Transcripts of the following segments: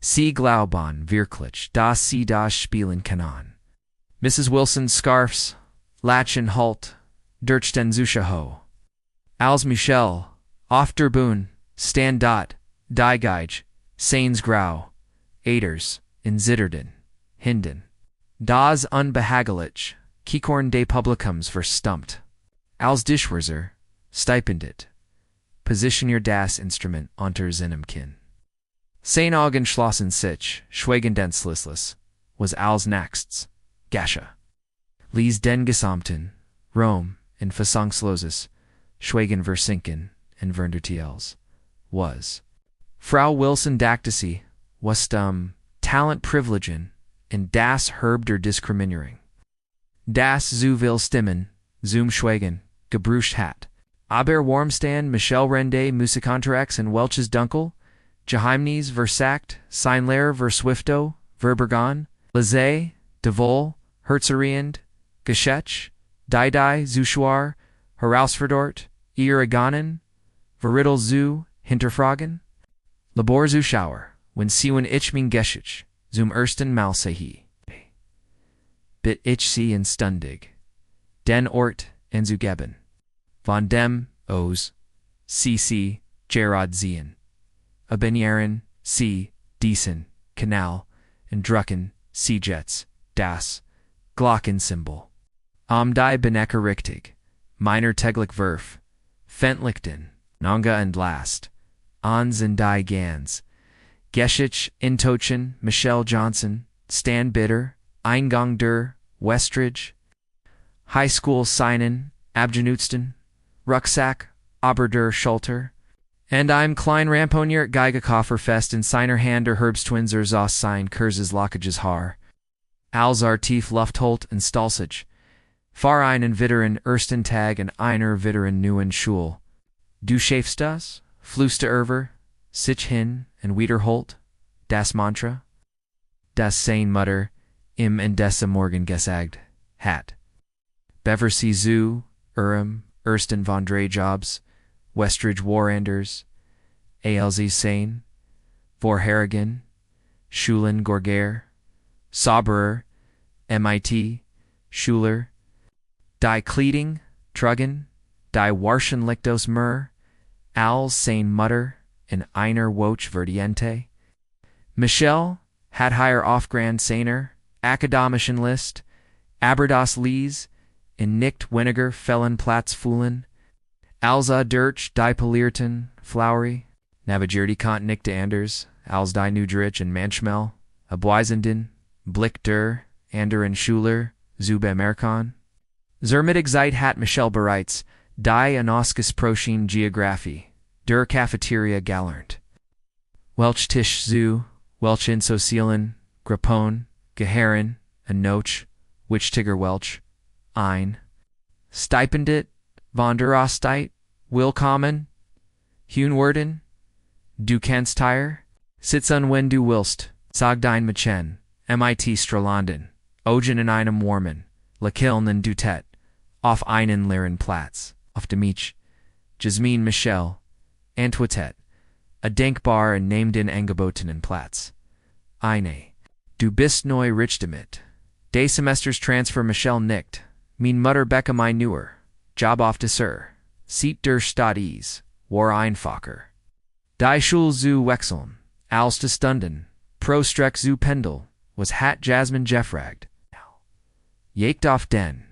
Sie glauben wirklich, dass sie das spielen kann. Mrs. Wilson's scarfs, latch and halt, durch den Zuschauer. Als Michel, auf der Bühne, stand dort, die Geige, seines Grau, Aders, in Zitterden, Hinden. Das unbehaglich, Kikorn des Publikums verstummt. Als Dischwurzer, stipendet. Positionier das Instrument unter seinem Kinn. Sein Augen schlossen sich, schweigend was als nächstes, Gasche. Lies den Gesamten, Rom, in Fassungsloses, Schweigen versinken, in Verdertiels, was. Frau Wilson dachte sie, was Talent Privilegen, in das Herb der Diskriminierung. Das zu will stimmen, zum Schweigen, gebruscht hat. Aber Warmstand, Michel Rende, Musikanterex in Welches Dunkel, Geheimnis versagt, sein Lehrer verswifto, verbergan, Lizet, de Vol, Herzeriend, Geschetch, die Zuschauer, herausfordert, ihr Eganen, Verittel zu hinterfragen? Labor Zuschauer, wenn siuen ich mein Geschich, zum ersten Mal sehe. Bit ich sie in stundig, den Ort anzugeben. Von dem aus, sie Gerard sehen. Abenieren, sie, diesen, Kanal, und drucken, sie Jets, das, Glockensymbol. Die Benecker richtig, meiner täglich Wurf, Fentlichten, Nanga und Last, Ans und die Gans, Geschich, Intochen, Michelle Johnson, Stan Bitter, Eingang der, Westridge, High School Seinen, Abgenutzten, Rucksack, aber der Schulter, and I'm Klein Ramponier Geigekofferfest in seiner Hand der Herbstwinzer Zos sein Kurzes Lockages Haar, Alzar Tief Luftholt und Stalsich, Fahr einen Witteren ersten Tag und einer Witteren neuen Schul. Du schäfst das, Fluste Irver, sich hin und wiederholt, das Mantra, das sein Mutter, im in dessa Morgen gesagt, hat. Bever sie zu, ersten von drei Jobs, Westridge Waranders, ALZ Sein, Vorherigen, Schulen Gorger, Sauberer, MIT, Schuler, Die Kleiding, Trugen, Die Warschenlichtos Mur, Als Sein Mutter, in einer Woche Verdiente, Michel, hat higher Aufgrand Seiner, Akademischen List, Aberdas Lies, in nicht weniger Fellenplatz Fuhlen, Alza Dirch, die Polierten, Flowery, Navigirti Kant Nickte Anders, als die Nudrich and Manchmel, Abweisenden, Blick der, Ander and Schuler, Zube Merkon, Zermittig Zeit hat Michel bereits, die Anoskis Proschien Geographie, der Cafeteria galernt. Welch Tisch zu, welch in Sozialen, Grappon, Geherin, and Noch, Wichtiger Welch, ein, Stipendit, von der Osteit, Willkommen, Hunwerden, du kannst hier, sitzen wenn du willst, sag dein Machen, MIT Stralanden, Ogen in einem Warmen, Lakilnen du Tet, auf einen leeren Platz, auf dem Ich, Jasmin Michel, Antwotet, a denkbar und nehmt den angebotenen Platz. Eine, du bist neu rich damit, des Semesters Transfer Michel nickt, mein Mutter Becca mein Neuer, Job auf Dessert, Seat der Stadt Ease, war einfacher. Die Schul zu wechseln, als de Stunden, pro Streck zu Pendel, was hat Jasmin Jeffragd. Jagt auf den.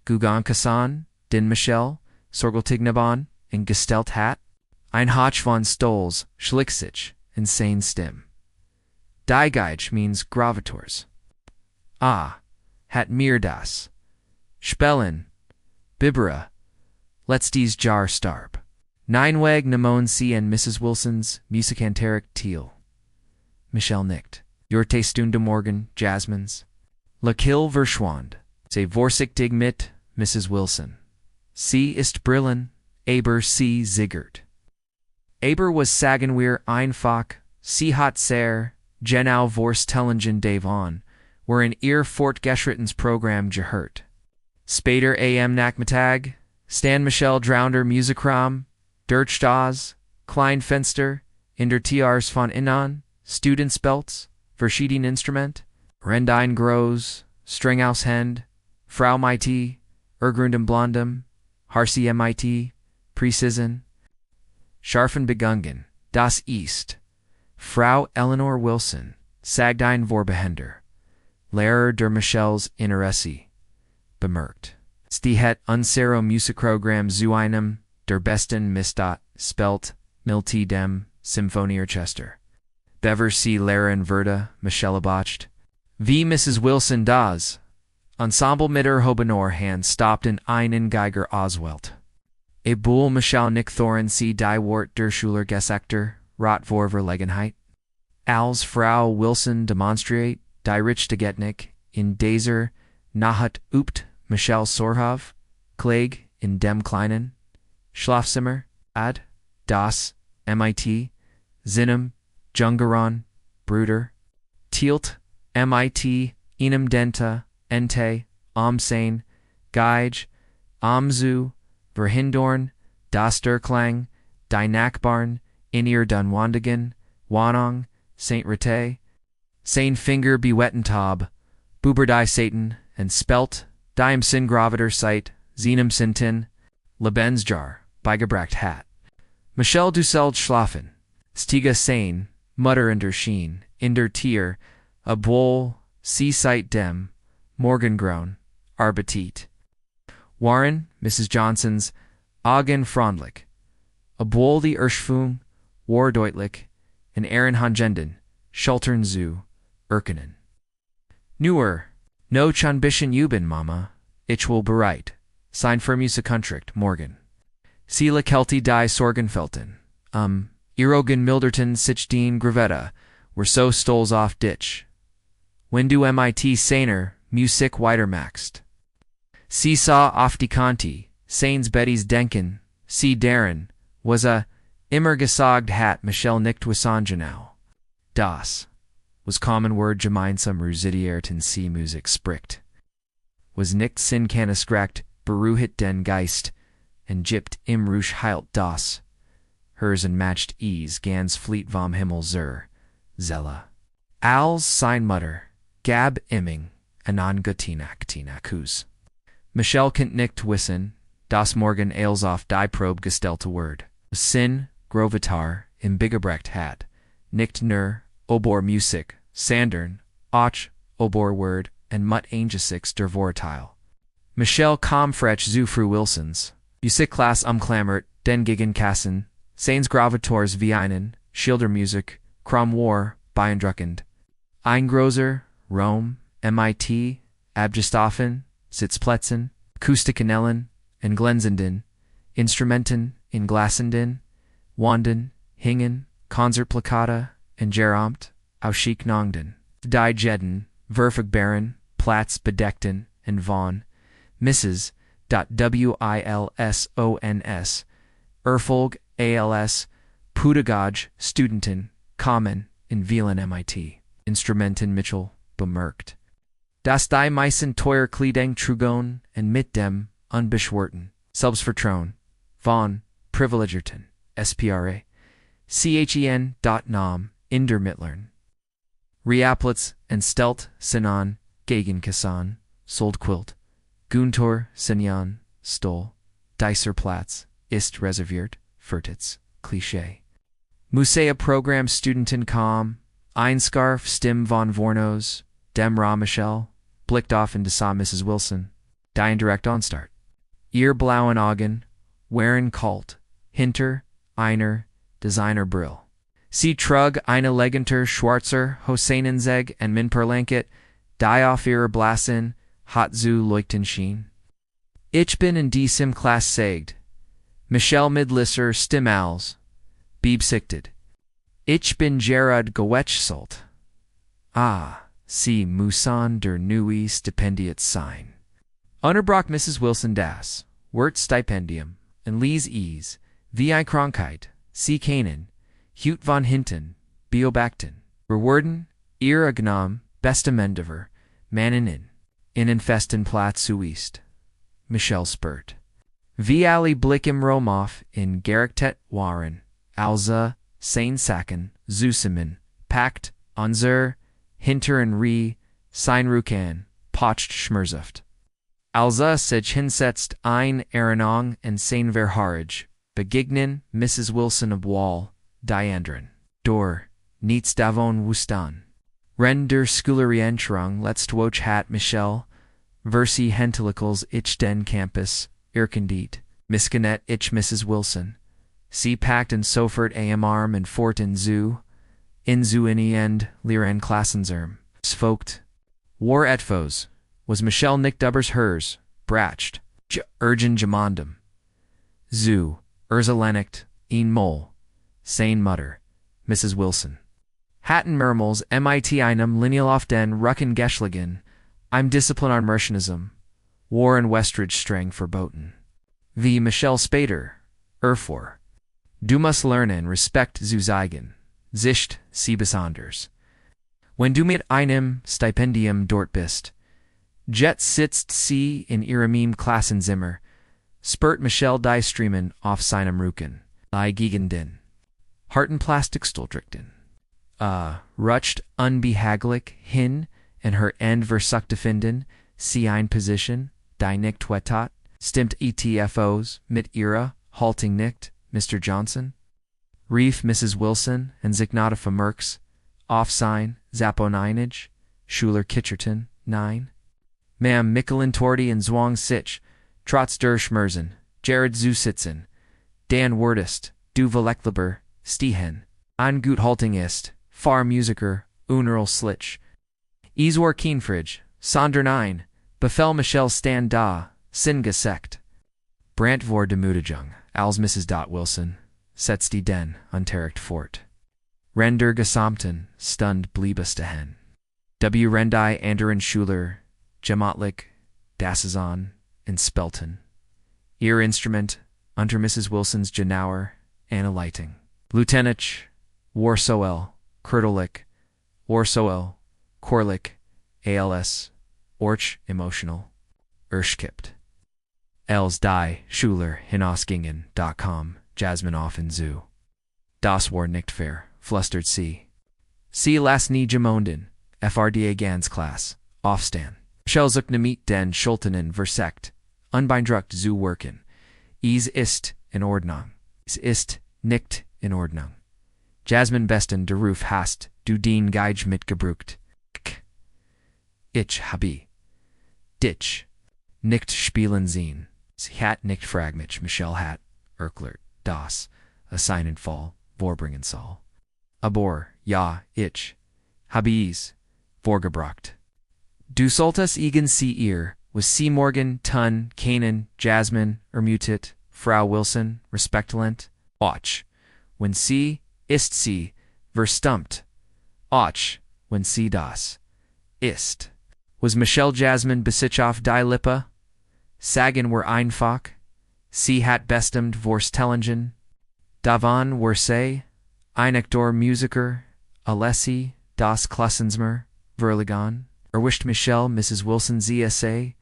Gugan Kassan, den Michel, Sorgeltignaban, in Gestelt hat, ein Hotch von Stolz, Schlicksich, in Sein Stim. Die Geige means gravators. Ah, hat mir das. Spellen, Bibera, let's dies Jar starb. Neinweg Namon C and Mrs. Wilson's Musikanterik Teal. Michel nickt. Jorte Stunde Morgen, Jasmines. Lakil verschwand. Se vorsichtig mit, Mrs. Wilson. Sie ist brillen, aber sie ziggert. Aber was sagen wir einfach, sie hat sehr, genau vorstellungen davon, in ihr fortgeschrittenes Programm gehört. Später am Nachmittag, Stan Michel Draunder Musikram, Durchstas, Kleinfenster, in der Tiars von Innen, Studentspelts, verschieden Instrument, Rendine grows, Stringhaus Hend, Frau mit, Ergründem Blondem, Harsi mit, Präzision, Scharfen Begungen, Das East, Frau Eleanor Wilson, Sagdein Vorbehender, Lehrer der Michels Interesse, bemerkt. Stihet unsere Musikprogramm zu einem der besten Mistat, spelt, Milti dem Symphonieorchester. Bever sie Lehrerin Verda, Michelle botched. Wie Mrs. Wilson das Ensemble mit Hobenor Hand stopped in einen Geiger Oswelt. Buhl Michelle Nick Thorin sie die Wort der Schuler Gesactor, Rot vor Verlegenheit. Als Frau Wilson demonstriert, die Richtige Getnik, in dieser Nacht übt Michelle Sorhov, Klag in dem kleinen Schlafzimmer, ad, das, mit, Zinem, Jungeron, Bruder, Tielt, mit, einem Denta, Ente, Omsein, Geige, Amzu, Verhindorn, Das Derklang, Die Nachbarn, in ihr Dunwandigen, Wanong, Saint Rite, Sein Finger Bewettentab, Buber die Satan, and Spelt, Diem Singraviter Seit, Zenem Sintin, Lebensjar, Beigebracht Hat. Michel Dusseld Schlafen, Stiga Sein, Mutter in der Schien, in der Tier, Obwohl, Seaside dem, Morgengrauen, Arbetit. Warren, Mrs. Johnson's, Augen Frondlich, Obwohl die Erschwung, war deutlich, in Ehren Hangenden, Schultern zu, Erkenen. Newer, no Chanbischen Üben, Mama, ich will bereit, sein für Musikunterricht, morgen. Sila Kelty die Sorgenfelten, Erogen Milderton sich den Gravetta, were so stols off ditch. When du mit seiner, Musik weitermaxt. Seesaw auf die Kanti, Sains Betty's Denken, see Darren, was a immer gesagt hat Michel nicht wissangenau. Das was common word gemeinsam residiert see Musik spricht. Was nicht sin kanneskrecht, beruhit den Geist, and jipt im Rusch heilt das. Hers and matched ease gans fleet vom Himmel zur, Zella. Als sein Mutter, Gab Imming, anon Gutinakus. Michel kent nicht wissen, das Morgen ails auf die Probe gestellte Word. Sin, Grovitar, im Bigebrecht hat, nicht nur, Obor Musik, Sandern, Och, Obor Word, and Mut Angesix der Vorteil. Michel kam frech zu Fru Wilsons, Musikklasse umklammert, den Gegenkassen, Sains Gravitors wie einen, Schildermusik, Krom war, beeindruckend. Eingroßer, Rom, mit, Abgestoffen, Sitzplätzen, Akustikanellen, in Glänzenden, Instrumenten, in Glassenden, Wanden, Hingen, Konzertplakate, in Geramt, Auschicknongden, Die Jeden, Verfügbaren, Platz bedeckten, in von, Mrs. Wilsons, Erfolg, als, Pudagage, Studenten, Kommen, in vielen mit, Instrumenten Mitchell, bemerkt. Das die meisten teuer Kleidung trugen, und mit dem, unbeschwerten, Selbstvertrauen, von, Privilegierten, SPRA, CHEN.nom, in der Mittlern. Reaplitz and Stelt, Sinan, Gegenkassan, Soldquilt, Guntor, Sinjan, Stoll, Dicerplatz, ist reserviert, Fertitz, Klischee. Musea Programm Studenten com, Einscarf, Stim von Vornos, Dem Ra Michel, blickt off into saw Mrs. Wilson, die indirect onstart. Ihr blauen Augen, Waren kalt, Hinter, einer, Designer Brill. Sie trug eine Legenter Schwarzer, Hosenenzeg and Minperlanket, die auf ihrer Blassen, hat zu leuchten schien. Ich bin in die Sim-Class segd. Michel Midlisser Stimmals, Beebsichted. Ich bin Gerard gewechselt. Ah, sie Musan der Neue Stipendiat sein. Unterbrach Mrs. Wilson das, Wirt Stipendium, and Lees Ease, wie Krankheit, sie Kanen, Hut von Hinten, Beobacten, Rewarden, ihr Agnam, Bestamendiver, Mannen in festen Platz zu East. Michel Spurt. Wie alle Blick im Romoff in Gerektet waren, Alza, Sain Sacken, Zusimen, Pakt, unser, hinter und re, sein Rücken, pocht schmerzuft. Also sich hinsetzt ein Erinnerung und sein Verharrage, begegnen Mrs. Wilson of Wall, die anderen. Door, niets davon wustan. Ren der Schulerientrung letzt woch hat Michel, versi hentelicals ich den Campus, irkendiet, miskenet ich Mrs. Wilson. Sie packt and sofort am arm and fort in zu in end, lieren Klassenzerm, svogt. War etfos, was Michel nicht dubbers hers, bracht, urgen gemandum. Zu, Lennicht, een mol, sein Mutter, Mrs. Wilson. Hatten Mermels mit einem lineal auf den Rucken geschlagen, im Disziplinarmerschnism, war in Westridge streng verboten. Wie Michel Spader, Erfor. Du musst lernen Respekt zu zeigen, sich sie besonders. Wenn du mit einem Stipendium dort bist, jet sitzt sie in ihrem Klassenzimmer, spurt Michel die Streamen auf seinem Rücken, gegen den harten Plastikstuhldrückten. Rutscht unbehaglich hin in her End versuchte finden, sie ein Position, die nicht wetat, stimmt ETFOs mit ihrer Halting nicht, Mr. Johnson? Rief Mrs. Wilson and Zignata Merks, off sign, Zapponeinage, Schuler Kitcherton, 9. Ma'am Michelin Torti and Zwang Sich, Trotz der Schmerzen, Jared Zusitzen, Dan Wordist, Du Velekleber, Stihen, Ein gut Halting ist, Far Musiker, Unerl Slitch. Iswar Kienfridge, Sonder 9, Befell Michel Stand da, Sin gesekt. Brant vor de Mutejung, als Mrs. Wilson, setzt die den, unterricht fort. Render gesamten, stunned bliebest hen. W. Rendai anderen Schuler, Gemotlich, Dasazon, and Spelton. Ihr Instrument, unter Mrs. Wilson's Genauer, Anna Lighting. Lieutenant, Warsoel, Kurtlik, Warsoel, Korlik, ALS, Orch Emotional, Erschkipt. Els die Schuler hinausgingen.com, Jasmine offen zu. Das war nicht fair, flustert sie. Sie las nie gemonden, FRDA Gans Class, Aufstan. Shall zucknemit den Schultenen versekt, unbeindruckt zu worken. Es ist in Ordnung. Es ist nicht in Ordnung. Jasmine besten der Ruf hast du den Geige mitgebrucht. Ich habe dich nicht spielen sehen. Sie hat nicht fragmich, Michel hat, Erklert, das, a seinen Fall, vorbringen soll. Aber, ja, ich, habe es, vorgebracht. Du solltest igen sie ihr, was sie morgen, Tun, Kanan, Jasmine, Ermutit, Frau Wilson, respektlent, och, wenn sie, ist sie, verstummt, och, wenn sie das, ist. Was Michel Jasmine besitch auf die Lippe? Sagen wir einfach, sie hat bestimmt Vorstellungen. Davon wir sei, Einektor Musiker, Alessi, das Klassenzimmer, Verligan, erwischt Michel Mrs. Wilson ZSA,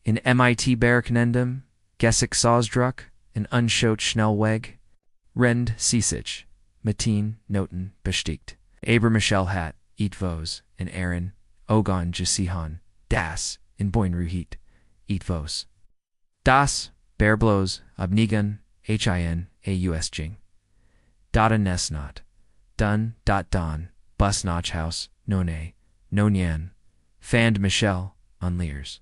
in MIT Berknendem, Gessig Sausdruck, in Unschot Schnellweg, Rend Sisich, Matin, Noten, Bestiegt, Aber Michel hat, Eatvos, in Aaron, Ogon Jasihan, Das, in Boinruhit, Eatvos. Das, Bearblows, Abnigan, HIN, AUSJing. Data Nesnot, Dun, Don, Bus Notchhouse, None, Nonyan, Fand Michel, Unleers.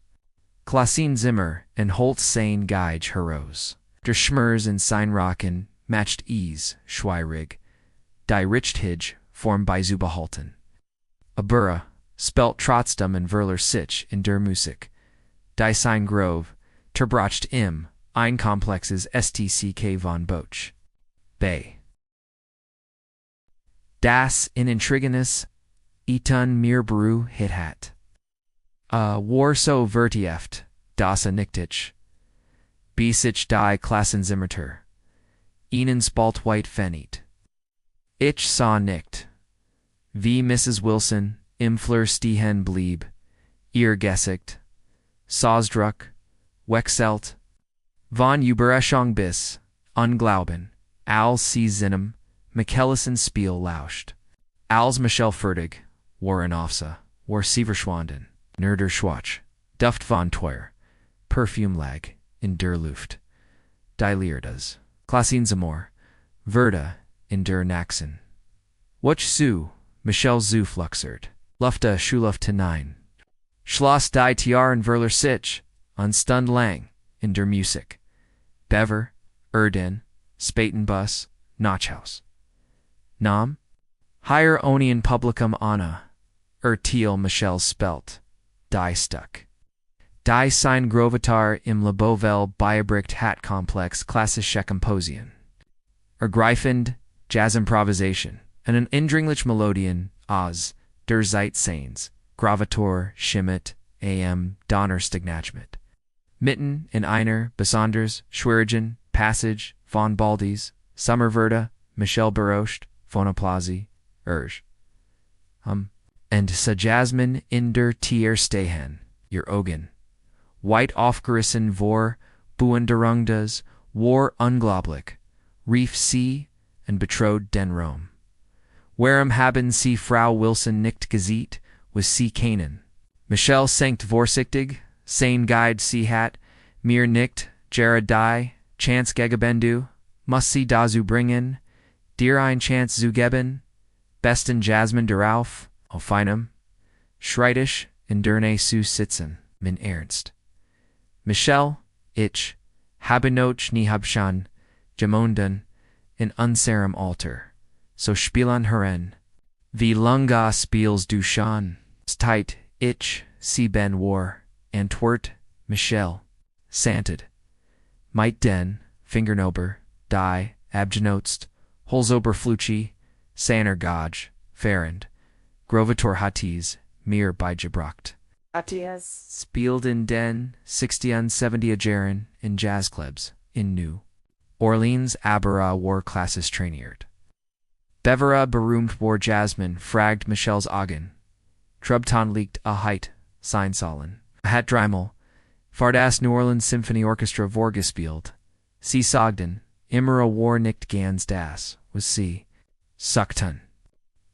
Klassine Zimmer and Holt Sein Geige Heroes. Der Schmers in Seinrocken, matched Ease, Schweirig. Die Richthidge, formed by Zubehalten. Abura, spelt trotzdem and Verler Sich in der Musik. Die Sein Grove, Terbracht im, ein Komplexes STCK von Boch. Bay. Das in Intriginus, Etun mir Beru hit hat. War so vertieft, das Nichtich. Besich die Klassenzimmerter. Ihnen spalt white fenit. Ich saw nicht. Wie Mrs. Wilson, im Fleur Stihen blieb, ihr Gesicht, Sausdruck, Wechselt, von Überraschung bis, Unglauben, als sie Sinem, Michelson Spiel lauscht. Als Michel Fertig, war in Ofsa, war Sieverschwanden, Nerder Schwach, Duft von Teuer, Perfume lag, in der Luft, die Leerdas, Klassensamor, Verda, in der Naxen. Watch zu, Michel zu Fluxert, Lufta Schuluft hinein. Schloss die Tiaren Verler sich, an Stund lang, in der Musik. Bever, Erden, Spatenbus, Notchhaus. Nam? Higher Onion Publicum Anna, Thiel Michel spelt, die Stuck. Die sein Grovitar im Labovel Biobricht Hat Komplex Klassische Komposition. Ergreifend, Jazzimprovisation, and an Indringlich Melodien, aus, der Zeit Seins, Gravator, Schimmet, am, Donnerstignachmet. Mitten, in einer, Besonders, Schwierigen, Passage, von Baldis, Sommerverda, Michel Barocht, Phonoplasi, and sa Jasmin in der Tier stehen, ihr Augen. Weit aufgerissen vor, Buenderungdas, war unglaublich, rief sie, and betrothed den Rom. Warum haben sie Frau Wilson nicht gesieht, was sie kennen? Michel senkt vorsichtig, sein Guide sie hat, mir nicht, Gerard die, Chance gegebendu, muss sie dazu bringen, dir ein Chance zu geben, besten Jasmin darauf, auf einem, schreitisch in derne zu sitzen, min Ernst. Michel, ich, habe noch nie habschan, gemonden, in unserem Alter, so spielen heran, wie lange spielst du schon, steit, ich, sie ben war, antwort, Michel, santed, might den, fingernober, die, abgenotzt, Holzoberfluchi, seiner Gage, Ferrand, Grovitor Hatties, mir beigebracht. Hatties. Spielt in den 60 und 70er Jahren in Jazzclubs, in New Orleans Abera war Classes trainiert. Bevera berühmt war Jasmin, fragt Michels Augen. Trubton liegt a Heit, Seinsallen. Hat Dreimel, Fardas New Orleans Symphony Orchestra vorgespielt. Sie sagten, immer a war nicht ganz das, was sie suckten.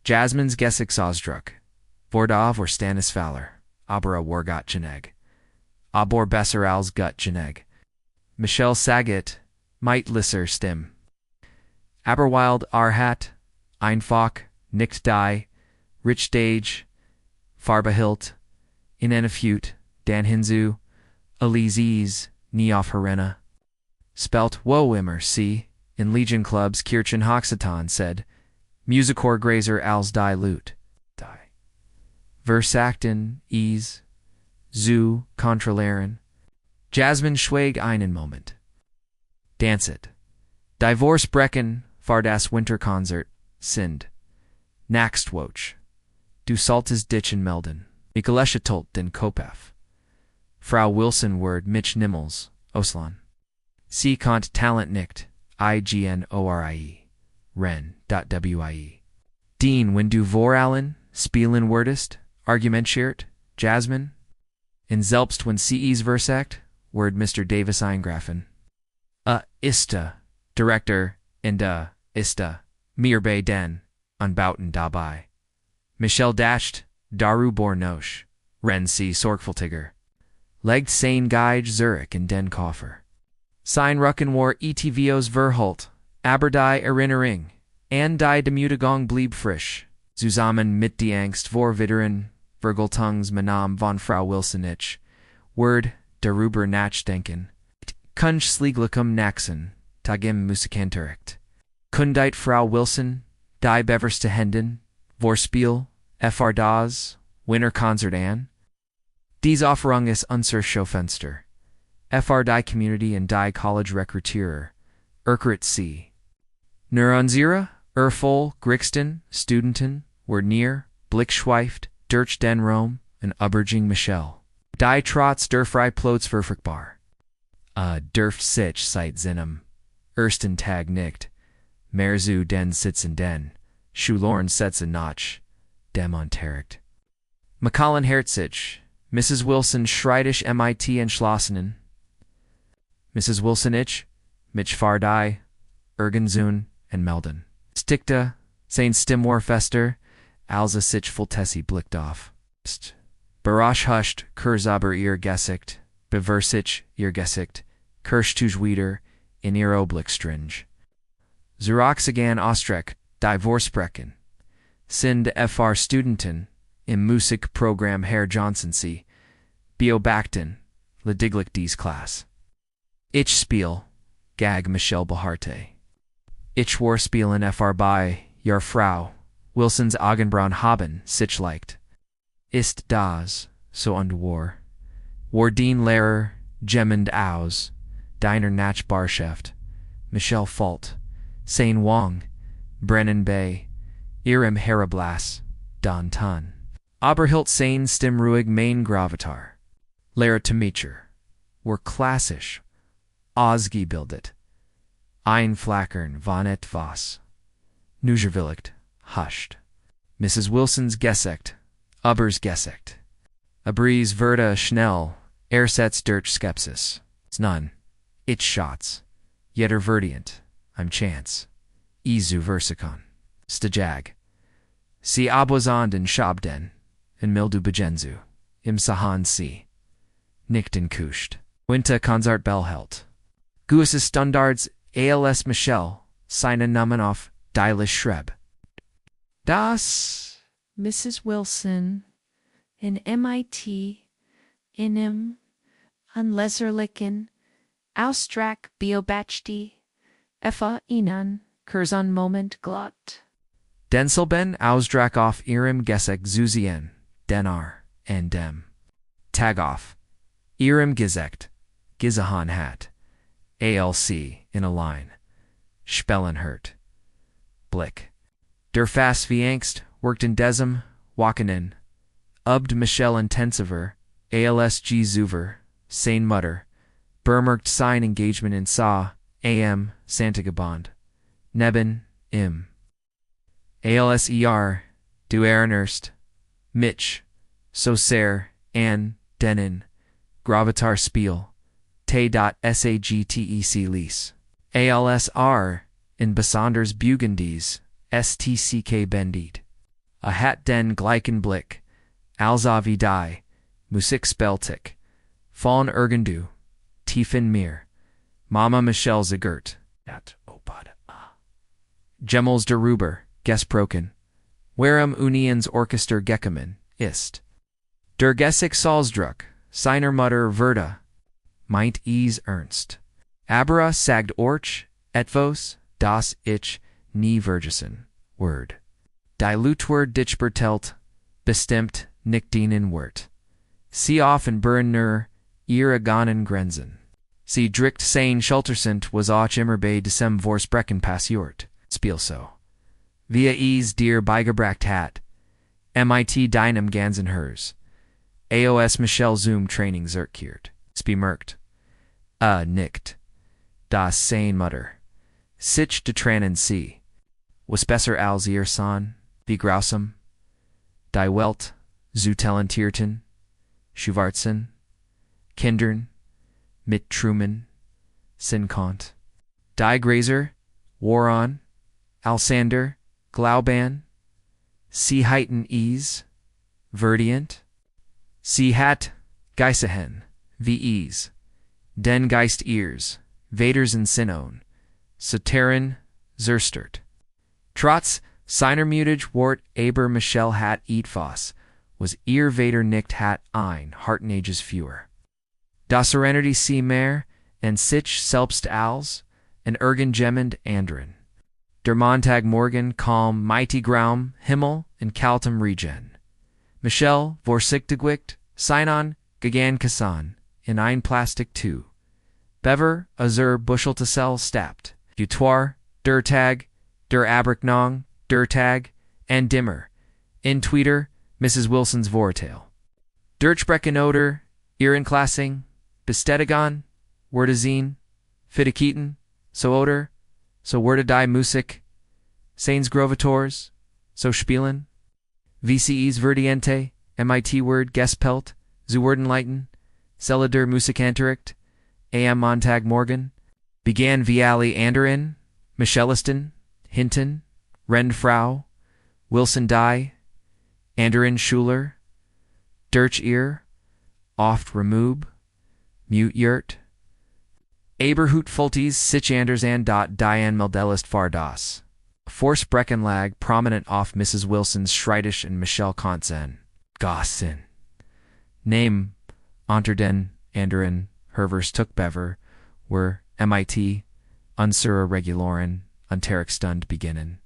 Jasmin's Gessig Ausdruck, Vorda vor Stanis Fowler, aber war got geneg. Aber besser als gut geneg. Michel Saget, might lisser stim. Aberwild Arhat, einfach, nicht die, rich dage, farbehilt, in enafute, dan hinzu, Elizes, nie auf Herena. Spelt wo immer see, in Legion Clubs Kirchen Hoxaton said, Musikhor Grazer als die Lute, die. Versakten, ease, zu, Contralaren. Jasmin schweig einen Moment. Dancet. Divorce Brecken, Fardas Winterkonzert, Sind. Naxtwoch. Du saltes Ditch in Melden. Michaeleshatult den Kopef. Frau Wilson word Mitch Nimmels, Oslan. Sie kont Talent nicht, IGNORIE. Ren.WIE. Dean, when du Vorallen, Spielen wordest, Argumentiert, Jasmin. In Zelbst when CE's versagt, word Mr. Davis Eingrafen. Ista, Director, in Ista, mir bei den, Unbauten dabei. Michel dasht, Daru Bornosch, Ren C. Sorgfältiger. Legt sein Geige Zurich in den Koffer. Sein Rucken war ETVOs Verhult, aber die Erinnerung, an die Demütigung blieb frisch, zusammen mit die Angst vor Witteren, Vergeltungs Manam von Frau Wilsonich, Word, darüber nachdenken, Kunsch Slieglicum Naxen, Tagim Musikanturekt. Kundite Frau Wilson, die Beverste Händen, Vorspiel, FR Das, Winterkonzert an. Dies Offerung ist unser Schaufenster. FR die Community and die College Rekrutierer, Erkrit C. Nur unsere, Erfol, Grixton, Studenten, were near, Blickschweift, Durch den Rom, and Uberging Michel. Die Trotz der Frei Plots verfügbar. Durft sich seit seinem ersten Tag nicht, mehr zu den sitzen den, Schulorn setzen nach, demontericht. Macallan Herzig, Mrs. Wilson Schreidisch MIT entschlossenen. Mrs. Wilsonich, Mitch Fardai, Ergenzun, and Melden. Stikta, Saint Stimwar Fester, Alza sich Fultesi blickt auf. Barasch huscht, Kurzaber ihr Gesicht, beversich ihr Gesicht, Kirschtuj wieder, in ihr Oblick stringe. Zuraxagan Ostrek, die Vorsprechen. Sind fr Studenten, im Musikprogramm Herr Johnson sie, Beobachten, lediglich dies Klasse. Ich spiel, Gag Michel Beharte. Ich war spielen fr bei, Jahr Frau, Wilsons Augenbrauen haben, sich leicht. Ist das, so und war. War den Lehrer, gemmend aus, deiner Nachbarschaft, Michel Fault, Sein Wang, Brennan Bay, ihrem Herablas, Don Tun. Aber hilt sein stim ruhig mein Gravatar. Lehrer Temicher, war klassisch, ausgebildet, einflackern von etwas. Nugerwilligt, hushed. Mrs. Wilson's Gesicht, Uber's Gesicht. Abries Verda schnell, Ersetzt durch Skepsis. None. Ich Schatz. Jeder Verdient. I'm Chance. Izu Versicon. Stajag. Si Abwazand in Shabden. In Mildu Bejenzu. Im Sahan si. Nicht in Kuscht. Winter Konzert Bellhelt. Guises Standards als Michel. Seine Namen auf Deilish Schreb. Das, Mrs. Wilson, in MIT, in unleserlichen, Ausdrak Beobachti, Effa Inan, Curzon Moment Glott. Denselben Ausdrak auf ihrem Gesek Zuzien, Denar, and Dem. Tag off. Ihrem Gesicht, Gizahan hat. ALC, in a line. Spellenhurt. Blick. Der fast wie Angst, worked in Desem, Wakenen. Ubd Michel Intensiver, ALSG Zuver, Sein Mutter. Bermerkt sein Engagement in Sa, AM, Santagabond. Neben, Im. ALSER, Du Ehrenerst. Mitch, So Ser, An, Denin. Gravatar Spiel. T.sagtec lease. ALSR, in Besonders Bugendies, STCK Bendit. A hat den gleichen Blick, Alzavi die, Musikspeltik, Fallen Ergendu, Tiefen mir, Mama Michel Zagert, at Opad A. Gemmels der Ruber, Gesproken, Warum Unions Orchester Geckemann, ist. Der Gesik Salzdruck, Seiner Mutter Verda, meint is Ernst. Abera sagt Orch, Etvos, das Ich, nie Vergesen, Word. Dilutur Ditchbertelt, bestimmt, nicht dienen Wort. Sie offen Burner, ihre Ganen Grenzen. Sie dricht sein Schultersent was auch immer bei Decem Vorsprechen passiert, Spielso. Via es dir beigebracht hat. MIT deinem ganzen Hers. AOS Michel Zoom Training zerkiert. Bemerkt. Nicht. Das sein Mutter. Sich de tranen sie. Was besser als ihr Son, wie grausam. Die Welt, zu talentierten, Schwarzen, Kindern, mit Truman, Sinkont. Die Grazer, Waron, Alsander, Glauban, Sie heiten es, Verdient. Sie hat, Geisehen, wie es. Den Geist ears, Vaders in Sinon, Soterin, Zerstert. Trotz seiner Mutage Wort Aber Michel hat etwas, was ihr Vader nicht hat ein Hartenages Führer. Das Serenity sie mehr, en sich selbst als, en Ergen gemmend anderen. Der Montag Morgen calm mighty Graum, Himmel, in kaltem Regen. Michel, vorsichtigwicht, Sinon, gegan Kassan, in ein Plastik tu. Bever, Azur Bushel to sell stapt, Dutoir, Der Tag, Der Abricknong, Der Tag, and Dimmer, in Tweeter, Mrs. Wilson's Vortail. Dirchbreckenoder, Ehrenklassing, Bestedigon, Wordazine, Fidiketen, so Oder, so Worde die Musik, Sains Grovators, so Spielen, VCEs Verdiente, MIT Word Gespelt, zu Wordenleiten, Celader Musikantericht, AM Montag Morgen, began Viali Anderin, Micheliston, Hinton, Rend Frau, Wilson die, Anderen Schuler, durch ihr, oft remove, mute yurt, Aberhut Fulties sich anders an dot Diane Meldelist far das. Force Breckenlag prominent off Mrs. Wilson's Schreidisch and Michelle Kontzen. Gossin. Name unter den anderen Hervers Tuckbever were MIT, unsere Reguloren, Unterrichtsstunde beginnen.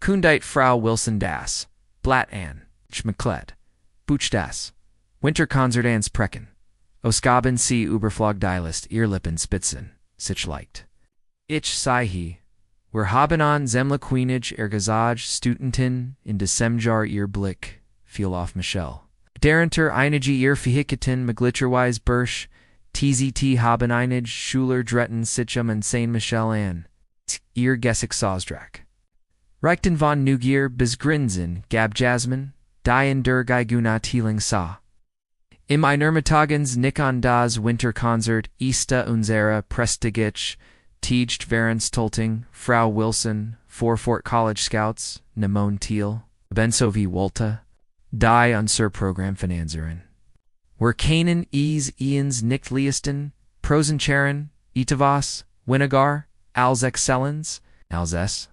Kundite Frau Wilson das, Blatt an, Schmeklet, Buch das, Winterkonzert ans Precken. Oskaben sie Überflog Dialist Earlippen Spitzen, sich leicht. Ich sei he, wir haben an Zemlequinage Ergazage Studentin in Decemjar ihr Blick, fiel off Michelle. Derenter einige ihr Verhicketen Maglitscherweise Birsch, TZT haben einige Schuler Dretten Sichum and Saint Michelle an, ihr Gessig Sawsdrack. Reichten von Nugier bis Grinsen, Gab Jasmin, Dian der Geiguna Teeling Sa. Im Einermitagens Nikon das Winterkonzert Ista unserer Prestigich, Teaged Verenstolting, Frau Wilson, Fort College Scouts, Nemon Thiel, Bensovi Wolta, Die unser Programm Finanzeren. Were Kanan Ians nicht Leisten, Prosencheren, Itavas, Winagar, als Excellens, Alses.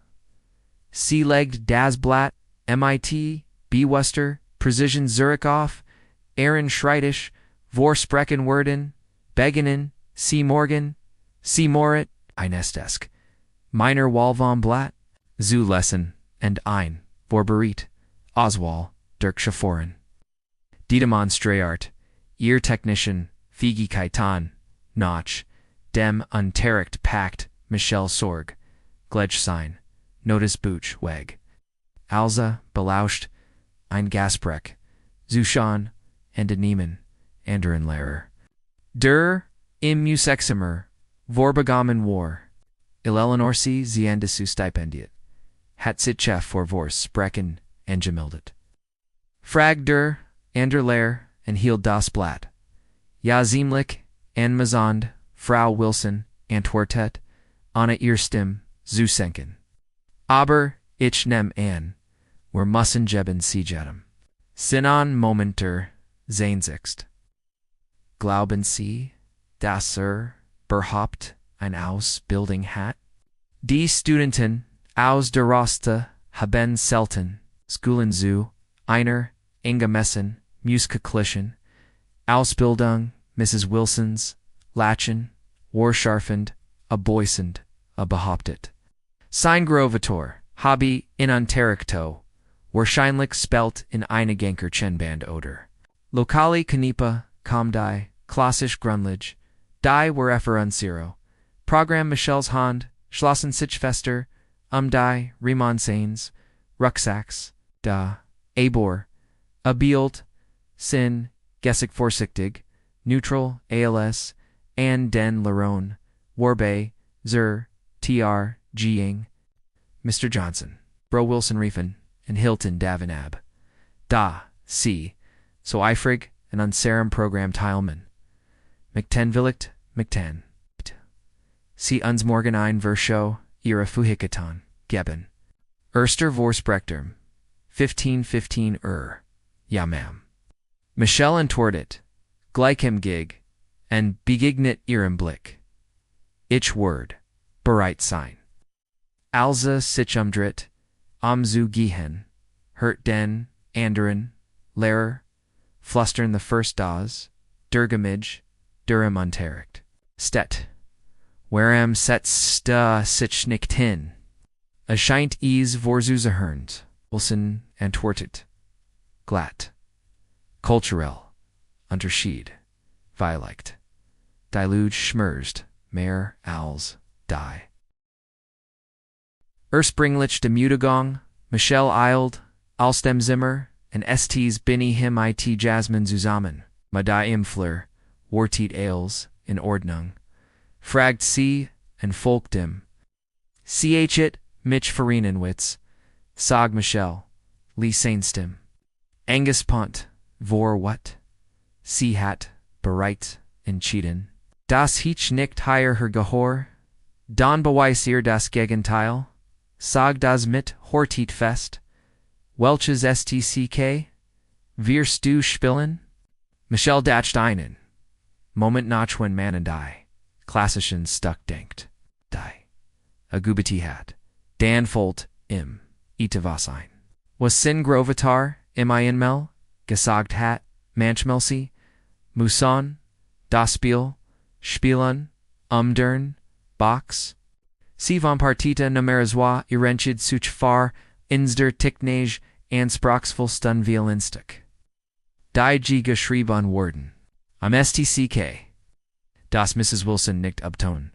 Sea-legged Das Blatt, MIT, B-Wuster, Precision Zurichoff, Aaron Schreidisch, Vorsprechen Beganin, C. Morgan, C. Morit, Einestesk, Minor Walvom Blatt, Zu Lesson, and Ein, Vorberit, Oswald, Dirk Schaforen. Diedemann Strayart, Ear Technician, Figi Kaitan, Notch, Dem Unterricht Pact, Michelle Sorg, Gledgesign, Notice Buch, Weg. Alza, Belauscht, Ein Gaspreck, Zushan, and a Niemann, anderen Lehrer. Der, im Musexemer, Vorbegamen War, Eleanorsi Ziendesu Stipendiat, hat sich Chef vor Vors Sprechen, engemildet. Frag der, ander Lehr, and hielt das Blatt. Ja ziemlich, an Mazond, Frau Wilson, Antwortet, Anna Erstim, Zusenken. Aber, ich nehm an, wir müssen geben Siegetem. Sinan momenter, Sehnsicht. Glauben Sie, dass überhaupt ein Ausbildung hat? Die Studenten aus der Roste haben selten Schulen zu einer angemessen musiklichen Ausbildung Mrs. Wilsons Lachen, warscharfend, behauptet. Sein Grovator, Hobby in Unterrichto, wahrscheinlich spelt in eine Genker-Chenband oder. Lokali Kanipa, Comdai, Klassisch Grunlich, Die Wereffer Unsiro, Programm Michelle's Hand, Schlossen Sichfester, Die, Riemann Sains, Rucksacks, Da, Abor, Abielt, Sin, Gessig Vorsichtig, Neutral, ALS, An den Lerone, Warbe, Zur, TR, Jiang, Mr. Johnson, Bro Wilson Riefen, and Hilton Davenab. Da, C, so eifrig and unserum Programm Teilman. McTenvillicht, McTen. Sie uns morgen ein Verscho, ihre Fuhiketan, geben. Erster Vorsprechtern, 1515 Ja, ma'am. Michelle antwortet, gleichem Gig, and begegnet ihrem Blick. Ich Word, bereit sein. Alza sich umdreht, zu gehen, hört den anderen Lehrer, flustern the first das, Durgamij, Durham Unterricht. Stet, wheream setzt sich nicht hin. Erscheint Vorzusaherns, Wilson antwortet. Glatt. Kulturell, Unterschied, Vielleicht. Deluge schmürzt, mehr als die. Erspringlich de Mutagong, Michelle eilt, aus dem Zimmer, and ST's Binny him it Jasmin zusammen, Madai im Fleur, Wartit Ales, in Ordnung, fragt sie, and folgt ihm. Ch it, Mitch Farinenwitz, sag Michelle, Lee Sainstim. Angus Pont, vor what? Sie hat, bereit, entschieden. Das Hitch nicht higher her Gehör, Don beweis ihr das Gegenteil, sag das mit Hortit fest, welches STCK, Wirst du spielen? Michel dacht einen. Moment nach wenn man und I. Klassischen Stuck denkt. Die. A Gubiti hat. Dan Folt im. Ite was ein. Was sin Grovitar, im I inmel? Gesagt hat, manchmelsi? Muson? Das Spiel? Spielen? Umdern? Box? Sie van partita numerezwa irenchid such far, insder ticknage, anspraxvol stun violinstic. Die G geschrieben worden. Am STCK. Das Mrs. Wilson nickt Upton.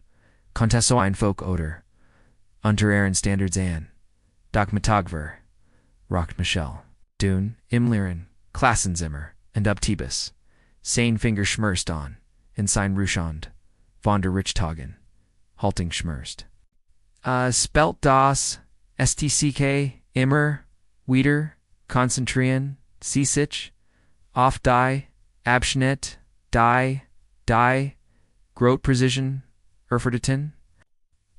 Contesso ein Folk oder. Unter Ehren Standards an. Doc Matagver. Rockt Michel. Dune, Imliren, Klassenzimmer, and Uptibus. Sein Finger schmürst on. In sein Ruchand. Von der Richthagen. Halting schmürst. Spelt das, STCK, immer, wieder, konzentrieren, sich, auf die, Abschnitt, die, Grot Precision, Erfordeten,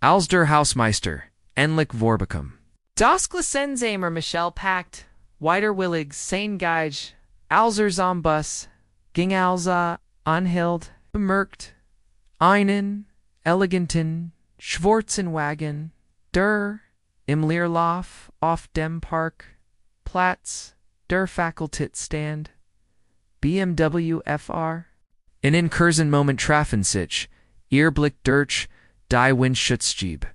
als der Hausmeister, endlich vorbekommen. Das Glassenzamer Michel packt, weiter willig, sein Geige, alser Zombus, ging alsa, anhild, bemerkt, einen, eleganten, schwarzen Wagen, der, im Leerlauf, auf dem Park, Platz, der Fakultät stand, BMW FR. In Kursen Moment trafen sich, ihr Blick durch, die Windschutzscheibe.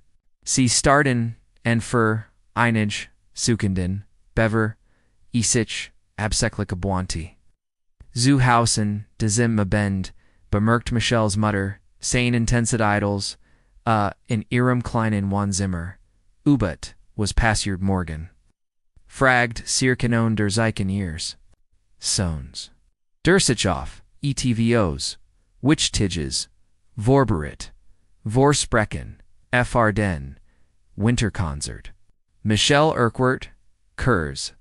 Sie starten, en für, einig, suchenden, bever, sich, absächliche Boanti. Zu Hausen, desim bend, bemerkt Michels Mutter, sein intensit Idols, in ihrem kleinen Wohnzimmer, Ubet, was passiert morgen. Fragt, circanon der Zeichen ears. Sohns. Der sich auf, ETVOs, Wichtiges, Vorberit, Vorsprechen, FR den, Winterkonzert. Michel Urquhart, Kurz.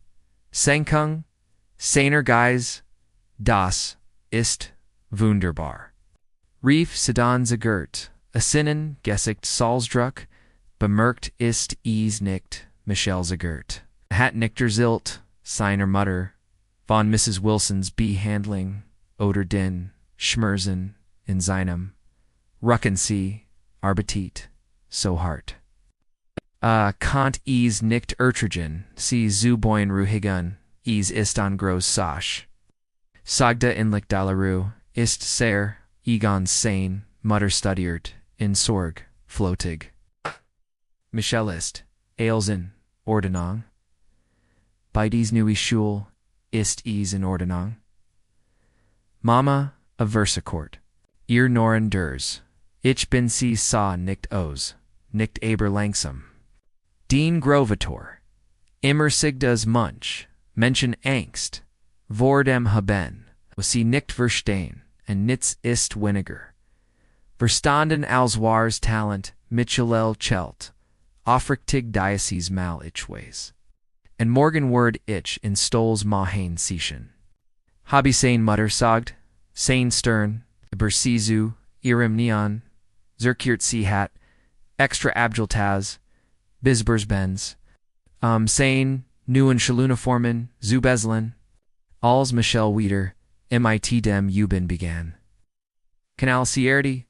Senkung, seiner Geise, das ist wunderbar. Rief Sedan Zagert, Asinnen, Gesicht Salzdruck, bemerkt ist nicht, Michel Zagert. Hat Nichter Zilt, seiner Mutter, von Mrs. Wilson's Behandling, oder den, Schmerzen, in seinem, Rucken sie, Arbetit, so hart. Kant nicht ertragen, sie zuboin ruhigen, ist an groß Sasch. Sagda inlich Dalaru, ist sehr, egon sein, Mutter studiert, in Sorg, flotig. Michel ist, Ailsen, Ordnung. Bei dies neue Schule, ist in Ordnung. Mama, a Versakort. Ihr Noren ders. Ich bin sie sa nicht aus, nicht aber langsam. Dean Grovator. Immer sigdas munch, Menschen Angst. Vor dem haben, was sie nicht verstehen, und nichts ist weniger. Verstanden als wars Talent, Michelel Chelt, aufrichtig Diocese mal ichways. And morgen word ich in Stolz Mahain Sischen. Hobby sein Mutter sagt, sein Stern, Bersizu, Irim Neon, Zerkiert Seehat, Extra Abjultaz, Bisbersbenz, sein, Neuen Schaluniformen, Zubezlin, Als Michel Wieder, MIT dem Ubin began. Kanal Sierdi,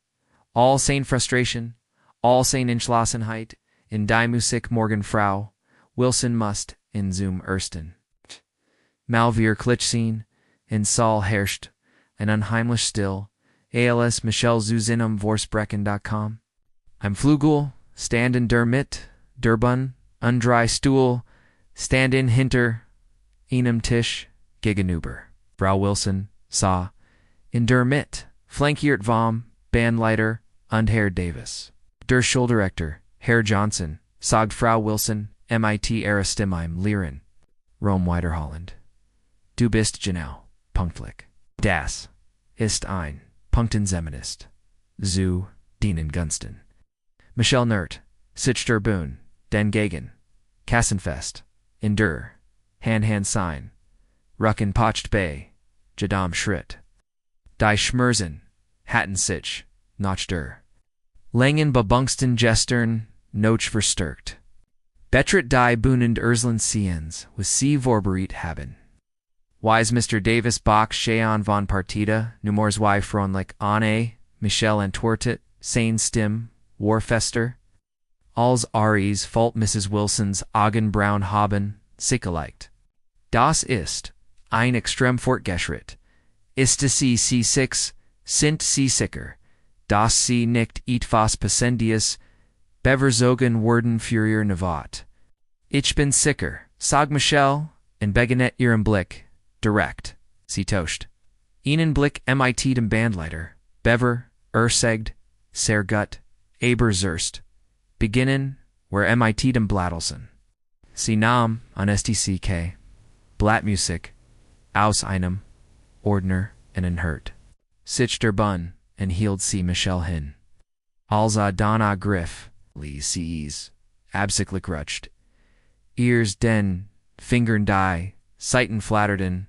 all sein Frustration, all sein Entschlossenheit, in die Musik Morgen Frau, Wilson Must, in Zoom Ersten. Malvier Klitschsinn, in Saal herrscht, ein unheimlich still, als Michel Zuzinum Vorsprechen.com. Im Flügel, standen der mit, der Bun, undrei Stuhl, standen hinter, einem Tisch, gegenüber. Frau Wilson, sah, in der mit, flankiert vom, Bandleiter, und Herr Davis. Der Schuldirektor, Herr Johnson, sagt Frau Wilson, MIT Aristimmheim Lehren, Rome Weiterholland. Du bist genau, punktlich. Das ist ein Punktenzeminist. Zu dienen Gunsten. Michel Nert, sich der Boon, den Gegen, Kassenfest, in der, Hand Sein, Rucken Pocht Bay, Jadam Schritt. Die Schmerzen, hatten sich, nach der. Langen Babungsten Gestern, noch verstärkt. Betret die Boonend Ursland Siens, was sie vorbereitet haben. Wise Mr. Davis Bach Cheon von Partida, Numors Y Fronlich Anne, Michel Antwertet, Seine Stim, Warfester. Als Aries Fault Mrs. Wilson's Augen Braun haben, Sickelicht. Das ist, ein extrem fortgeschritt. Ist sie C6, sind sie sicher, dass sie nicht etwas Passendius, beverzogen worden Furier Navat. Ich bin sicher, sag Michel, in Beganet ihrem Blick, direkt, sie toscht. Ihnen Blick mit dem Bandleiter, Bever, Ursegd, sehr gut, aber zerst. Beginnen, where mit dem Bladelsen. Sie nahm an STCK, Blattmusik, aus einem, Ordner, en een hurt. Sich der Bun, en hield sie Michel hin. Als Donna Griff, Lee sees, absichtlich rutscht. Ears den, fingern die, Seiten flatterten,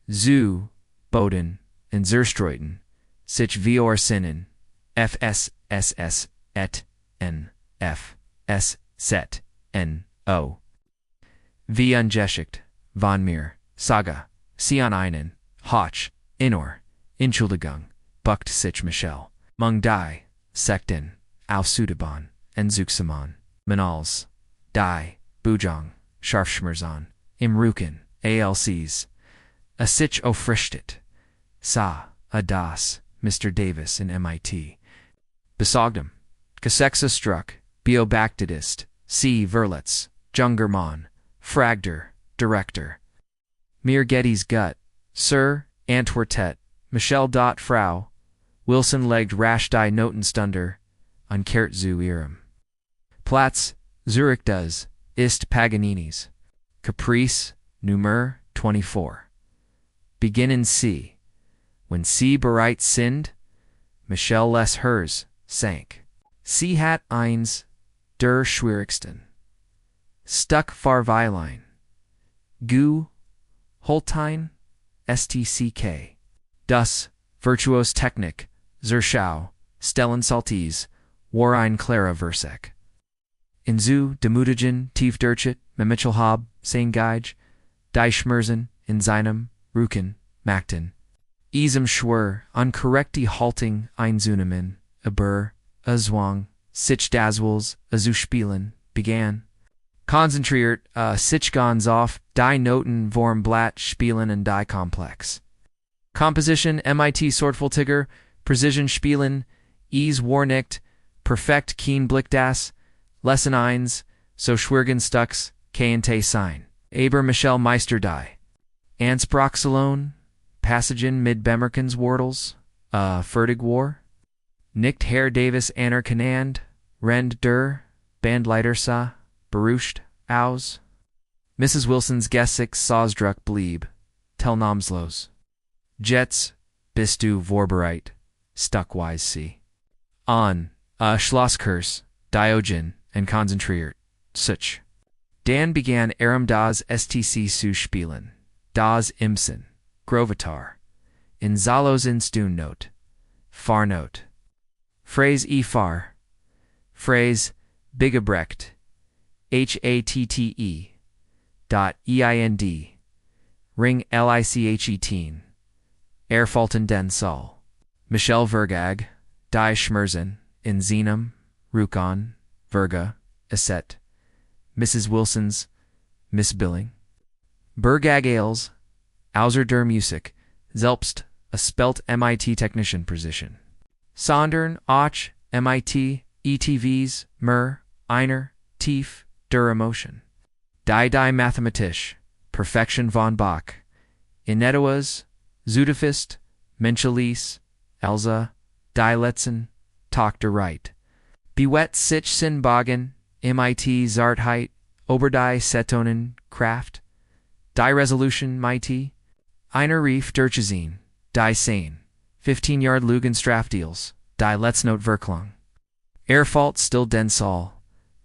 zu, boden, en zerstreuten, sich vior sinnen, FSSS, et, n, F, S, set, n, o. Wie ungeschickt, von mir, Saga, sie an einen, Hoch, Inor, Entschuldigung, buckt sich Michel, Mung die, Sekten, auf Sudebahn, en Zuxamon, Manals, die, Bujong, Scharfschmerzon, im Rücken, ALCs, a sich aufrichtet, sa, a das, Mr. Davis in MIT. Besogdem, Gesexa struck, Beobactidist, C. Verletz, Jungermann, Fragder, Director. Mir Getty's gut, Sir, Antwertet, Michel. Frau, Wilson legged rash die Notenstunder, unkehrt zu ihrem Platz, Zurich does, ist Paganini's. Caprice, Nummer 24. Beginnen C. When C bereit sind, Michel les hers, sank. Sie hat eins, der schwierigsten. Stuck Farweilein. Gu, Holtein, STCK. Das, Virtuos Technik, Zerschau, Stellen Saltis, Warein Clara Versek. Inzu, Demutigen, Tief Durchet, Memichelhab, Seine Geige, Die Schmerzen, in seinem, Rücken, Machten. Isem Schwur, unkorrekti halting, Einzunehmen, aber, Zwang, sich daswils, zu spielen, began. Konzentriert, sich ganz auf, die Noten vorm Blatt spielen und die Komplex. Composition, mit Sortvoltiger, Precision spielen, warnicht, perfekt keen Blick das, Lesson 1, so schwirgen Stux, K&T sein. Aber Michel Meister die. Ansprachsalon, Passagen mit Bemerkens Wortels, fertig war. Nicht Herr Davis Anner Kanand, Rend der, Bandleiter sa, Beruscht, aus. Mrs. Wilson's Gessig Sausdruck blieb, Telnamslos. Jets, bist du vorbereit, Stuckwise sie. On, Schlosskurs, Diogen, and konzentriert, sich. Dan began das STC zu spielen, das Imsen, Grovitar, in Zalos in Stunnote, Farnote. Phrase far, phrase bigebrecht, HATTE, dot EIND, ring LICHETEEN, Erfalten den Sol, Michel Vergag, Die Schmerzen, in Zenum, Rukon, Verga, Esset, Mrs. Wilson's, Miss Billing. Bergag Ales, Außer der Musik, selbst, a spelt MIT technician position. Sondern, auch, MIT, ETVs, einer, tief, der Emotion. Die Mathematisch, Perfection von Bach. In etwas, Zudefist, Menschelis, Elsa, Die Letzen, Tag der Reit. Bewet sich sin Bagen, MIT Zartheit, Oberdei Setonen, Kraft. Die Resolution, Mighty. Einer Reef Durchesehen, Die Seine. 15-yard Lugen Strafdeals, Die Letznote Verklang. Erfalt still den Sol,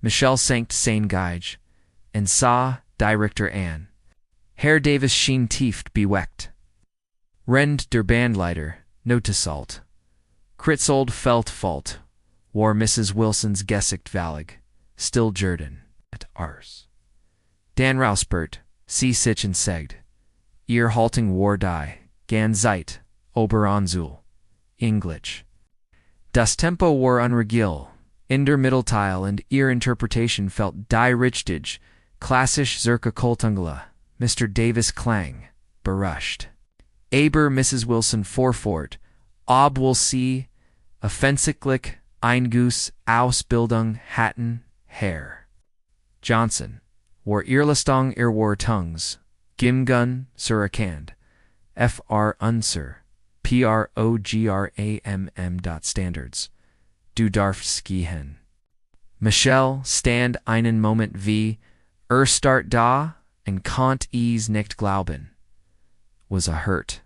Michel sankt Seine Geige, and sa, Die Richter an. Herr Davis schien tieft beweckt. Rend der Bandleiter, Notisalt. Kritzold felt fault, war Mrs. Wilson's Gesicht Valig, still Jordan, at Ars. Dan Rauspert, see sich and segd. ihr halting war die, ganz Zeit, Oberonsul, English. Das Tempo war unregil, in der Mittelteil and ihr Interpretation felt die richtig, klassisch zirka Kultungla, Mr. Davis Klang, beruscht. Aber Mrs. Wilson Forfort, ob will sie, offensichtlich, Einguss, Ausbildung, hatten, Herr. Johnson, war Irlastung war Tongues, Gimgun, Surakand, Fr. Unser, Programm. Du darfst gehen. Michel, stand einen Moment wie, start da, and konnt es nicht glauben. Was a hurt.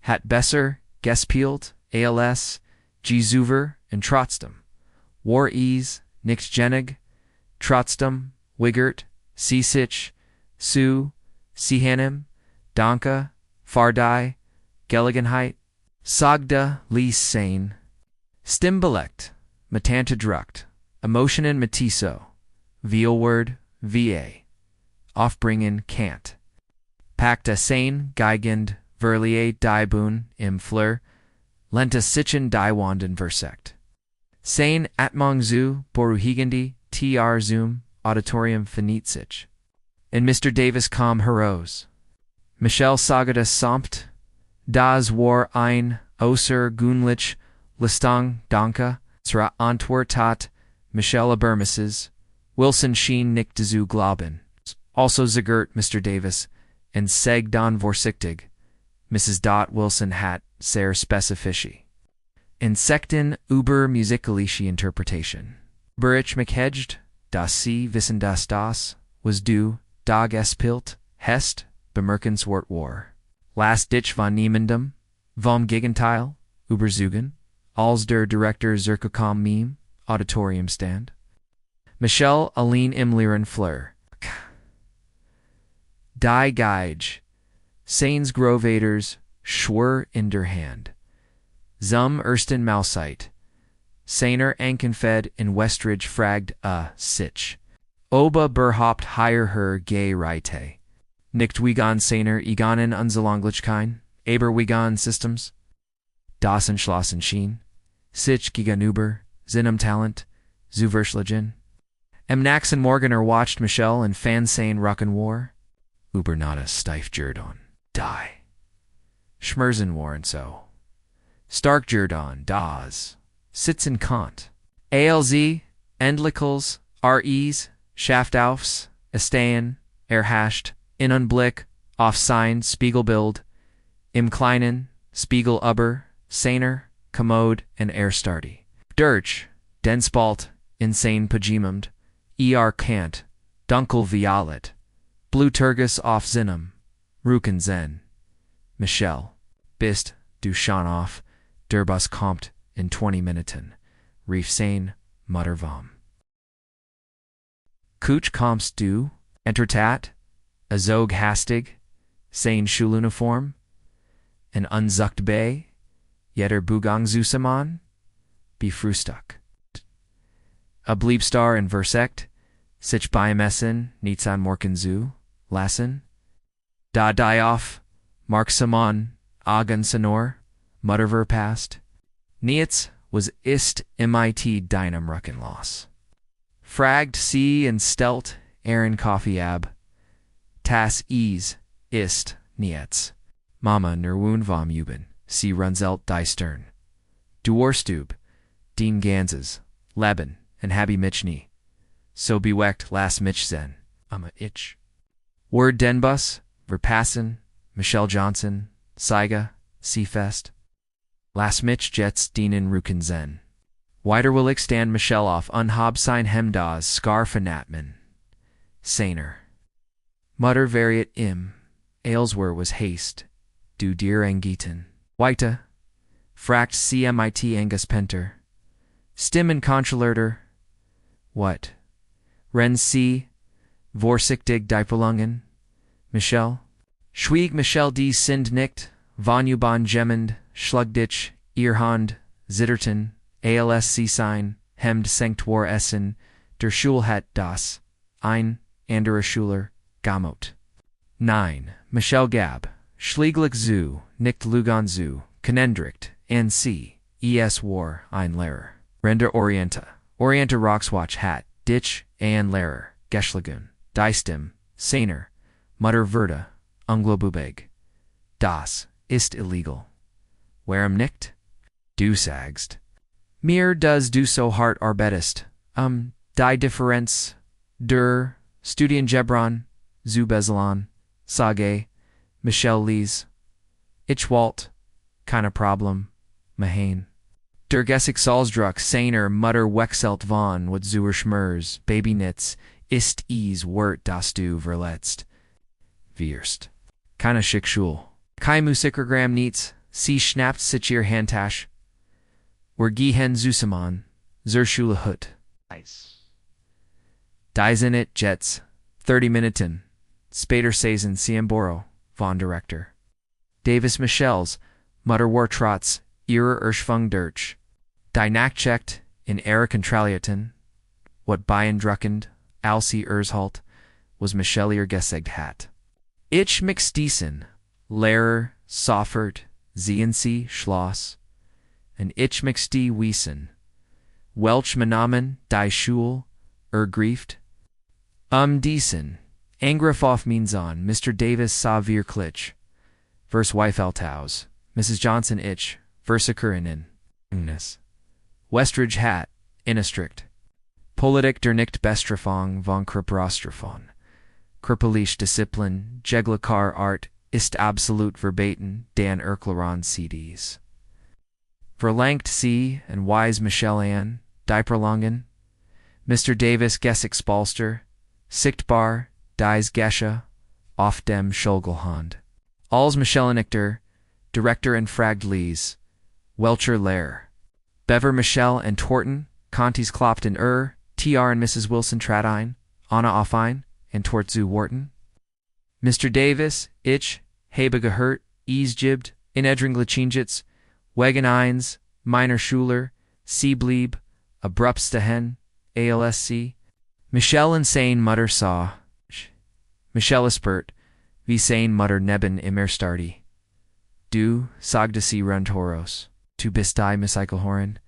Hat besser, gespielt, als, Gesuver, and trotzdem. War es, nicht genig, trotzdem, wigert, sich, su, siehanem, danke, fardei, Gelegenheit, sagda, lies sein, Stimbelect, matanta drukt, emotionen matiso, Vielword, va, aufbringen can't. Pacta sein, geigend, verlier diebun, im fleur, lenta sichen diewanden versect. Sein atmong zu, boruhigandi, tr zoom, auditorium finitsich. In Mr. Davis com heroes. Michel sagada sampt, das war ein, außer gunlich, Listang, Danke, Zra Antwortat, Michel Abermises, Wilson schien nicht zu glauben. Also zigert Mr. Davis, and seg don vorsichtig, Mrs. Wilson hat sehr spezifici. Insekten über musikalische Interpretation. Burich McHedged, das sie wissen das, was du, da gespielt, hest, bemerkenswert war. Last ditch von niemandem, vom Gegenteil, überzeugen, als der Director zurückgekommen meme, Auditorium stand. Michel allein im leeren Fleur. Die Geige, Seins Grovaters, schwur in der Hand. Zum ersten Mahlzeit. Seiner Ankenfed in Westridge fragd sich. Oba berhaupt hier her gay Reite. Nicht wigan seiner eganen Unselonglichkein, aber wigan Systems. Das entschlossen schien. Sich gegenüber, Sinem Talent, zu verschlagen. Am Naxen Morganer watched Michel and Fansein Rucken War. Ubernata steif Jerdon. Die. Schmerzen war and so. Stark Jerdon, das. Sitzen Kant. ALZ, Endlichels, REs, Schaftaufs, Estayen, Erhascht, in Unblick, Offsign, Spiegelbild, Im Kleinen, Spiegel Uber, Seiner, Commode, and Erstardi. Dirch, Denspalt, Insane Pajimumed, Kant, Dunkel Violet, Blue Turgus auf Zinum, Ruken Zen, Michel, Bist, du Schanoff, Derbus Compt, in 20 Minuten, Rief Sein, Muttervam. Kuch kommst du, Entertat, Azog hastig, Sein Schuluniform, en Unzucht Bay, Jetter Bugang Zusaman, Befrühstück. A Bliebstar in Versekt, Sich Beimessen, Nitzan Morkenzu, Lassen, Da Dioff, Mark Samon, Agen Sonor, Mutterver past, Nietz was ist mit deinem Ruckenloss. Fragt sie and stelt, Aaron Coffee ab, Tas ist, Nietz. Mama nerwoon vom Üben, sie runzelt die Stern. Duorstub, Dean Ganses, Leben, and Habi Michni. So bewecht las Michzen, itch. Word Denbus, Verpassen, Michelle Johnson, Saiga, Seafest. Las Mich Jets dienen Rukenzen. Weiter will ich stand Michelle off unhabsein Hemdas Scarfanatman. Seiner. Mutter variat im. Aylesware was haste. Du dir Angeten. Weite. Fract CMIT Angus Penter. Stim and Controlerter. What? Ren C. Vorsichtig Dipolungen. Michel. Schwieg Michel D. Sind nicht. Vonubon Gemend. Schlugditch. Earhand. Zitterton. ALSC sign. Hemd Sanctuar Essen. Der Schulhat das. Ein. Anderer Schuler. Gamot. 9. Michel Gab, Schlieglich zu, nicht Lugan zu, Kenendricht, N. C. Es war ein Lehrer. Render Orienta Roxwatch hat, Ditch, An Lehrer, Geschlagun, Die Stimme, seiner, Mutter Verda, Unglobubeg. Das ist illegal. Warum nicht? Du sagst. Mir does du so hart arbeitest. Die Differenz, der Studiengebron, zu Bezelon, Sage, Michel Lees, Ich Walt, keine Problem, Mahane. Der Gessig Salzdruck, seiner, Mutter Wechselt von, wat zuer Schmers, Babynitz, ist Wort das du verletzt. Wirst. Keine Schickschul. Kai Musikergram niets, sie schnappt sich ihr Handtasch. Wer gehen Zusammen, zur Schule hut. Dies in it, Jets, 30 Minuten, Spader Saison Siemboro, von Director. Davis Michels, Mutter Wartrotz, ihrer Erschwung durch. Die Nachchecht, in Era Contraliaten, what beeindruckend, Alsi Ershalt, was Michel ihr gesegt hat. Ich mix diesen, Lehrer, Soffert, Sie Schloss, and ich mix die Wiesen. Welch Menamen, die Schule, Grieft. Diesen, Angriff auf Minzon, Mr. Davis sa wirklich. Vers Weifeltaus, Mrs. Johnson ich, Versakurinen, Ignis. Westridge hat, Innestrict. Politik der nicht Bestrafung von Kripprostrafon. Krippeliche Disziplin, Jeglakar Art, ist absolut verbaten, Dan Erkleron CDs. Verlangt sie and wise Michel Ann, die Prolongen. Mr. Davis Gessig Spalster, Sichtbar, dies Gesche, auf dem Schulgelhand. Als Michelinicter, Director and Fragd Lees, Welcher Lehrer. Bever Michel and Torten, Contis Klopten TR and Mrs. Wilson trat ein, Anna auf ein, and Tort zu Wharton. Mr. Davis, ich, habe gehört, jibbed, in Edringlachinjitz, Wegen eins, Miner Schuler, Sie blieb, Abruptstehen, ALSC. Michel insane Mutter saw, Michel espert, wie sein Mutter neben immer starti. Du, sagte sie rundhoros, tu bist die Michaelhoren,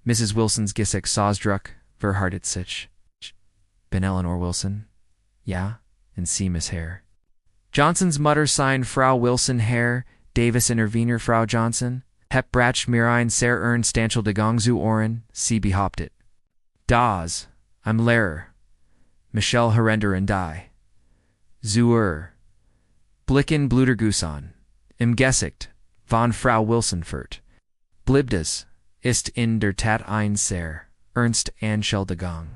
Mrs. Wilson's Gissek Sosdruck, verhartet sich. Ben Eleanor Wilson, ja, and see Miss Hare. Johnson's Mutter signed Frau Wilson Hare, Davis Intervener Frau Johnson, Hep Bratsch Mirine Ser Stanchel de Gongzu Oren, sie behauptet. Das, I'm Lehrer. Michel Herender and die. Zur. Blicken Bluterguson. Im Gesicht, von Frau Wilsonfurt. Blibdes, ist in der Tat ein sehr, ernst Anschel de Gong.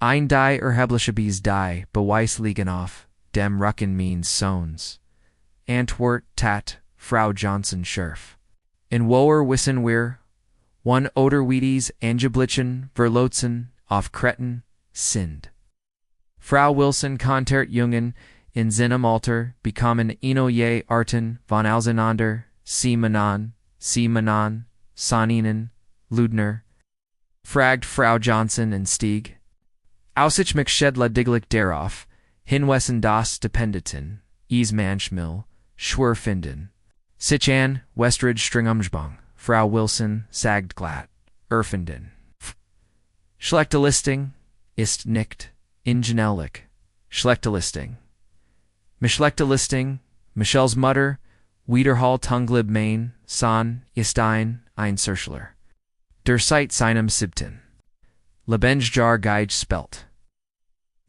Ein die Erheblische die, beweis liegen auf, dem Rucken means Sohns. Antwort Tat, Frau Johnson Scherf. In woer wissen wir, one oder Wiedis Angeblitzen, Verlotzen, auf Kretten, sind. Frau Wilson kontert Jungen, in seinem Alter, bekommen je Arten, von auseinander, sie Manan, Saninen, Ludner. Fragt Frau Johnson and Stieg. Aussich Mcschedla diglich darauf, hinwessen das Dependeten, Manschmill, Schwur finden. Sich an, Westridge Stringumsbang, Frau Wilson, sagt glatt, Erfinden. Schlechterlisting, ist nicht, ingenellich, Schlechterlisting. Mischlechterlisting, Michel's Mutter, Wiederhall Tunglib Main, San, ist ein Cirschler. Der Seit seinem Siebten. Lebendiger Geige spelt.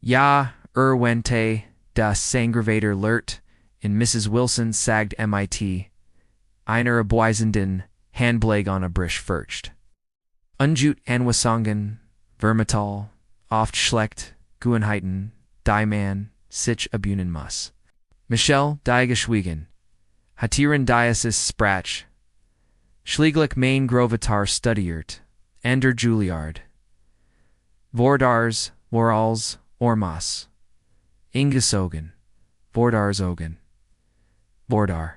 Ja, wente, das Sangravator lert, in Mrs. Wilson sagt mit, einer abweisenden, Handblag on a Brisch furcht. Unjut Anwasangen, Vermital, oft schlecht, Guenheiten, die man, sich abunen muss. Michel, die geschwiegen, hatieren diasis sprach, schlieglich mein Grovitar studiert, ender Juilliard. Vordars, Vorals, Ormas. Ingesogen, Vordarsogen. Vordar.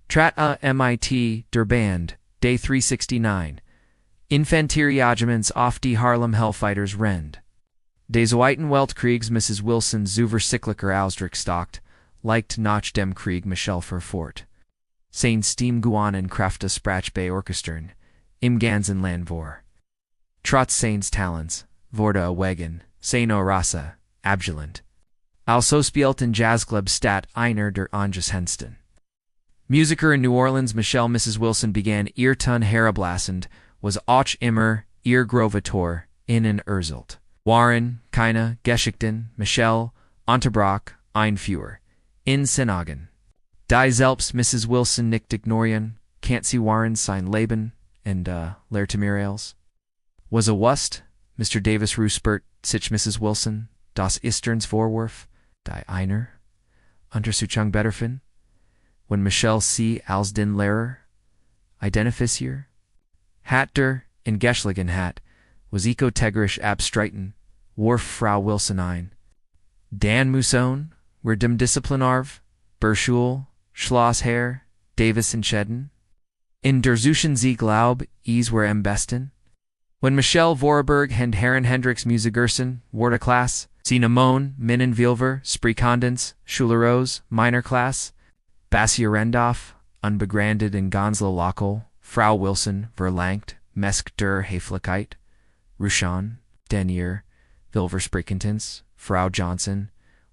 Trat mit, der Band, Day 369. Infanterieregiments auf die Harlem Hellfighters rend. Des Zweiten Weltkriegs Mrs. Wilson Zuversichtlicher Ausdruck stockt, liked nach dem Krieg Michel fort. Sein Steam Guanen Krafta Sprach bei Orchestern, im ganzen Land vor. Trotz seines Talents, wurde Wegen, seiner Rasse, abgelehnt. Also spielten Jazzclub statt einer der angesehensten Musiker in New Orleans. Michelle Mrs. Wilson began ihr Ton herablassend, was auch immer ihr Grovator innen erzählt. Waren keine Geschichten, Michelle unterbrach einführ, in Synagogen. Die selbst Mrs. Wilson nicht ignorieren, can't sie waren sein Leben, and lehrte Mirels. Was wust, Mr. Davis Ruspert, sich Mrs. Wilson, das Isterns Vorwurf, die einer, Untersuchung betterfin, when Michelle sie als den Lehrer, identifizier, hat der, in Geschligen hat, was eco-tegrisch abstreiten, warf Frau Wilson ein. Dan Musson, wer dem Disziplinarv, Berschul, Schlossherr, Davis entschäden? In der Suchen sie glaub, is were am besten? When Michelle Vorarlberg and Herren Hendricks Musikgersen, wurde Klasse, sie Namon, Minnen Vilver, Sprikondens, Schuleros, Minor Class, Basia Rendorf, unbegrandet in Gonzlo Lockel, Frau Wilson, Verlangt, Mesk der Heflichkeit, Ruchan, Denier, Vilver Sprikentens, Frau Johnson,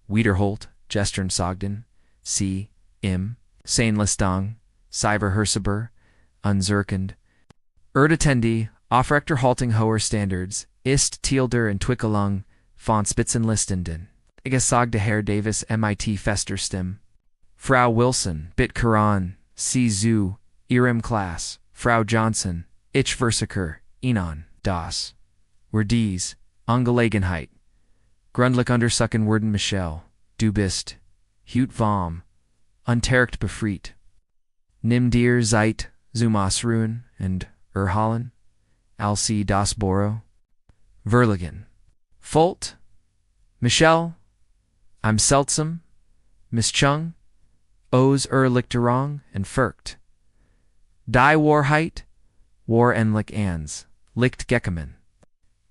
Wiederholt, Gestern Sogden, C. Im, Sein Listang, Cyver Herseber, Unzerkend, Erdetendi, Aufrechter Halting hoher Standards, Ist Tielder und Twickelung, von Spitzenlistenden, Igesagde Herr Davis MIT Festerstim, Frau Wilson, Bit Karan, C. Zu, Ihrem Class, Frau Johnson, Ich Versaker, Inon, Das, Werdies, Angelegenheit, Grundlich Untersuchen werden Michelle, Du bist, Hut vom, Unterricht befreit, Nimm dir Zeit, zum Ausruhen und Erholen, als das Boro, Verligen, Folt, Michelle, I'm seltsam, Miss Chung, Os Lichterung and Furcht. Die Warheit, War endlich ans, Licht Geckermann.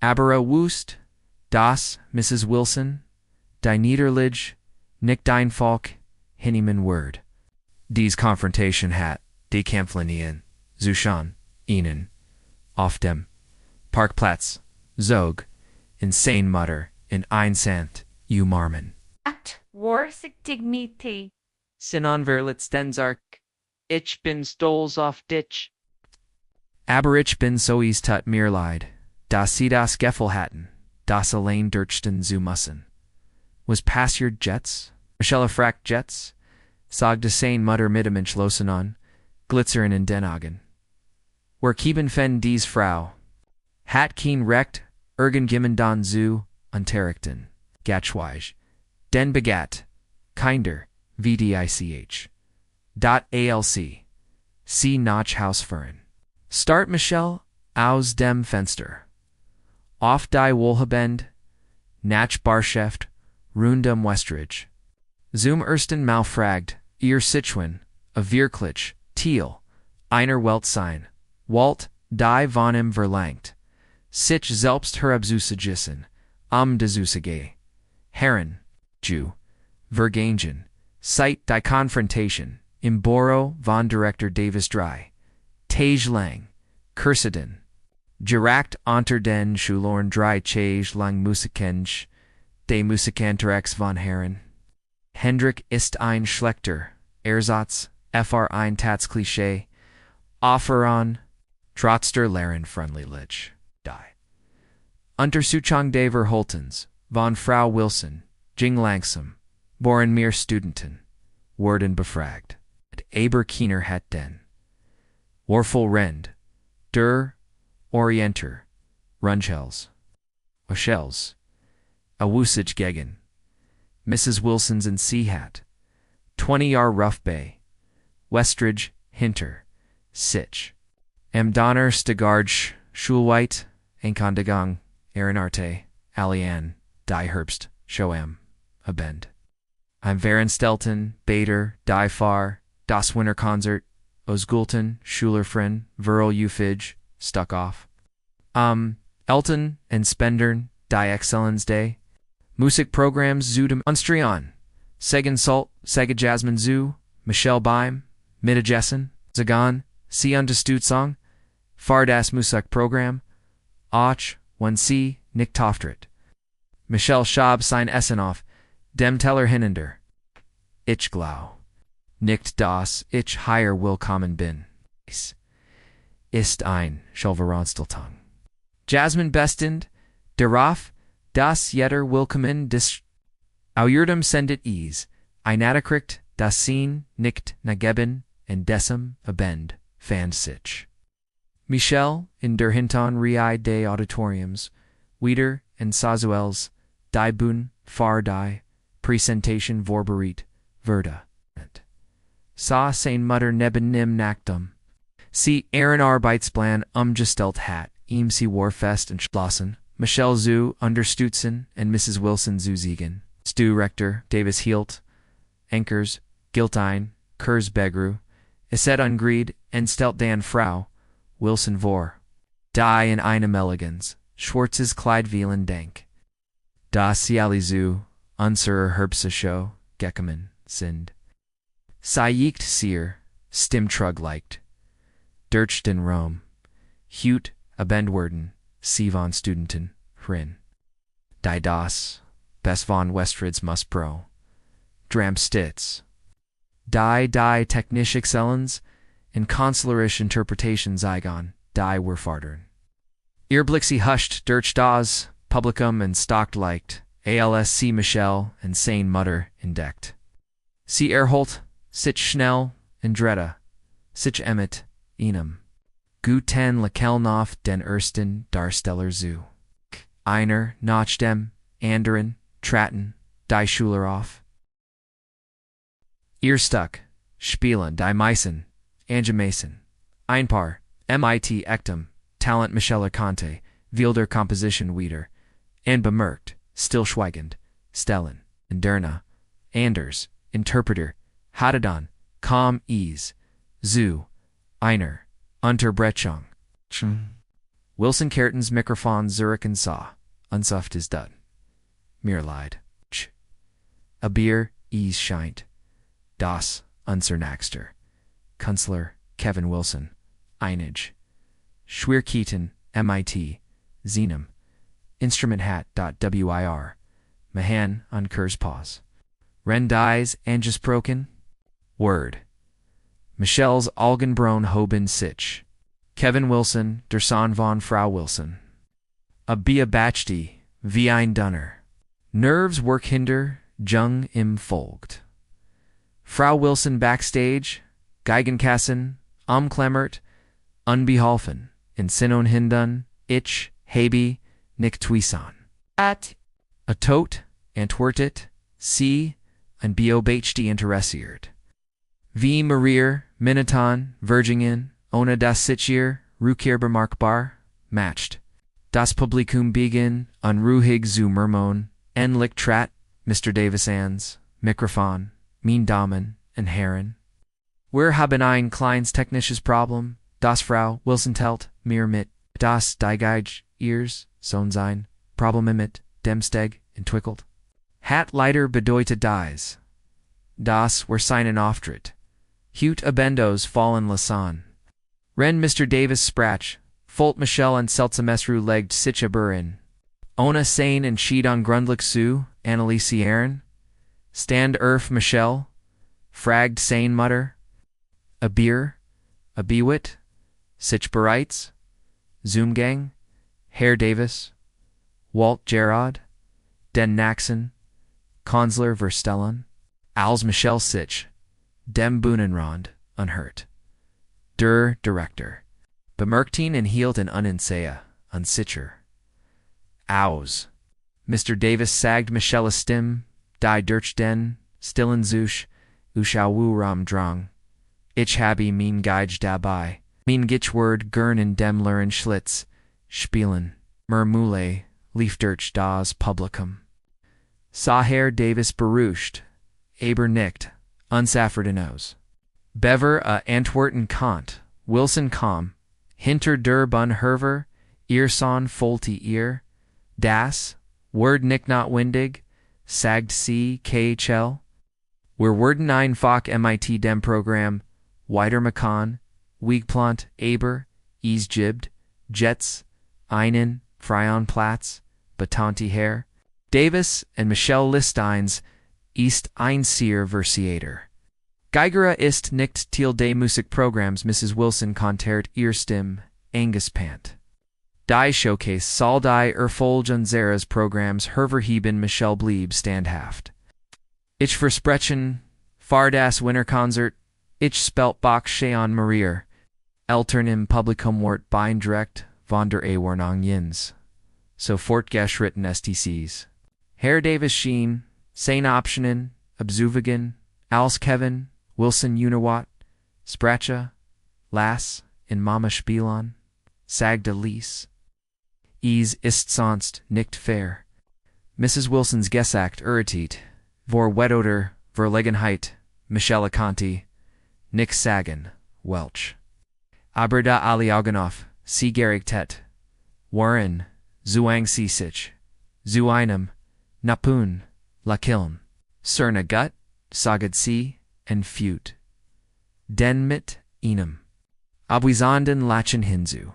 Aber wust, das, Mrs. Wilson, die Niederlich, nicht dein Volk, Hinneman Word. Dies Konfrontation hat, die Kämpflinien, Zuschan, ihnen, auf dem Parkplatz, Zog, in Sein Mutter, in Einsant, Marmen. At Warsigtig Miete. Sinon verlitz Denzark, ich bin stolz auf dich. Aber ich bin so is tut mir leid, dass sie das Gefühl hatten, das allein durchsten zu müssen. Was passiert Jets? Michelle fragt Jets? Sagte Sein Mutter mit dem Entschlossen an, glitzern in den Augen. Wer kieben fen dies Frau? Hat keen recht, irgendjemand dan zu, unterrichten, gatschweig, den begat, kinder, VDICH. ALC. C. Notch Hausführen. Start Michelle aus dem Fenster. Auf die Wohlhabend, nach Barscheft, rundum Westridge. Zum ersten Mal fragt, ihr Situen, a wirklich, Thiel, einer Welt sein, Walt, die von ihm verlangt, sich selbst herabzusagissen, de Zusage, Herren, Jew, Vergangen, seit die Konfrontation, im Büro von Director Davis Dry, Tage lang, Kurseden, direkt unter den Schulorn drei Tage lang Musikensch, de Musikanterex von Herren. Hendrik ist ein schlechter, Ersatz, fr ein Tats Klischee, Offeron, trotz der Lehren freundlich, die. Untersuchung der Verhaltens, von Frau Wilson, ging langsam, boren mir Studenten, wurden befragt, aber keiner hat den. Warful Rend, der Orienter, Runchels, Oschels, Awusage gegen, Mrs. Wilson's and Sea Hat, 20 Rough Bay, Westridge, Hinter, Sitch, Am Donner Stegarge, Schulweit, Enkondagang, Aaronarte, Alian, Die Herbst, Shoam, Abend. I'm Varen Stelton, Bader, Die Far, Das Winter Concert, Osgulten, Schulerfrin, Verl Ufige, Stuck Off. Elton and Spendern, Die Excellence Day, Musikprogramms zu dem Unstrion, Segen Salt, Sega Jasmine Zoo, Michelle Beim, Mittagessen, Zagan, Sie Unterstützung, Fardas Musik Program, Och, 1C, Nick Toftrit. Michelle Schab sein Essen auf, dem Teller hinender. Ich glau. Nicht das, ich higher willkommen bin. Ist ein Schulveronsteltung. Jasmine Bestend, darauf, das jeder willkommen des Auirdem sendet ease, einadekriegt, das Sehen nicht nageben, and decim abend, fand sich. Michel, in der Hinton Rei des Auditoriums, Wieder and Sazuels, die Bun, Far die, Präsentation vorbereitet, Verda. Sa sein Mutter neben nim Nachtum. Sie Aaron Arbeitsplan umgestellt hat, ihm sie Warfest und Schlossen, Michelle Zu Unterstützen and Mrs. Wilson Zu Ziegen, Stu Rector, Davis Hielt, Enkers, Giltine, Kurs Begru, Iset Ungried, and Stelt Dan Frau, Wilson Vor, Die in einem Elegans, Schwarzes Kleid Vielen Denk, Das Ciali Zu, Unser Herbse Show, Geckerman, Sind. Sayigt Seer, Stimtrug liked, Dirch den Rome, Hute, Abendwerden, Sivon Studenten, Hrin. Die Das, Bess von Westfrieds Mus Pro, Dram Stitz. Die Technisch Excellens, in Consularisch Interpretation Zygon, Die were Fardern. Earblixi hushed, Dirch Das, Publicum and Stocked liked, ALSC Michel and Sane Mutter entdeckt. C. Erholt, Sich Schnell, and Dretta, Sich Emmet, Enum. Guten Lekelnoff den Ersten Darsteller Zu. Einer, Nochdem, Anderen, Tratten, Die Schuleroff. Earstuck, Spielen, Die Meissen, Angemason, Einpaar, MIT Ectum, Talent Michelle Conte, Wilder Composition Wieder, and bemerkt, Stillschweigend, Stellen, Derna, Anders, Interpreter, Hadadon, Calm Ease, Zu, Einer, Unterbrechung. Wilson Kertens Mikrofon Zurich and Saw, Unsuft is done. Mirleid, Ch. A beer, Ease scheint. Das, Unser Naxter. Kunstler, Kevin Wilson, Einage. Schwierkeeten, MIT, Zenum. Instrument hat.wir. Mahan, Unkurs Pause. Ren dies, Angus Broken. Word. Michelle's Algenbron Hoben Sich. Kevin Wilson, Derson von Frau Wilson. A Bia Bachti, wie ein Dunner. Nerves work hinder, Jung im folgt. Frau Wilson backstage, Geigenkassen, Umklemmert, Unbeholfen, in Sinon Hindun, Ich, Habe, Nick Tuisan. At A Tot, Antwertet, C, and Biobachti interessiert. Wie Marier, Minoton, Virgingen, Ona das Sitchier, Rukir bemerkbar, matched. Das Publikum begin, unruhig zu murmon, Enlich Trat, Mr. Davis Ans, Mikrofon, Mean Damen, and Herren. Wir haben ein kleines technisches Problem, das Frau Wilson telt, mir mit, das die Geige, ears, Sohn sein, Problem mit, dem Steg, entwickelt. Hat leider bedeutet dies. Das were seinen Auftritt. Hute Abendos fallen Lasan. Ren Mr. Davis Sprach, Folt Michelle and Seltzemesru legged Sitcha Burin. Ona Sane and Sheed on Grundlich Su, Annalise Aaron. Stand Michelle. Fragged Sane Mutter. A Beer. A Bewit. Sich Bereits. Zoomgang. Herr Davis. Walt Gerard. Den Naxon. Konsler Verstellan. Als Michelle Sich. Dem Bunenrond, unhurt. Der Director. Bemerkten and hielt an Uninsea, unsitcher. Aus. Mr. Davis sagged Michelle Stim, die Dirch den, Stillen Zusch, Uschawu Ram Drang. Ich habe mein Geige dabei, mein Gichword Gern in dem Lehren Schlitz, Spielen, Murmule, Lief Dirch das Publikum. Saher Davis berucht, Aber nickt, Unsafferdinoes. Bever a Antwerten Kant, Wilson Com, Hinter der Bun Herver, Earson Folti Ear, Das, Word Nick Not Windig, Sagd C. KHL, Wir werden einfach MIT dem Programm weitermachen, Weigplant, Aber, gibt, Jets, einen, freien Platz, Betonte Herr. Davis and Michelle Listines ist ein sehr versierter. Geigerer ist nicht Teil des Musikprogramms. Mrs. Wilson kontert ihr Stimme, Angespant. Die Showcase soll die Erfolg unseres Programms hervorheben. Michelle blieb standhaft. Ich versprechen, für das Winterkonzert, ich spelt Bach Cheon Marier, Eltern im Publikum wort beeindruckt von der Warnung Jens. So fortgeschritten STCs. Herr Davis schien, seine Optionen, Abzuwägen, als Kevin, Wilson Unawat, Sprache, Lass, in Mama Spielon, sagte Lies. Ist sonst nicht fair. Mrs. Wilson's Gesagt irritate, vor Wetoder, Verlegenheit, Michelle Conti, nix sagen, Welch. Aber da alle Augen auf, sie gerigtet, Warren, Zuang sie sich, zu einem, Napun, Lakiln, Cerna Gut, Sagad sie, and Feut. Den mit ihnen. Abwisanden lachen hinzu.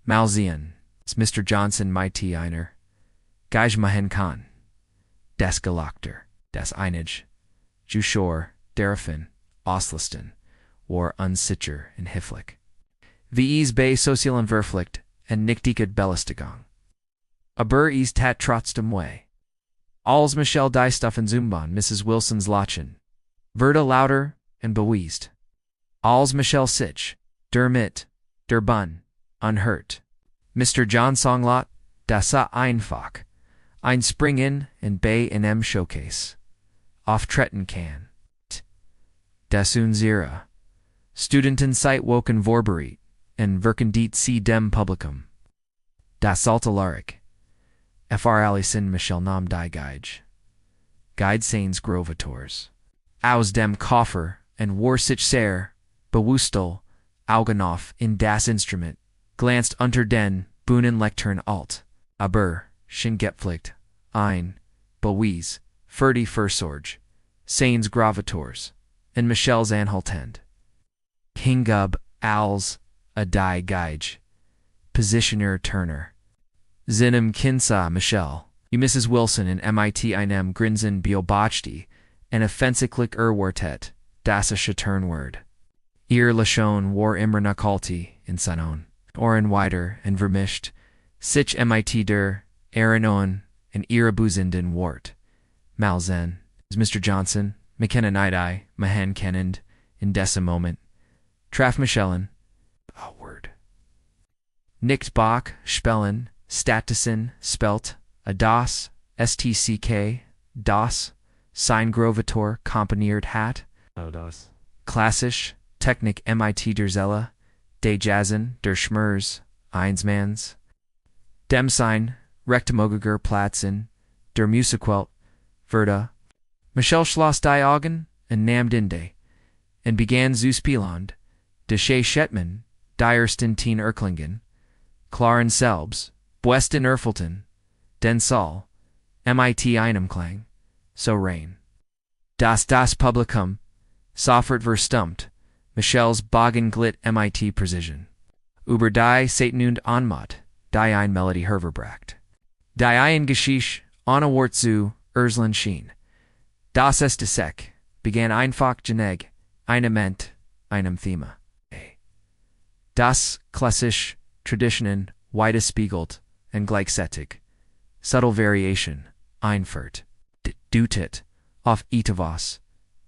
Malzian, Mr. Johnson mighty einer. Geige mahen kann. Das Gelachter, das Einige, Jushor, Derafin, Oslisten, war unsicher and Hifflich. Wie is bei sozialen Verpflicht, and nichtiget Belustigung. Aber is tat trotzdem way. Als Michelle die Stuffen Zumbon, Mrs. Wilson's Lachen. Verda lauter and bewiesed. Als Michelle sich, der mit, der Bun, unhurt. Mr. John Songlot, das einfach. Ein Springen and bei in M Showcase. Auftreten kann. Das unsere. Studenten seit woken vorbereitet, and verkendit sie dem Publikum. Das Altalarik. Fr Allison Michelle Nam die Geige. Guide Sains Grovators. Aus dem Koffer, and war sich sehr, bewustel, Augenoff in das Instrument, glanced unter den Bühnenlektern alt, aber, schien gepflegt, ein, bewies, für die Versorge, Sains Gravators, and Michelle's Anhaltend. Hingub, als, a die Geige. Positioner Turner. Zinem Kinsa Michelle, Mrs. Wilson and MIT einem Grinsen Beobachte, and offensichtlich Wartet, das Turnword. Ihr Lachon war immer Nakalti in Sanon, Oren weiter and vermischt, sich MIT der, Aaronon, and ihre Businden Wort. Malzen, Mr. Johnson, McKenna Nidai, Mahan Kennend, in dessa moment. Traf Michellen, a word. Nicht Bach, Spellen, Statisen, Spelt, a das, STCK, das, sein Grovator, komponiert hat. Oh, das. Klassisch, Technik MIT der Zelle, de Jazen, der Schmers, Einsmans. Dem sein, Rechtemogiger Platzen, der Musikwelt, Verda. Michelle schloss die Augen, and nahm Dinde, and began zu spielen, de Shea Shetman, die ersten 10 Erklingen, Klaren selbst, Buesten Erfelten, den Saal, MIT einem Klang, so rein. Das Publikum, Soffert verstummt, Michelle's Bogenglit MIT Precision. Über die Satan und Anmut, die ein Melody herverbracht. Die ein Geschichte, ohne Wort zu, Urslan schien. Das ist Sek, begann einfach Geneg, einem Thema. Das klassisch, Traditionen, weitespiegelt, and gleichzeitig. Subtle variation, einfert, dutet, auf etwas,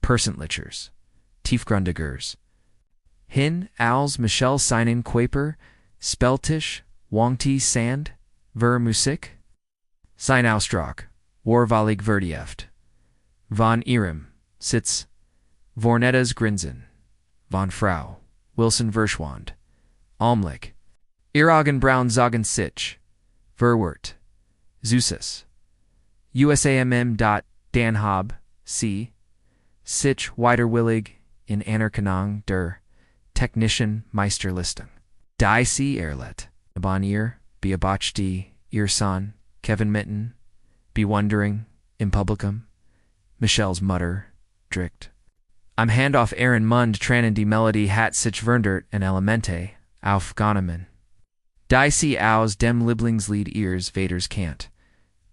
Persentlichers, tiefgründigers. Hin, als Michelle seinen Quaper, speltisch, wongti sand, ver Musik? Sein Ausdruck, warvalig verdieft. Von ihrem, Sitz, Vornetta's Grinsen, von Frau, Wilson Verschwand, Almlich, ihr Augenbrauen sagen sich, Verwort, Zusis, USAMM. Danhab, C. Sich weiterwillig in Anerkennung der Technischen Meisterleistung. Die sie erlet, bon ihr, beobachte ihr Son, Kevin Mitten, bewundering, im Publikum, Michelle's Mutter, dricht. Am Handoff Aaron Mund tranen die Melodie hat sich verndert en Elemente aufgenommen. Die sie aus dem Lieblingslied ihres Vaters Kant.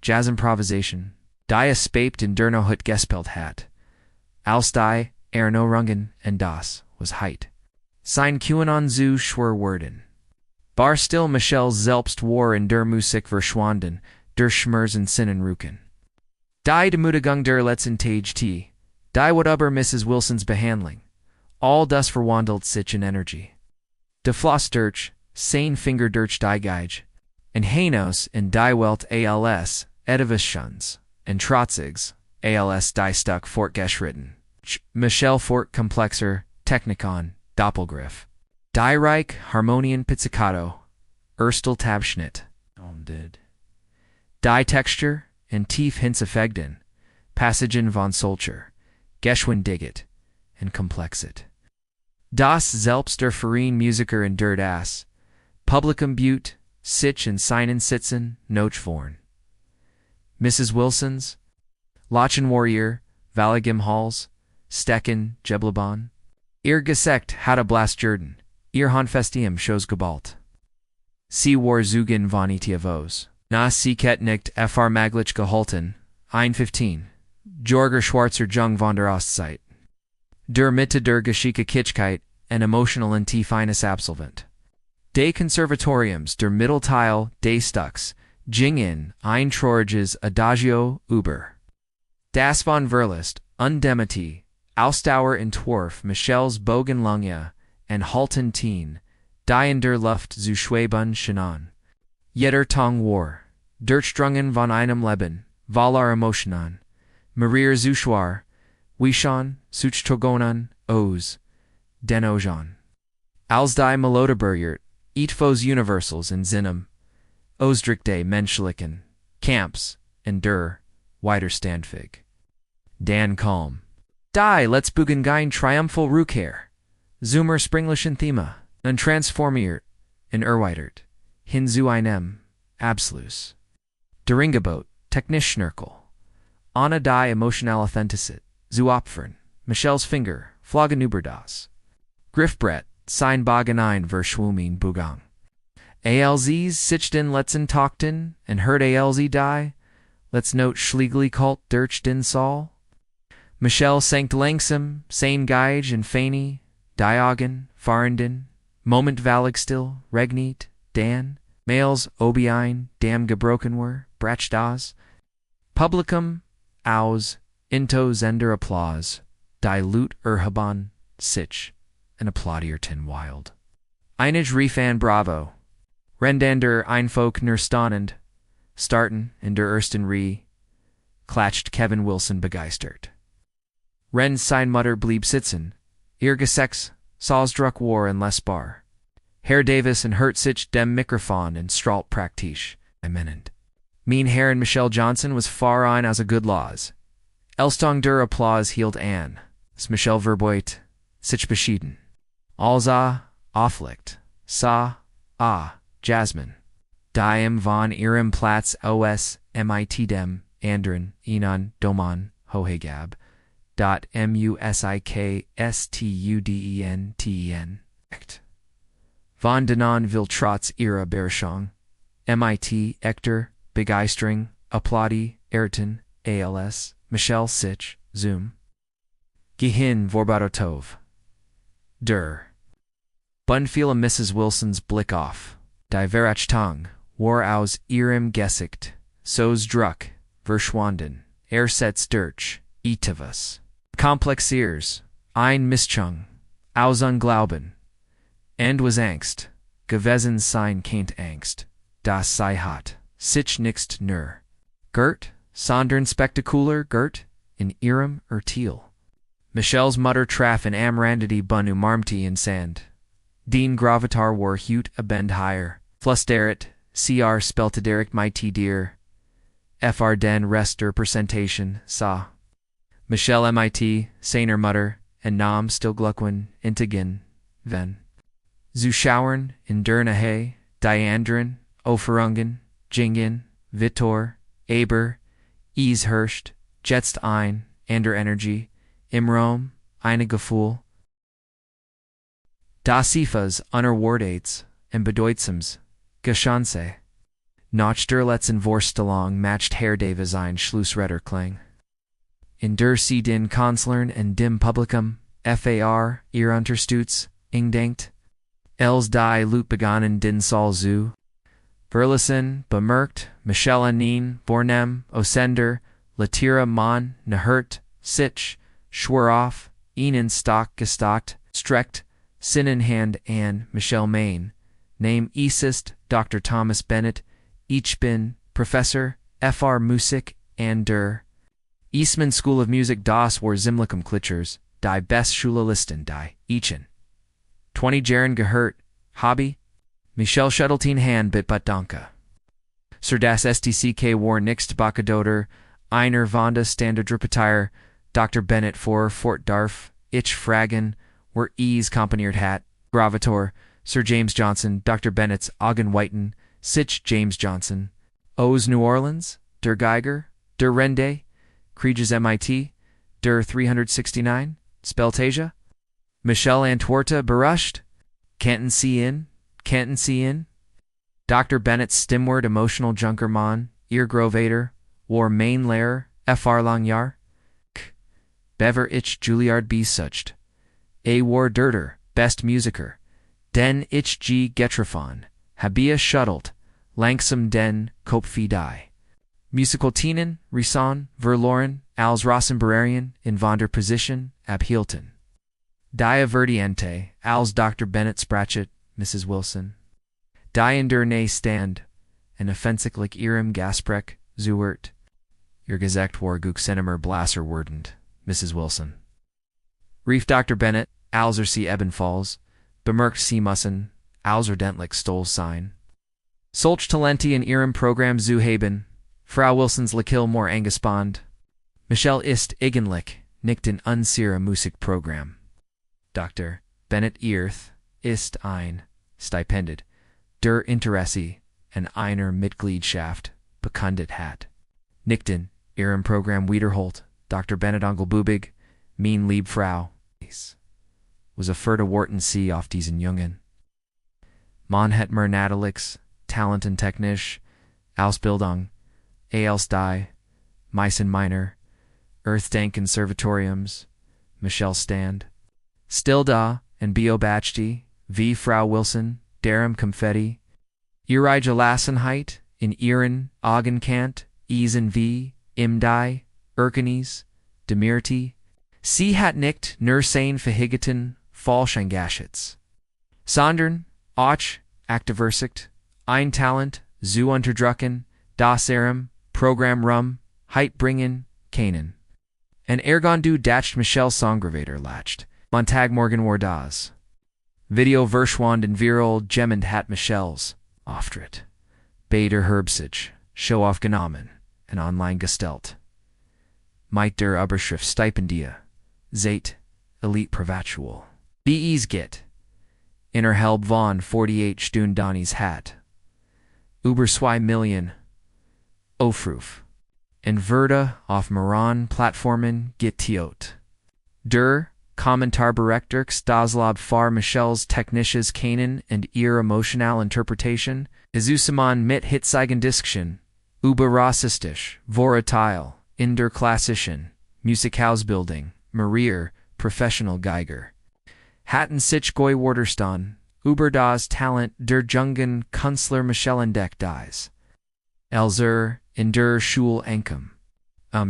Jazz Improvisation. Die es spaped in der Hut gespelt hat. Als die Erinnerungen en das was Heit. Sein QAnon zu Schwerwerden. Bar still Michel selbst war in der Musik verschwanden, der Schmerzen Sinnen ruken. Die Demutigung der letzten Tage T. Die whatever Mrs. Wilson's behandling. All das verwandelt sich in Energie. De Floss durch, sein Finger durch die Geige. En Hanos in die Welt als, Edivisions, en Trotzigs, als die Stuck fortgeschritten. Michel fort komplexer, Technikon, Doppelgriff. Die Reich Harmonien Pizzicato, Erstel Tabschnitt. Die Texture, en tief Hinzefegden, Passagen von Solcher, Geschwin Digit, en Komplexit. Das selbst der Verein Musiker in der das, Publicum Butte, sich en seinen Sitzen, Noch vorn. Mrs. Wilson's, Lachen Warrior, Valigim Halls, Stecken, Jeblebon. Ihr Gesekt hatte Blast Jordan, ihr Honfestium shows Gebalt. Sie war Zugin von Etiavos. Na Sieket nicht fr Maglich gehalten, 1:15. Jorger Schwarzer Jung von der Ostzeit. Der Mitte der Geschicke Kitschkeit, en emotional und feines Absolvent. De Conservatoriums der Mittelteil des Stucks, Jungen, ein trauriges Adagio über. Das von Verlust, Undemity, Ausdauer in Tworf, Michels Bogenlunge, en Halten Teen, die in der Luft zu schweben scheinen. Jeder Tong war, Durchdrungen von einem Leben, Valar Emotionen, Marir Zuschwar, Wishon, Suchtogonan, Oz, Denojan. Als die Melodebergert, Eatfos Universals in Zinnem, Osdrickde Menschlichen, Camps, en der, Widerstandfig. Dan Kalm. Die let's Bugengein Triumphal Rückkehr. Zoomer Springlichen Thema, und transformiert, in Erweitert, hin zu einem, Absolus. Deringebot, Technischnörkel. Anna die Emotional Authenticit, zu Opfern, Michel's Finger, Flaggen über das. Griffbrett, sein Bagenein verschwumin Bugang. ALZs sich den letzten Tagten, en hört ALZ die, let's note schliegli kult durch den Saal. Michel sankt langsam, sein Geige en Feini, Diogen, Fahrenden, Moment valig still, Regnit, Dan, Males Obein, Dam gebroken were, Brach das, Publicum, aus, into Zender Applause, die Lute Erhaban, sich, and applaudierten wild. Einig Refan Bravo, Rendander Einfolk nerstanend, starten in der ersten Re, klatscht Kevin Wilson begeistert. Ren sein Mutter blieb sitzen, ihr Gesex, Salzdruck war en Lesbar. Herr Davis en hört sich dem Mikrofon en stralt praktisch, eminent. Mein Herr and Michelle Johnson was far ein as a good laws. Elstong der Applause hielt an, s Michelle verbeut, sich beschieden. Alza, auflicht, sa, Jasmine. Diem von ihrem Platz os, mit dem, anderen, Enon, Doman, Hohegab, musikstudenten. Von denon will trotz ihrer Berschung, mit, Ector, Begeistring, Applaudi, Ayrton, als, Michel sich, Zoom. Gehin Vorbarotov. Der. Bunfiel Mrs. Wilson's Blick off. Die Verachtung, war aus ihrem Gesicht, so's Druck, verschwanden, setzt durch, etwas. Komplexiers, ein Mischung, aus Unglauben. And was Angst, gewesen sein kein Angst, das sei hat, sich nichts nur. Gert, sondern spektakular Gert, in ihrem Ertil. Michel's Mutter traf in Amrandity bun umarmti in Sand. Dean Gravatar war hut a bend higher, flusteret, cr speltederik mighty dear. Fr den rester presentation, sa. Michel mit, seiner Mutter, and nam still gluckwin, intigen, ven. Zuschauern, in Dernahe, Diandrin, Oferungen, Jingen, Vitor, Aber, Eashurst, Jetst ein, Ander Energy, im Raum, eine Gefühl. Das Sifas unerwartets en bedeutsames Geschanze. Nach der letzten Vorstellung matcht Herr Davis ein Schlussredder kling. In der sie den Kanzlern en dem Publikum, far, ihr Unterstütz, denkt, els die Lut begonnen den Saal zu. Verlassen, bemerkt, Michel Anin, Bornem, Osender, Latira Mann, Nahert, Sich, schwör auf, ihnen stock gestockt, streckt, Sinn in Hand an Michel Main, name East, Dr. Thomas Bennett, ich bin, Professor, Fr. Musik, and der Eastman School of Music das war Zimlicum Klitschers, die Best Schule Listen die Echen. 20 Jahren gehört, Hobby, Michel Shuttlestein Hand bit but danke. Sir das STCK war nixt Bakadoder, einer Vonda Standard Repetier, Dr. Bennett for Fort Darf, ich fragen, were ease komponiert hat, Gravator, Sir James Johnson, Dr. Bennett's Augen Whiten, Sich James Johnson, O's New Orleans, Der Geiger, Der Rende, Krieges MIT, Der 369, Speltasia, Michel Antwerta Beruscht, Canton C in, Dr. Bennett's Stimword Emotional Junkermann, Eargrovator, War Main Lehrer, Fr. Langjahr, K. Bever ich Juilliard B. Sucht, A. War Dirter, Best Musiker, Den ich G. Getroffen, Habia Shuttelt, Langsam den Kopfi die. Musical Tienen, Rison, Verloren, als Rossenberarian, in von der Position, abhielten. Die Verdiente, als Dr. Bennett Spratchet, Mrs. Wilson. Die in der Nähe stand, en offensichtlich ihrem Gasprech, zuert. Ihr Gesagt war Guxenimer Blasser werdend, Mrs. Wilson. Rief Dr. Bennett, als sie Ebenfalls, bemerkt sie müssen, als dentlich Stolz sein. Solch Talenti in ihrem Programm zu haben, Frau Wilsons Lekil more angespond. Michel ist eigentlich nicht in unsere Musikprogramm. Dr. Bennett Earth ist ein Stipendet, der Interesse an einer Mitgliedschaft bekundet hat. Nicht in ihrem Programm wiederholt, Dr. Bennett Engelbubig, mein lieb Frau, was a furte Worten sie auf diesen Jungen. Man hat mir Natalix, Talenten technisch, Ausbildung, als die, Meissen Minor, Earthdank Conservatoriums, Michel Stand, still da, and Biobachti, wie Frau Wilson, Darum Confetti, ihre Gelassenheit, in ihren Augenkant, Isen wie, im die, Erkenis, Demirti, sie hat nicht nur sein verhigeten, falsch engaschets. Sondern, auch, activersicht, ein Talent, zu unterdrücken, das Programm rum, heit bringen, keinen. En ergon du datcht Michel Songgravator latcht, Montag Morgan war das. Video Verschwand in viral Gemmend hat Michels, Auftritt. Bader Herbsich, Show off genommen, en online gestellt. Might der Überschrift Stipendia, Zait, Elite Privatual. BE's Git. Innerhalb von 48 Stunden Donnie's Hat. Über 2 Million. Aufruf. En Verda auf Maran Plattformen getiot. Der Kommentarberechters Daslab far Michels technisches Kennen und ihr emotional Interpretation, Isusaman mit hitzigen Diskussion, über rassistisch, volatile, in der klassischen, Musikausbildung, Marier, Professional Geiger. Hatten sich Waterston, über das Talent der Jungen Künstler Michel entdeckt dies. Elzer, in der Schule Enkum.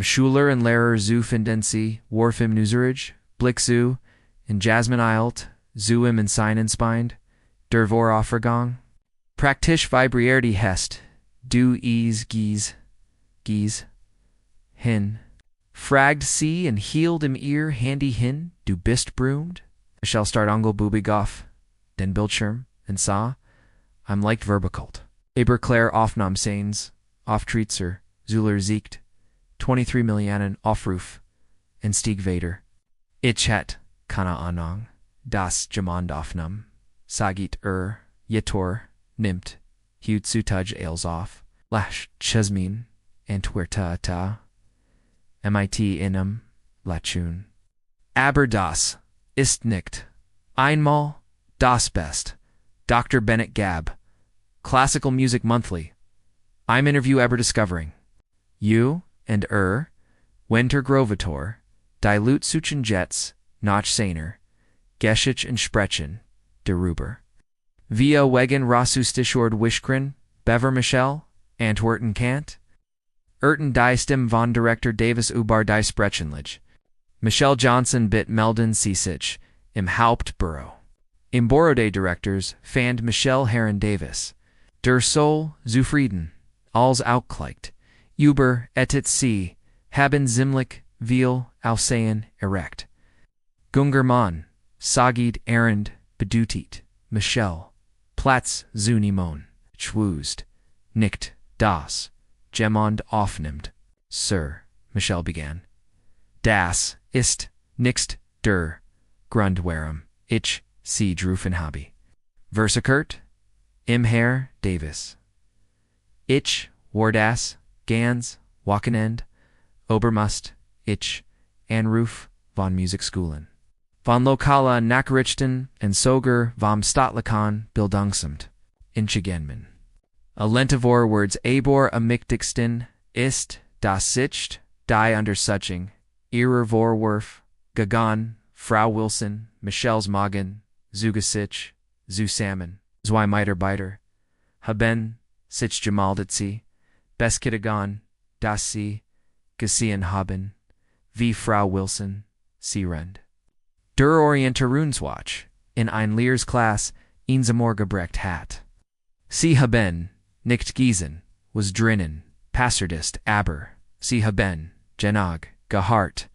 Schuler und Lehrer zu finden sie, Warf im Nusserich, Blick zu, in Jasmin eilt, zu im in seinen Spind, der Voraufgang. Praktisch vibriert die Hest, du gies, hin. Fragt sie und hielt im Ear handy hin, du bist brumed. Michel start Engelbubig auf, den Bildschirm, und sah, I'm leicht verbekult. Eberclair Aufnahmscenes, Auftritzer, Zuler siegt, 23 Millionen Aufruf, und Stieg Vader. Ich hat, keine Ahnung, das Gemandaufnahm, sagit Jetor, nimmt, hut Sutaj Ails auf, Lash Chesmin, Antwerta ta, MIT inum, Lachun. Aber das ist nicht einmal das Best. Dr. Bennett Gabb. Classical Music Monthly. I'm Interview ever discovering. You and Winter Grovator, Dilute Suchen Jets, Nach seiner, Geschich und Sprechen, Deruber. Via Wegen Rasustishord Wischgren, Bever Michel, Antwerpen Kant. Erten die Stim von Director Davis Ubar die Sprechenlich. Michelle Johnson bit Melden Sisich, im Hauptbüro. Im Borode Directors fand Michelle Herren Davis. Der Soul zufrieden, als Auskleicht, über etit sie, haben ziemlich viel Aussehen erregt. Gungermann, Sagid Erend, Bedutit, Michelle, Platz Zunimon, Schwust, Nicht, das, Gemond aufnimmt. Sir, Michelle began. Das ist nicht der Grund warum ich sie drufen habe. Versakert, im Herr Davis. Ich war das ganz Wochenend, Obermust, ich, Anruf von Musikschulen. Von lokala Nachrichten und sogar vom staatlichen Bildungsamt, Inchigenman. A lentivor words abor am wichtigsten ist, das sich, die Untersuchung, ihrer Vorwurf, gegangen, Frau Wilson, Michelle's Magen, Zugesich, Zusammen, zwei Mitarbeiter, haben, sich gemeldet sie, Beskitagan, dass sie, gesehen haben, wie Frau Wilson, sie rennt. Der Orienterungswatch, in ein Lehrklass, Insamor gebrecht hat. Sie haben, nicht giesen, was drinnen, passerdist aber, sie haben, genag, gehart,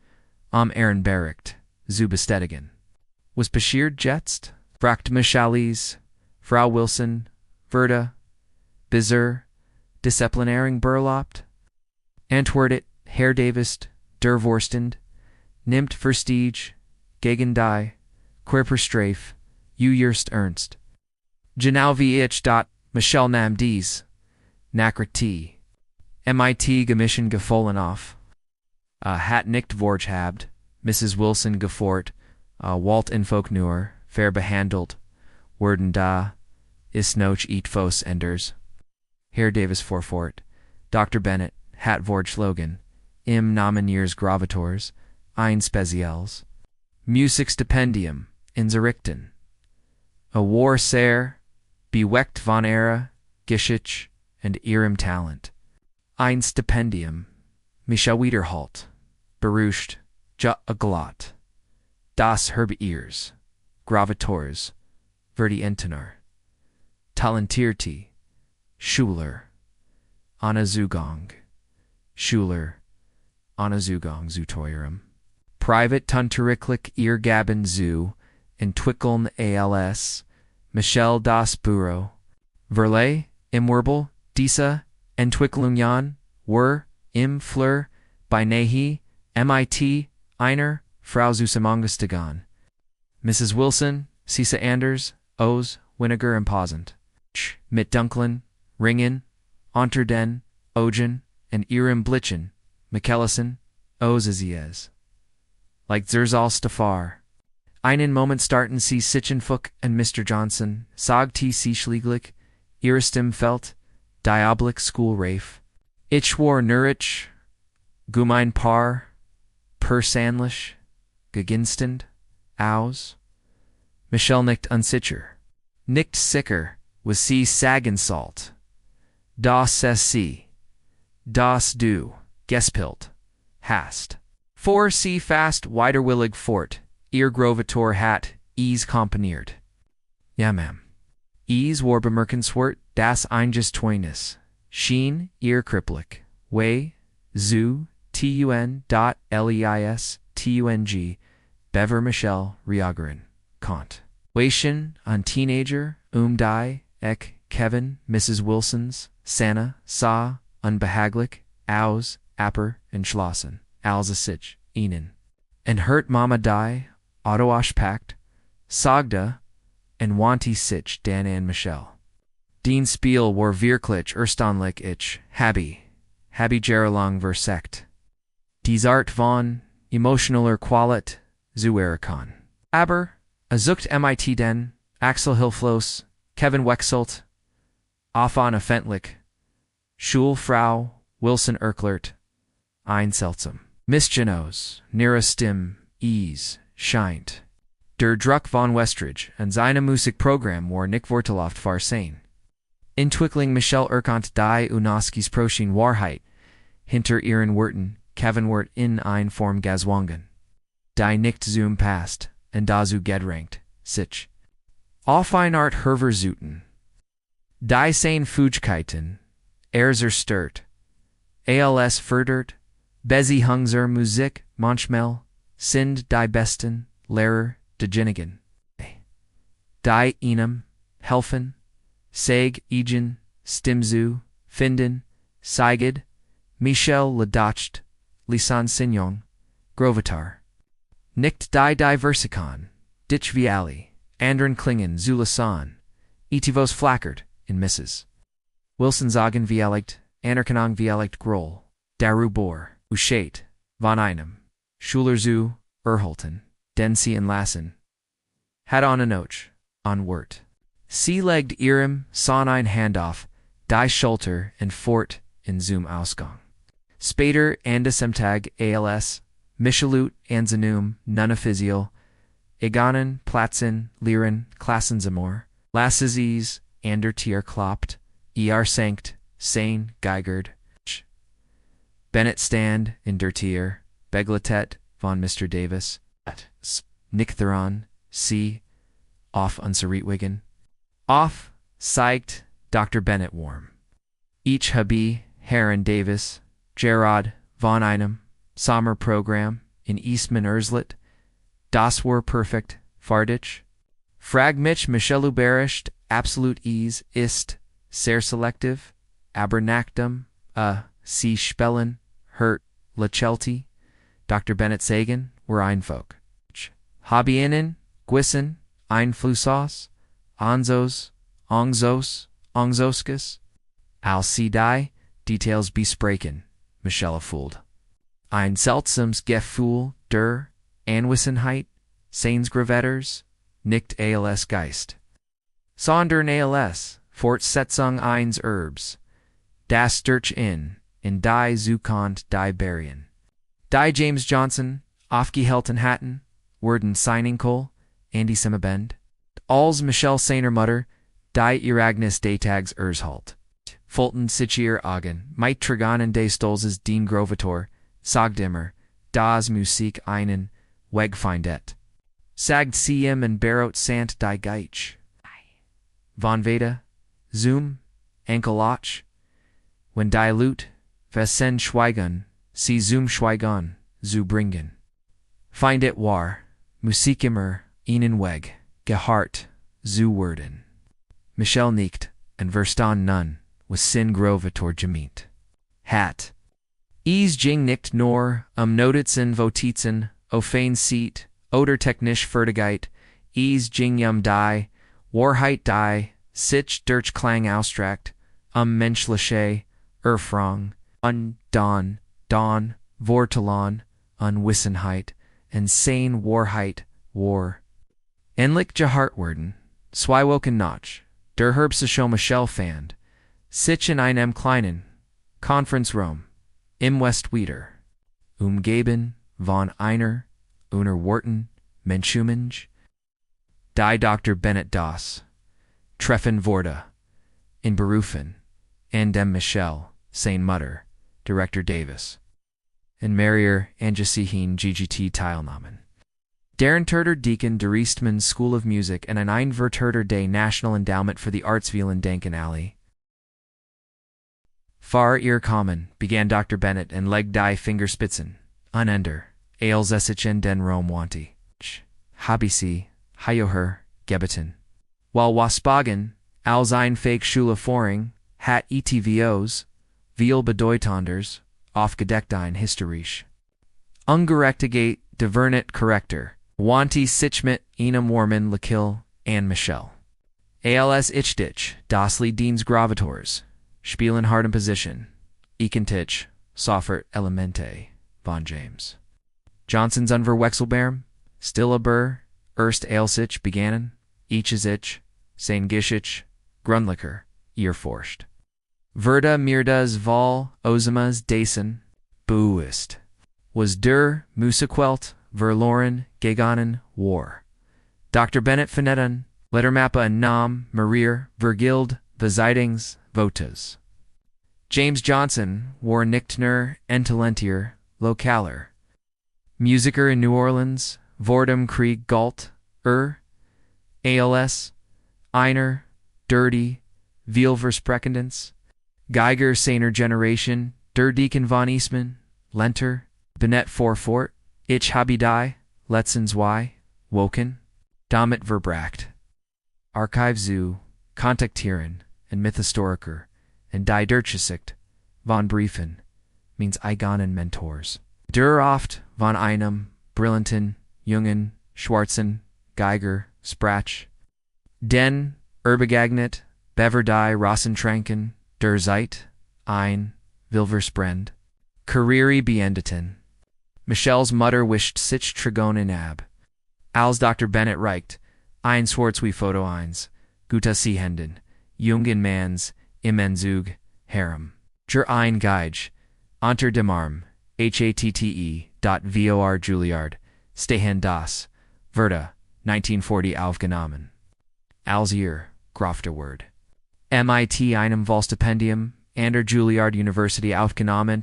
am Ehrenbericht, zu bestätigen. Was passiert jetzt? Fragt Michalis, Frau Wilson, Verda, Bizarre, Disziplinaring Burlapt? Antwortet, Herr Davis, der Vorstand, nimmt Verstige, gegen die, Querperstrafe, erst ernst. Genau wie ich Michelle nam dies, Nakrati, MIT gemission gefallen auf. Hat nicht Vorge habt, Mrs. Wilson gefort, Walt Infolk nur, fair behandelt, worden da, is noch etwas enders. Herr Davis vorfort, Dr. Bennett, hat Vorge Slogan, im Namen ihres Gravators, ein Spezials. Musikstipendium, inzerichten. A war sehr, beweckt von Ehre, Geschichte und ihrem Talent. Ein Stipendium, Micha Wiederhalt, berucht, ja glot. Das herbe ears, Gravators, verdi Entener. Talentierti, Schuler, Anna Zugang, Schuler, Anna Zugang Zuteuerem. Private Tunteriklik Ehrgaben zu, Entwickeln als, Michel das Büro. Verlei, im Werbel, diese, Entwicklungen, were, im Fleur, bei Nehi, MIT, einer, Frau Zusammengestellt. Mrs. Wilson, Cisa Anders, Os, Winiger imposant. Mit Dunklin, Ringen, unter den, Ogen, und ihrem Blitzen, Michelson, Os Aziez. Like Zerzal Stafar. Einen Moment starten sie Sichenfuck and Mr. Johnson, Sog T. C. Schlieglich, Iristim Felt, Diabolic School Rafe. Ich war Nurich, Gumein Par, Per Sandlish, Geginstend, Aus. Michelle nicht unsicher. Nicht sicker, was sie sagen salt. Das es sie. Das du, gespielt, hast. For sie fast widerwillig fort, ihr Grovator hat, ease komponiert. Ja, ma'am. Ease war bemerkenswert, das Eingeständnis. Schien, ihr kripplich. Way, zu, tun, leis, tung, Bever Michelle, Riagarin, Kant. Waschen, ein Teenager, die, Kevin, Mrs. Wilsons, Sanna, Sa, unbehaglich, Aus, Apper, und Schlossen. Alza sich, ihnen. En hurt Mama die, Autoasch packt, Sagda, en wanti sich Dan and Michelle. Dean Spiel war wirklich erstaunlich ich, Habby jahrelang versekt. Dies Art von, emotionaler Qualit, zu Erikon. Aber, azucht mit den, Axel Hilflos, Kevin Wexelt, Afan Offentlich, Schulfrau, Wilson Erklert, ein Seltsam. Misgenos, Nira Stim, scheint. Der Druck von Westridge and seine Musikprogramm war nicht vorteilhaft für sein. Entwickling Michel Erkant die Unoskis Proschien Wahrheit, hinter ihren Worten, Kevin Wort in ein Form gezwungen. Die nicht zum Past, and dazu gedrängt, sich. Auf ein Art Herverzuten. Die sein Fugkeiten, zerstört. Als fördert, Bezi Hungser Musik, manchmal, sind die besten Lehrer diejenigen. Die ihnen helfen, seg igen, stimzu, finden, seiged, Michel Ladacht, Lisansignong, Grovitar. Nicht die Diversikon, dich wie Ali, anderen Klingen zu Lisan, Etivos flackert, in Mrs. Wilson sagen Vielicht, Anerkennung Vielicht Groll, Darüber, Uschet, von einem, Schuler zu, Erholten, den sie entlassen. Hat on a Noche, on Wort. Sie legt ihrem son ein Handoff, die Schulter und fort in zum Ausgang. Später andes am Tag als, Michelut anzunum, Nunnephysio, Eganen, Platzen, Lieren, Klassenzimmer, Lasses ander Tier kloppt, sankt, sein, geigerd, Bennett stand, in der Tier, Begletet, von Mr. Davis, Nichtheron, C, off Unseritwigen, off, zeigt, Dr. Bennett warm. Each Habi, Herren Davis, Gerard, von einem, Sommerprogramm, in Eastman Erslet, das war perfekt, Fardich, Frag mich Michelubericht, absolute ease, ist, sehr selective, Abernachtum, sie spellen, hurt, Lachelti, Dr. Bennett sagen, were ein Folk. Habienen, Gwissen, Einflussos, Onzos, Ongzoskus, Al sie die, Details besprechen, Michelle erfüllt. Ein seltsames Gefühl der Anwissenheit, Seinsgravetters, nicht als Geist. Sondern als, Fortsetzung eines Erbs, das durch in die Zukunft die Berien. Die James Johnson, aufgehelten Hatten, Worden Seiningkohl, Andy Simmabend, als Michelle Seiner Mutter, die Iragnis Daytags Ershalt. Fulton Sichier Agen, Meit Triganen des Stolzes Dean Grovator, Sagdimmer, das Musik einen, Wegfindet. Sagt Siem und Barot Sant die Geitsch. Von Veda, Zoom, Enkelach, when die Lut, Vesen Schweigen, sie Zoom Schweigen, zu bringen. Find it war, Musik immer, ihnen weg, gehart, zu werden. Michel nicht, and Verstan nun, was Sin Grovator gemient. Hat. Jing nicht nur, Notizen Votizen, Fein Seat, Oder technisch Fertigkeit, Jing die, Wahrheit die, sich durch Klang Austrakt, menschliche, Erfrong, Don, Vortelon, Unwissenheit, and Sein Wahrheit, War. Endlich gehartwerden, Zweiwoken Notch, der Herbse schon Michel fand, sich in einem kleinen, Konferenzraum, im Westwieder, umgeben, von einer, Unerworten, Menschumenge, die Dr. Bennett das, Treffen Vorda, in Berufen, and dem Michel, sein Mutter, Director Davis, and Marier Angesihin GGT Teilnahmen. Deren Turter Deacon der Eastman School of Music and an Einverturter Day National Endowment for the Arts Vielen Denken Alley. Far ihr Kommen, began Dr. Bennett and leg die Fingerspitzen, unender, als Essichen den Rom wanti. Habisi, Hayoher, Gebeten. While Waspagen, als ein Fake Schule Foring, hat ETVOs, viel bedeutenders, aufgedeckt ein Historisch. Ungerechtigate, Divernet Corrector, wanti sich mit einem Warman Lakil, and Michel. Als Ichditch, das Lied Dienst Gravators, Spielen Harden Position, Ekentich, Soffert Elemente, von James. Johnson's Unver Wechselbaum, still über, sich, begannen, sich, sein Geschichte, Grundlicher, erforscht. Verda mir das Vol, Ozimas, Dasen, Buist, was der Musikwelt, verloren, gegangen, war. Dr. Bennett Finetten, Lettermappa and Nam, Marir, Vergild, Vesidings, Votas. James Johnson, war Nichtner, Entalentier, Localer. Musiker in New Orleans, Vordem Krieg Galt, ALS, Einer, Dirty, Vielversprechendens, Geiger seiner Generation, Der Deacon von Eastman, Lenter, Benet Forfort, Ich habe die, Letzens Y, Woken, Damit Verbracht. Archive zu, Kontaktieren, and Mythhistoriker, and Die Durchsicht, von Briefen, means Eigonen Mentors. Der oft, von einem, Brillanten, Jungen, Schwarzen, Geiger, Sprach. Den, Erbegagnet, Bever die Rossentranken, Der Zeit, ein, Wilversprend. Karriere beendeten. Michelle's Mutter wischt sich Trigonen ab. Als Dr. Bennett reicht, ein Swartz wie Foto eins, Guta sie Henden, Jungen Mans, Immenzug, Harem. Der ein Geige, Unter dem Arm, HATTE.VOR Juilliard, Stehen das, Verda, 1940 aufgenommen. Als ihr, Grafterword. MIT einem Wahlstipendium, an der Juilliard University aufgenommen,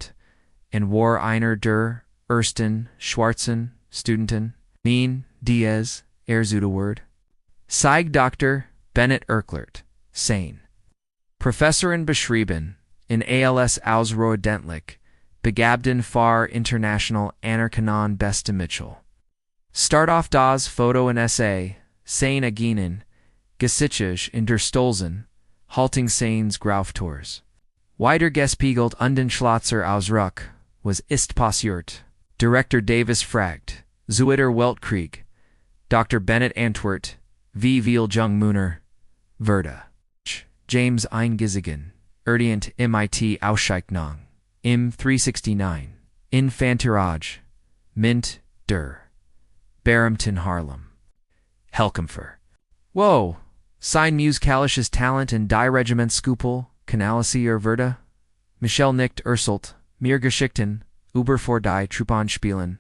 in war einer der ersten schwarzen Studenten, Mien, Diaz, Erzudeword. Zeig Dr. Bennett Erklert, sein. Professorin beschrieben, in ALS Ausroordentlich, begabten far international Anerkennen beste Mitchell. Start off das Foto and Essay, sein Aginen, Gesichtig in der Stolzen, halting seins Grauftors. Weiter gespiegelt und Schlotzer Ausruck, was ist passiert. Director Davis fragt, Zuider Weltkrieg, Dr. Bennett Antwort, wie viel Jung Muner, Verda. James Eingesigen, Erdient MIT Ausscheiknung, im 369, Infanterage, Mint, der. Barrington Harlem. Helkämpfer. Whoa, sein musikalisches Talent in die Regimentskupel, Kanalisier Verda. Michel nicht Urselt, mir Geschichten, über vor die Truppen spielen,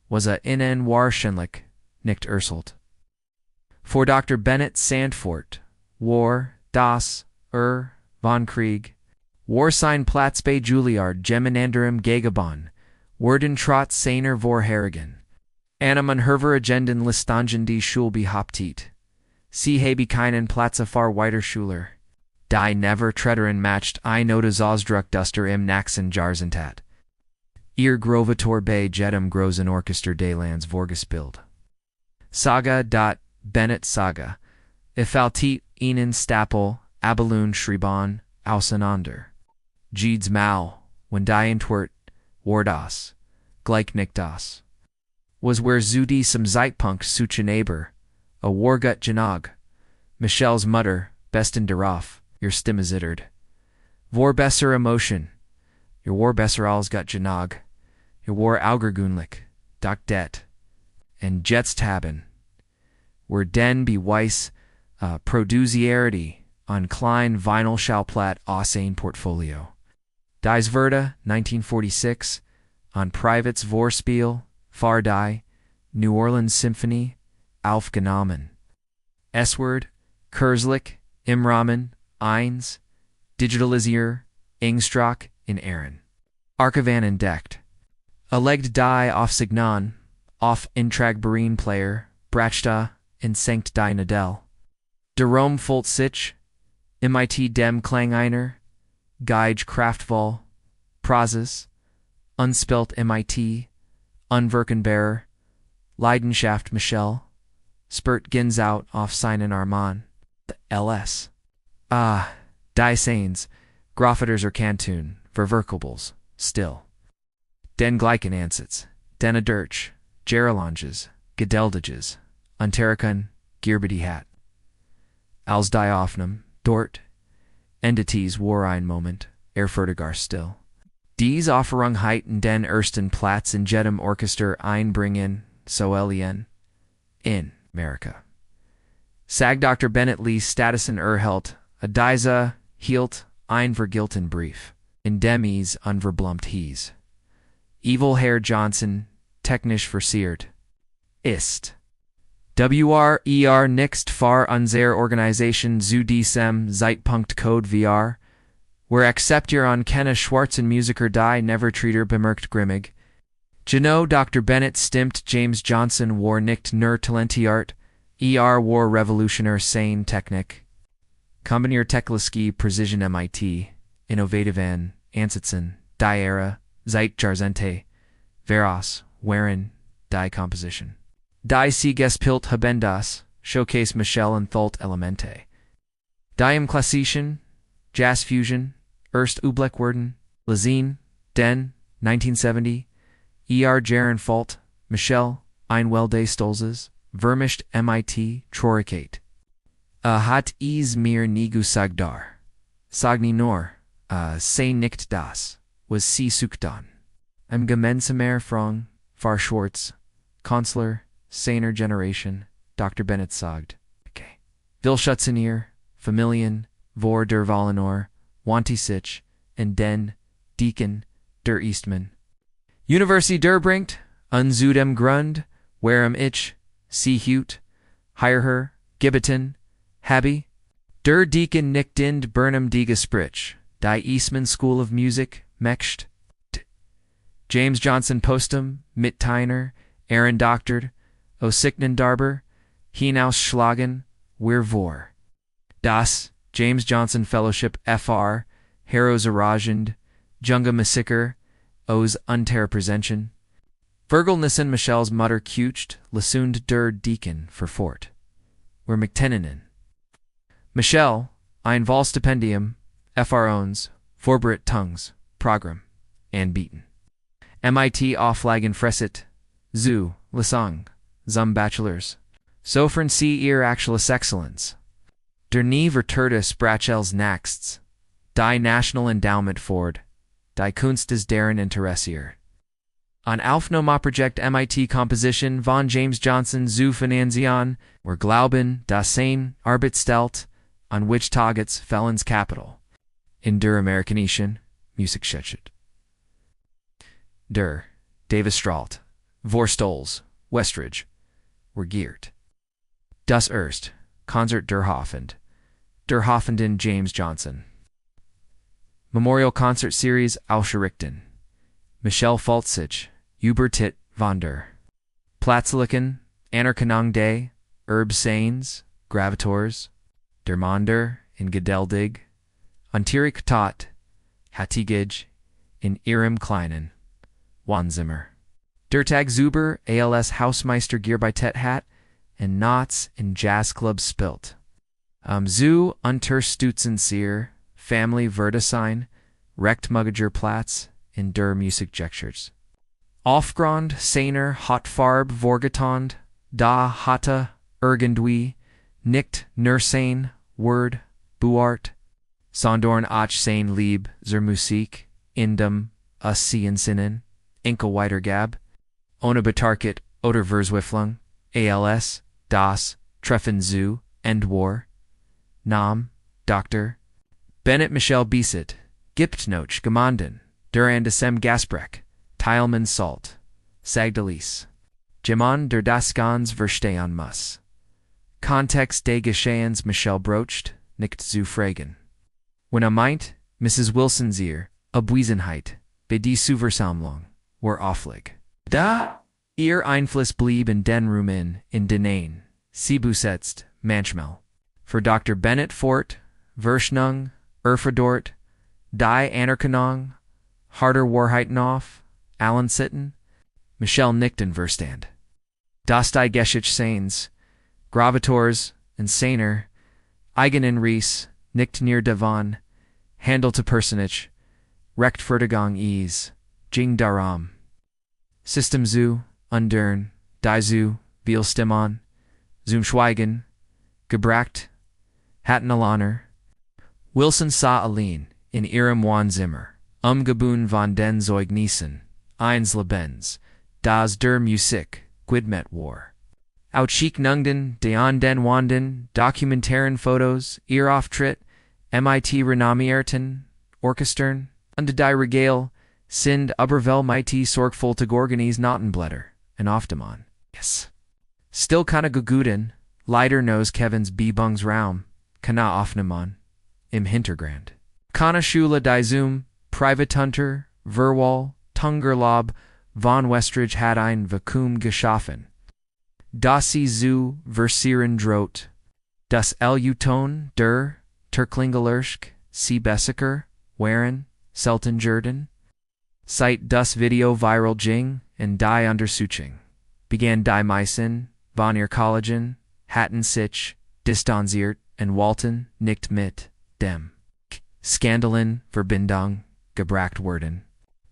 was innen wahrscheinlich nicht Urselt. For Dr. Bennett Sandfort, war, das, von Krieg, war sein Platz bei Juilliard Gemenanderem Gegeben, worden trotz seiner Vorherigen. Annaman herver Agenden Listangen die Schule behauptet. Sie habe keinen Platz far weiter Schuler. Die never tretteren matcht ein Notes Ausdruck Duster im Naxen Jarzentat. Ihr Grovator bei jedem großen Orchester des Lands vorgespielt. Saga. Bennett Saga. Ifaltit ihnen Stapel, Abelun Schriban, auseinander. Jeeds Mal, when die Entwort, war das, gleich nicht das. Was where Zudi some Zeitpunkt suche Neighbor, a Wargut Janag. Michelle's Mutter, besten darauf, your Stimme zittert. Vor besser Emotion, your war besser als gut Janag, your war Augergunlich, Doc Det, and Jets Taben. Were den be weiss, Produzierity, on Klein Vinyl Schallplatte aus ein Portfolio. Dies Verda, 1946, on Privates Vorspiel, Far Die, New Orleans Symphony, aufgenommen. S-Word, Kurzlich, Imrahmen, Eins, Digitalisier, Engstrack, in Aaron. Archivan entdeckt. Alleged die auf Signon, auf Intragbarine Player, Brachta, in Sankt die Nadel. De Rome Volt sich, MIT dem Klangeiner, Geige Kraftvoll, Prazes, Unspelt MIT, Unwirkenbearer, Leidenschaft Michel, Spurt Ginzout auf seinen Arman, the LS. Die Sains, Grafiters or Canton, Ververkables, still. Den gleichen Ansatz, den Adurch, Gerolonges, Gedeldages, Unterikon, Gierbedi hat. Als die Offnum, dort, Entities war ein Moment, Erfurtigar still. Dies Offerung heiten den ersten Platz in jedem Orchester einbringen, so Elien, in America. Sag Dr. Bennett Lee Statisen Erhelt, a Diese, hielt, ein Vergilten Brief, in Demis unverblumt Hies. Evil Herr Johnson, technisch versiert, ist. WRER nixt far unser Organisation zu diesem Zeitpunkt Code VR, where accept ihr an keine schwarzen Musiker die never treater bemerkt grimmig. Geno Dr. Bennett stimmt James Johnson war nicht nur talentiart, war revolutionär seine Technik. Kombinier Tekliski Precision MIT, Innovative an, Ansitzen, die Ära, Zeit Jarzente, Veras, Waren, die Composition. Die Siegespielt Habendas, Showcase Michel und Thult Elemente. Die im Klassischen, Jazz Fusion, Erst Ubleckwerden, Lazine, Den, 1970, Jaren Fault, Michel, Einwelde Stolzes, Vermischt MIT, Troricate. Hat mir nie gesagt Sagni nur, sei nicht das, was sie suchten. Im Gemeinsamer Frong, Far Schwarz, Konzler, seiner Generation, Dr. Bennett sagt. Okay. Vilschutzenier, Familien, vor der Valenor, Wanti sich, and den, Deacon, der Eastman. Universi der Bringt, unzudem Grund, warem ich, sie hut, her, Gibbeton, Habby, der Deacon nicht ind Burnham die Gesprich, die Eastman School of Music, Mecht. James Johnson Postum, mit Tyner, Aaron Doctored, O Sicknen Darber, Hinausschlagen, wir vor. Das, James Johnson Fellowship Fr, Heros Eragend, Junga Massacre, Os Unterpräsentation. Vergelnissen Michel's Mutter Kucht, Lasund der Deacon for Fort. We're McTennanen. Michel, ein Wahlstipendium, Fr owns, Vorbrit Tongues, Program, and Beaten. MIT Auflagen Fresset, Zu, Lasang, zum Bachelors. Sofern sie ihr actuelles Excellence. Der nie Verturtus Brachels Naxts, die National Endowment Ford, die Kunst des deren Interessiert. An Aufnahmeprojekt MIT Composition von James Johnson zu Finanzieren, wir glauben, das sein Arbeit stellt, an which Tages Felons Capital. In der Amerikanischen Musikstunde. Der, Davis Stralt, Vorstols, Westridge, were geared. Das Erst, Concert der Hoffenden James Johnson. Memorial Concert Series Ausgerichten. Michel Faltzich, Über Tit von der. Platzlichen, Anerkennung des, Seins, Gravitors, der Monder in Gedeldig, Unterricht tot, Hatigig, in ihrem Kleinen, Wohnzimmer. Der Tag Zuber, ALS Hausmeister Gier bei Tet Hat, and Knots in Jazz Club spilt. Zu Unterstützen sehr, Family Verdesign, Recht Mugger Platz, in der Musikgestures. Aufgrund seiner Hautfarbe vorgetond, da hatte irgendwie, nicht nur sein Word, Buart, sondern auch sein Lieb zur Musik, in dem Sinnen, Enkel Weitergab, ohne Betarket oder Verzweiflung, ALS, das, Treffen zu, Endwar, Nam, Dr. Bennett Michel Bieset, gibt noch Gemanden, der Andesem Gasbreck, Teilman Salt, Sagdalis, Jemand der das ganz verstehen muss. Kontext des Geschehens Michel brocht, nicht zu fragen. Wenn meint, Mrs. Wilson's ihr, Abwesenheit, bei die Zuversammlung, war auffällig. Da ihr Einfluss blieb in den Räumen in denen, sie besetzt, manchmal, für Dr. Bennett fort, Verschnung, Erfordort, die Anerkennung, harter Wahrheiten auf, Allen sitten, Michel Nichten Verstand. Das die Geschich Seins, Gravitors, und seiner, eigenen Ries, nicht near Devon, handelte Personage, recht Vertigung ease, Jing daram. System zu, undern, die zu, viel Stimmon, zum Schweigen, gebracht, hatten Alaner. Wilson sah allein, in ihrem Wohnzimmer, umgeben von den Zeugnissen, eins Lebens, das der Musik, Guidmet war. Outschik Nungden, Deon den Wanden, Dokumentaren Fotos, ihr Auftritt, MIT Renomierten, Orchestern, und die Regale, sind Ubervel mighty sorgful to Gorganies Nottenblätter, and Oftemann. Yes. Still kana guguden, leider knows Kevin's B-Bungs Raum, kana Offnemann, im Hintergrund. Kana Schule die Zoom, Privatunter, Verwall, Tungerlob, von Westrich hat ein Vakuum geschaffen. Das sie zu versieren droht. Das L-Uton der Turklingelursch, sie Bessiker, Waren, Seltenjurden. Seit das Video viral ging, and die Untersuchung. Began die Meissen, von ihr Kollegen, hatten sich, distanziert, and Walton, nicht mit, dem. Skandalen, Verbindung, gebracht worden.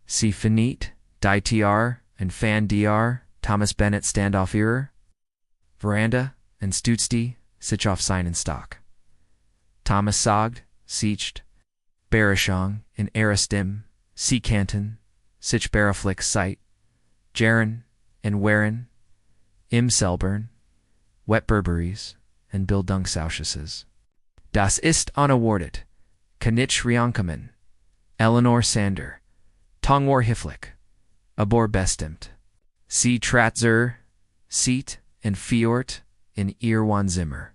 Sie finit, die TR, and Fan DR, Thomas Bennett Standoff Ihrer. Veranda, and Stutzdi, sich auf seinen Stock. Thomas sagt, siecht, Berischong, in Aristim, Sie Kanton, sich Beraflik Site, Jaren, and Waren, im Selburn, Wet Berberies, and Bildungsausschuses. Das ist unawarded, Kanich Riankamen, Eleanor Sander, Tongwar Hiflik, Abor bestimmt. Sie Tratzer, Seat, and Fiort, in Irwan Zimmer.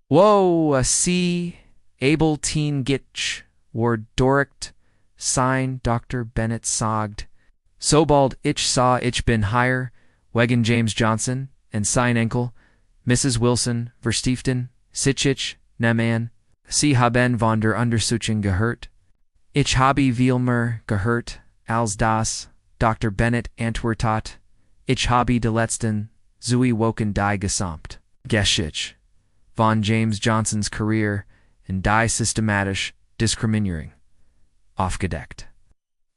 Whoa, Sie, Abel Teen Gitch, war Doricht, Sein Dr. Bennett Sagd, Sobald ich saw ich bin higher, Wegen James Johnson, and Sein Enkel, Mrs. Wilson, Verstieften, Sitchich, Neman, Sie haben von der Untersuchung gehört. Ich habe vielmehr gehört, als das, Dr. Bennett antwortet, ich habe die letzten, Zui Woken die gesamt, Geschichte, von James Johnsons Career, and die systematisch, Diskriminierung, aufgedeckt.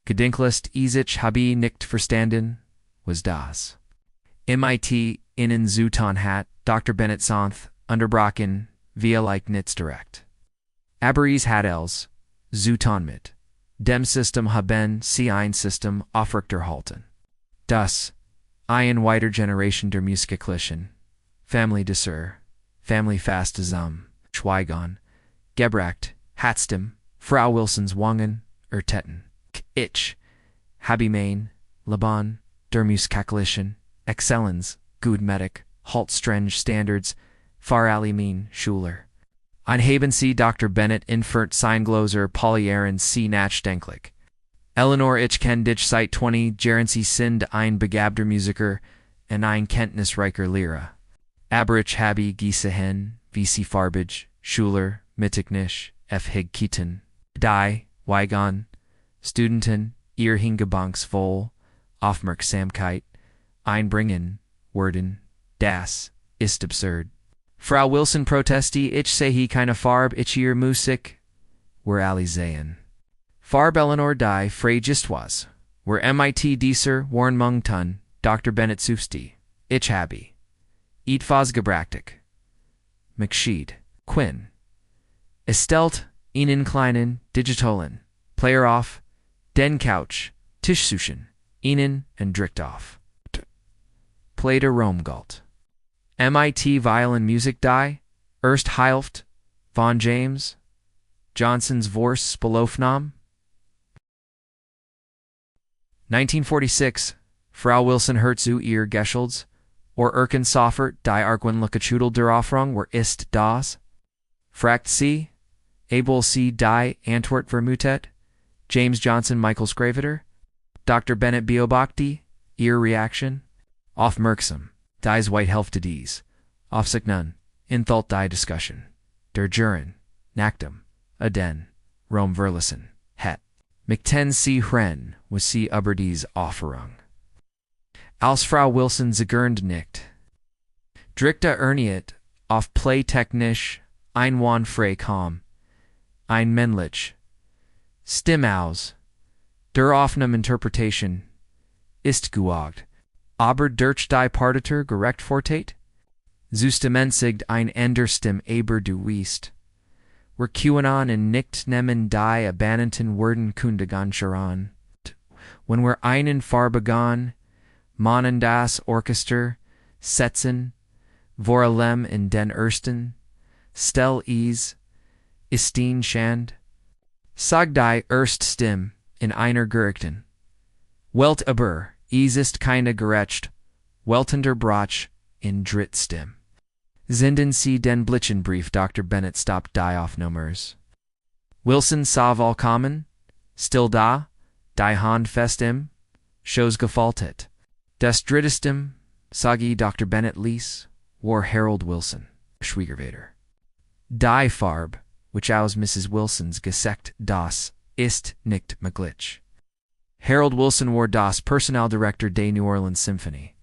Gedenklist ich habe nicht verstanden, was das. MIT innen Zutan hat, Dr. Bennett Sonth, unterbrochen, via like nits direct. Aberies hat els, Zutan mit. Dem System haben sie ein System aufrechterhalten. Das, ein weiter Generation der Musiklichen, Family Desir, Family fast zusammen, Schweigon, Gebracht, Hatstim, Frau Wilsons Wangen, Tetten, Ich, Habimain, Laban, der Musiklichen, Excellens, Good Medic, Halt Strenge Standards, Far Alimin, Schuler. Ein haben sie Dr. Bennett Infert Seingloser Polyaren C. Nachdenklich. Eleanor ich kenn dich seit 20 Jahren sie sind ein begabter Musiker und ein kenntnisreicher Lehrer. Aber ich habe gesehen, wie sie farbig, Schuler, Mittignisch, F. Hig Keaton, die, Weigon, Studenten, ihr hingebanksvoll, Aufmerksamkeit, einbringen, werden, das, ist absurd. Frau Wilson protesti ich sehe keine Farb ich ihr Musik, were alle sehen. Farb Eleanor die fragist was, were MIT dieser Warren Mungtun, Dr. Bennett Sufsti, ich habe. Etwas gebrachtig. McSheed, Quinn. Estelt, ihnen kleinen, digitalen, Player off, den Couch, Tischsuchen, ihnen and dricht off. Play der Romgalt. MIT Violin Music die, erst Hilft, von James, Johnson's Vorse Spelofnam. 1946, Frau Wilson hört zu ihr Geschulds, or Erken Soffert die Argwin Lukachudel der Aufrung were ist das. Fragt sie, Abel sie die Antwort vermutet, James Johnson Michael Scraviter, Dr. Bennett Beobachti, ihr Reaction, Aufmerksam. Dies White Hälfte dies, Aufsignun, Inthalt die Discussion, der Juren, Nactum, Aden, Rome Verlassen, Het, McTen sie Hren, was sie über dies Offerung. Als Frau Wilson zergernd nicht. Drickta erniet, auf Play technisch, ein Wan frei kam, ein männlich. Stim aus, der offenem Interpretation, ist geogt. Aber durch die Partitur gerecht fortate? Zustemensigt ein Enderstim aber du wiest. Were QAnon and nicht nehmen die abandonten Werden kundigan charan. When we're einen Farbegan, Mannen das Orchester, setzen, vor allem in den ersten, stel ist Schand, sag die erst Stimme in einer Gerichten, Welt aber, ist keine gerecht, weltender Brach in Drittstimme. Zinden sie den Blichenbrief Dr. Bennett stopped die Aufnummers. Wilson sah vollkommen, still da, die Hand fest im, shows gefaltet. Das Drittestim, sagi Dr. Bennett ließ, war Harold Wilson, Schwiegervater. Die Farbe, which aus Mrs. Wilsons Gesekt das, ist nicht möglich. Harold Wilson war das Personaldirektor der New Orleans Symphony.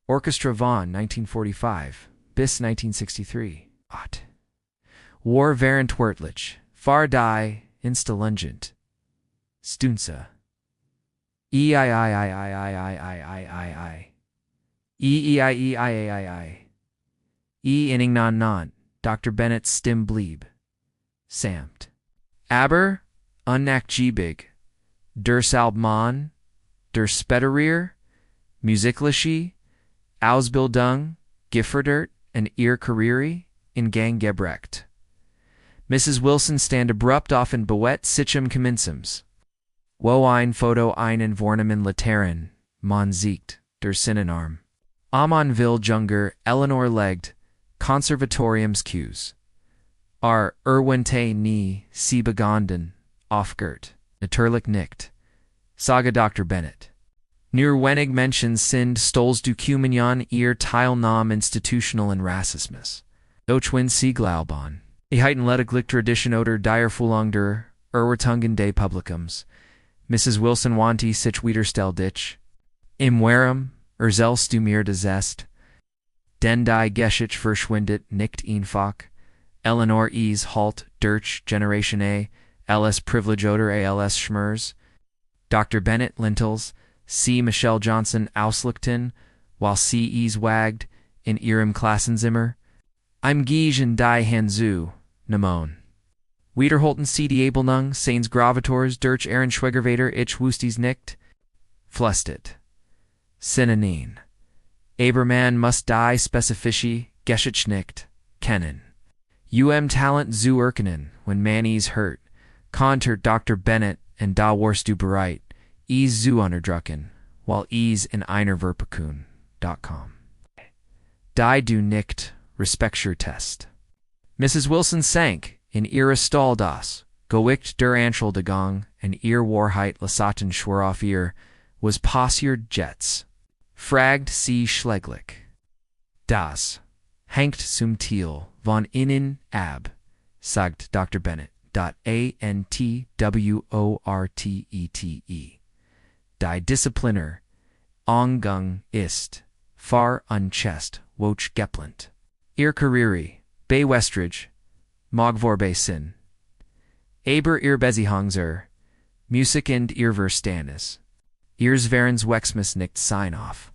Orchestra von 1945 bis 1963. War während wörtlich, far die, installungent. Stunze. E inning non. Dr. Bennett's Stimme blieb. Samt. Aber, unnachgiebig, der Salbmann, der Spederier, Musiklische, Ausbildung, gefördert und ihr Karriere in Gang gebrecht. Mrs. Wilson stand abrupt auf in Boet sichem Commensums. Wo ein Foto einen Vornamen Literan, man siegt, der Sinnenarm. Amon will Junger Eleanor legt, Conservatoriums Qs. Erwente nie, sie beganden, aufgert, natürlich nicht. Saga Dr. Bennett. Nur wenig Menschen sind stolz du Kumenion ihr Teilnahme institutional in Rassismus. Ochwin sie glauben. Heiten ledig Tradition oder der Erfüllung der Erwartungen des Publikums. Mrs. Wilson wanti sich widerstellt. Im Warum, selbst du mir das Est. Den die Geschichte verschwindet nicht einfach. Eleanor halt durch Generation A, ls Privilege oder als Schmers. Dr. Bennett Lintels, C. Michelle Johnson auslichten, while C. wagged in ihrem Klassenzimmer. I'm Giege in die Hanzu, Namon. Wiederholten sie die Abelnung, seines Gravators durch Aaron Schwegervater ich wustis nicht. Flustet. Synonym. Aberman muss die Spezifische, Geschichte nicht, kennen. Talent zu erkennen, when Manny's hurt. Kontert Dr. Bennett and da warst du bereit, zu unterdrücken, while in einer Verpakun.com. Die du nicht, Respekturtest. Mrs. Wilson sank in ihre Stall das, goicht der Anschuldigung, and ihr Wahrheit lasaten schwör auf ihr, was passiert Jets. Fragt sie schläglich. Das hängt zum Teil von innen ab, sagt Dr. Bennett. Antwortete. Die Diszipliner, Angang ist, far unchest, woch geplant. Ihr Karriere, bei Westridge, Mogvorbe sin. Aber ihr Besihangser, Musik und ihr Verstanis. Ihrs Verens Wexmus nicht sign off.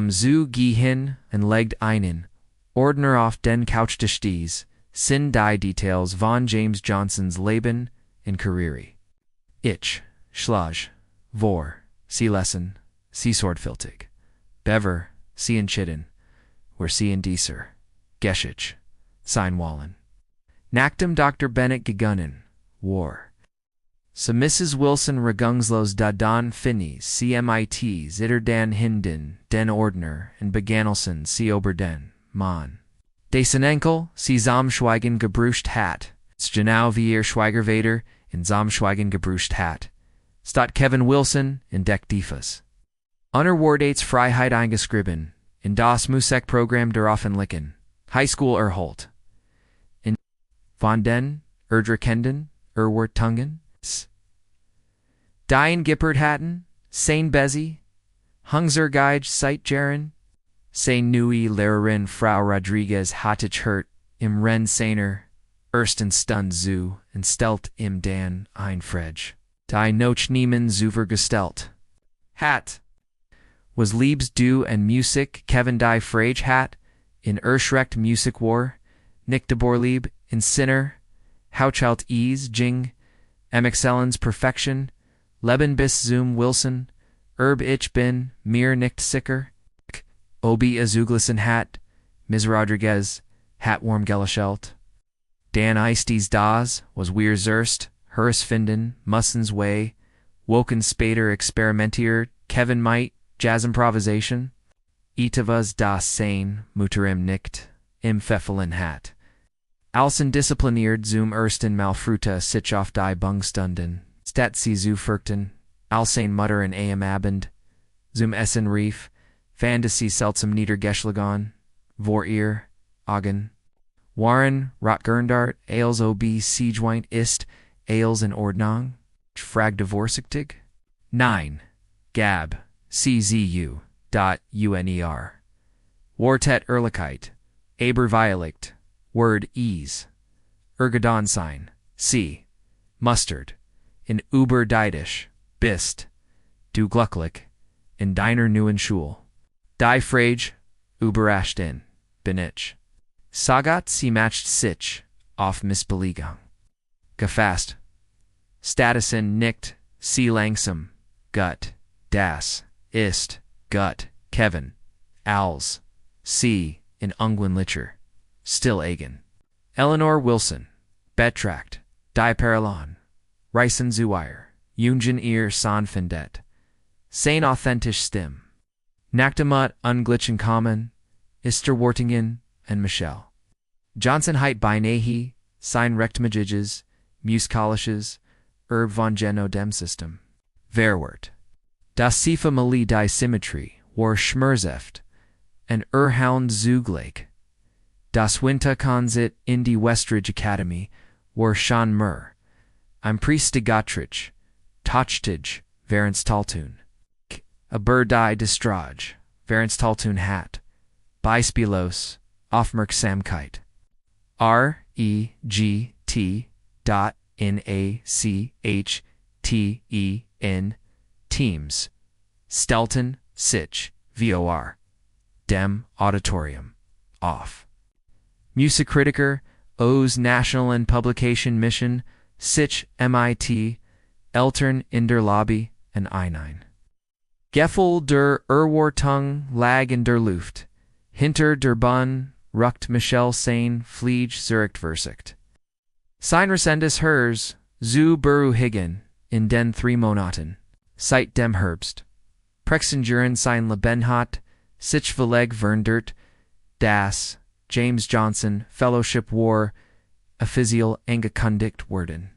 Zu gehen und legt einen, Ordner auf den Couch des Sties, sin die Details von James Johnsons Leben und Karriere. Ich, Schlag, vor, sie Lesson, sie Sorgfältig. Bever, sie entschieden, were sie in dieser, Geschich, sein Wallen. Nachdem Dr. Bennett gegunnen, war. So Mrs. Wilson regungslos da don Finney, CMIT, zitter dan Hinden, den Ordner, und Beganelsen, sie ober den, Mann. Dessen Enkel, sie Samschweigen gebruscht hat, genau wie ihr Schweigervater in Samschweigen gebruscht hat. Stat Kevin Wilson in Deck Defas. Unter Wardates Freiheit eingeschrieben, in das Musikprogramm der Offenlichen, Highschool Erholt. In von den, Erdrekenden, Erwertungen, Dien Gippert hatten, Sein Bessie, Hungser Geige Seit Jaren, Sein Nui Lehrerin Frau Rodriguez Hattich Hurt, im Ren Seiner, ersten Stund zu, und stelt im Dan Einfredge. Die Noch Niemann zuver gestellt. Hat. Was Liebs du and Musik Kevin die Frage hat, in Erschrecht Musik war, Nick de Borlieb, in Sinner, Hauchalt Jing, Excellence Perfection, Leben bis zum Wilson, ich bin, mir nicht sicher, Obi Azuglissen hat, Ms. Rodriguez, hat warm Gellerschelt. Dan Eistes das, was wir Zerst, Hurris finden, Mussens way, Woken Spader experimentier, Kevin Might, Jazz improvisation. Etavas das Sein, Mutterim nicht, im Pfeffelin hat. Alsen diszipliniert zum ersten Malfruta sich auf die Bungstunden, stat sie zu fürchten, Alsen Mutter in am Abend, zum Essen rief, Fantasy seltsam niedergeschlagen, vor ihr, Augen. Waren, Rotgerndart, Ales ob Siegweint ist, Ales in Ordnung, fragde vorsichtig. 9. Gab, CZU, .UNER. Wartet Ehrlichkeit, Abervioligt, Word ease. Ergodonsign, C. Mustard. In Uber Deidisch, Bist. Du Glucklich, in Deiner neuen Schule. Die Frage, Überrascht in, Benitsch. Sagat sie matched sich, auf Missbelegung. Gefasst. Statusin nicht, sie langsam, gut, das, ist, gut, Kevin, als, sie, in Ungwinlicher, still Agen. Eleanor Wilson, Betracht, Die Parallon, Reisen Zuier, Jungen ihr san findet, sein authentisch Stim. Nachtemut unglitchen Kommen, Ister Wortingen, and Michelle. Johnson heit Beinahe, sein Rechtmajiges, Musikalisches, von Geno dem System. Verwort. Das Sifa Mali die Symmetry, war Schmerzeft, and Hound Zugleich. Das Winterkonzert in die Westridge Academy, war schon Mur. Ein Priestigatrich, Tochtij, Verens Taltun. A Burdai Distrage, Verens Taltun hat. Beispielos, Aufmerksamkeit. REGT.NACHTEN, Teams. Stelton, sich, VOR. Dem Auditorium, off. Musikkritiker, O's National and Publication Mission, sich, MIT, Eltern in der Lobby, and I9. Gefühl der Erwartung lag in der Luft. Hinter der Bunn, ruckt Michelle Sein, Fliege Zurich Versicht. Sein Resendes hers, zu beruhigen, in den 3 Monaten, seit dem Herbst. Prexenjuren sein Lebenhat, sich Verleg verndert, das, James Johnson, Fellowship war, official angekündigt worden.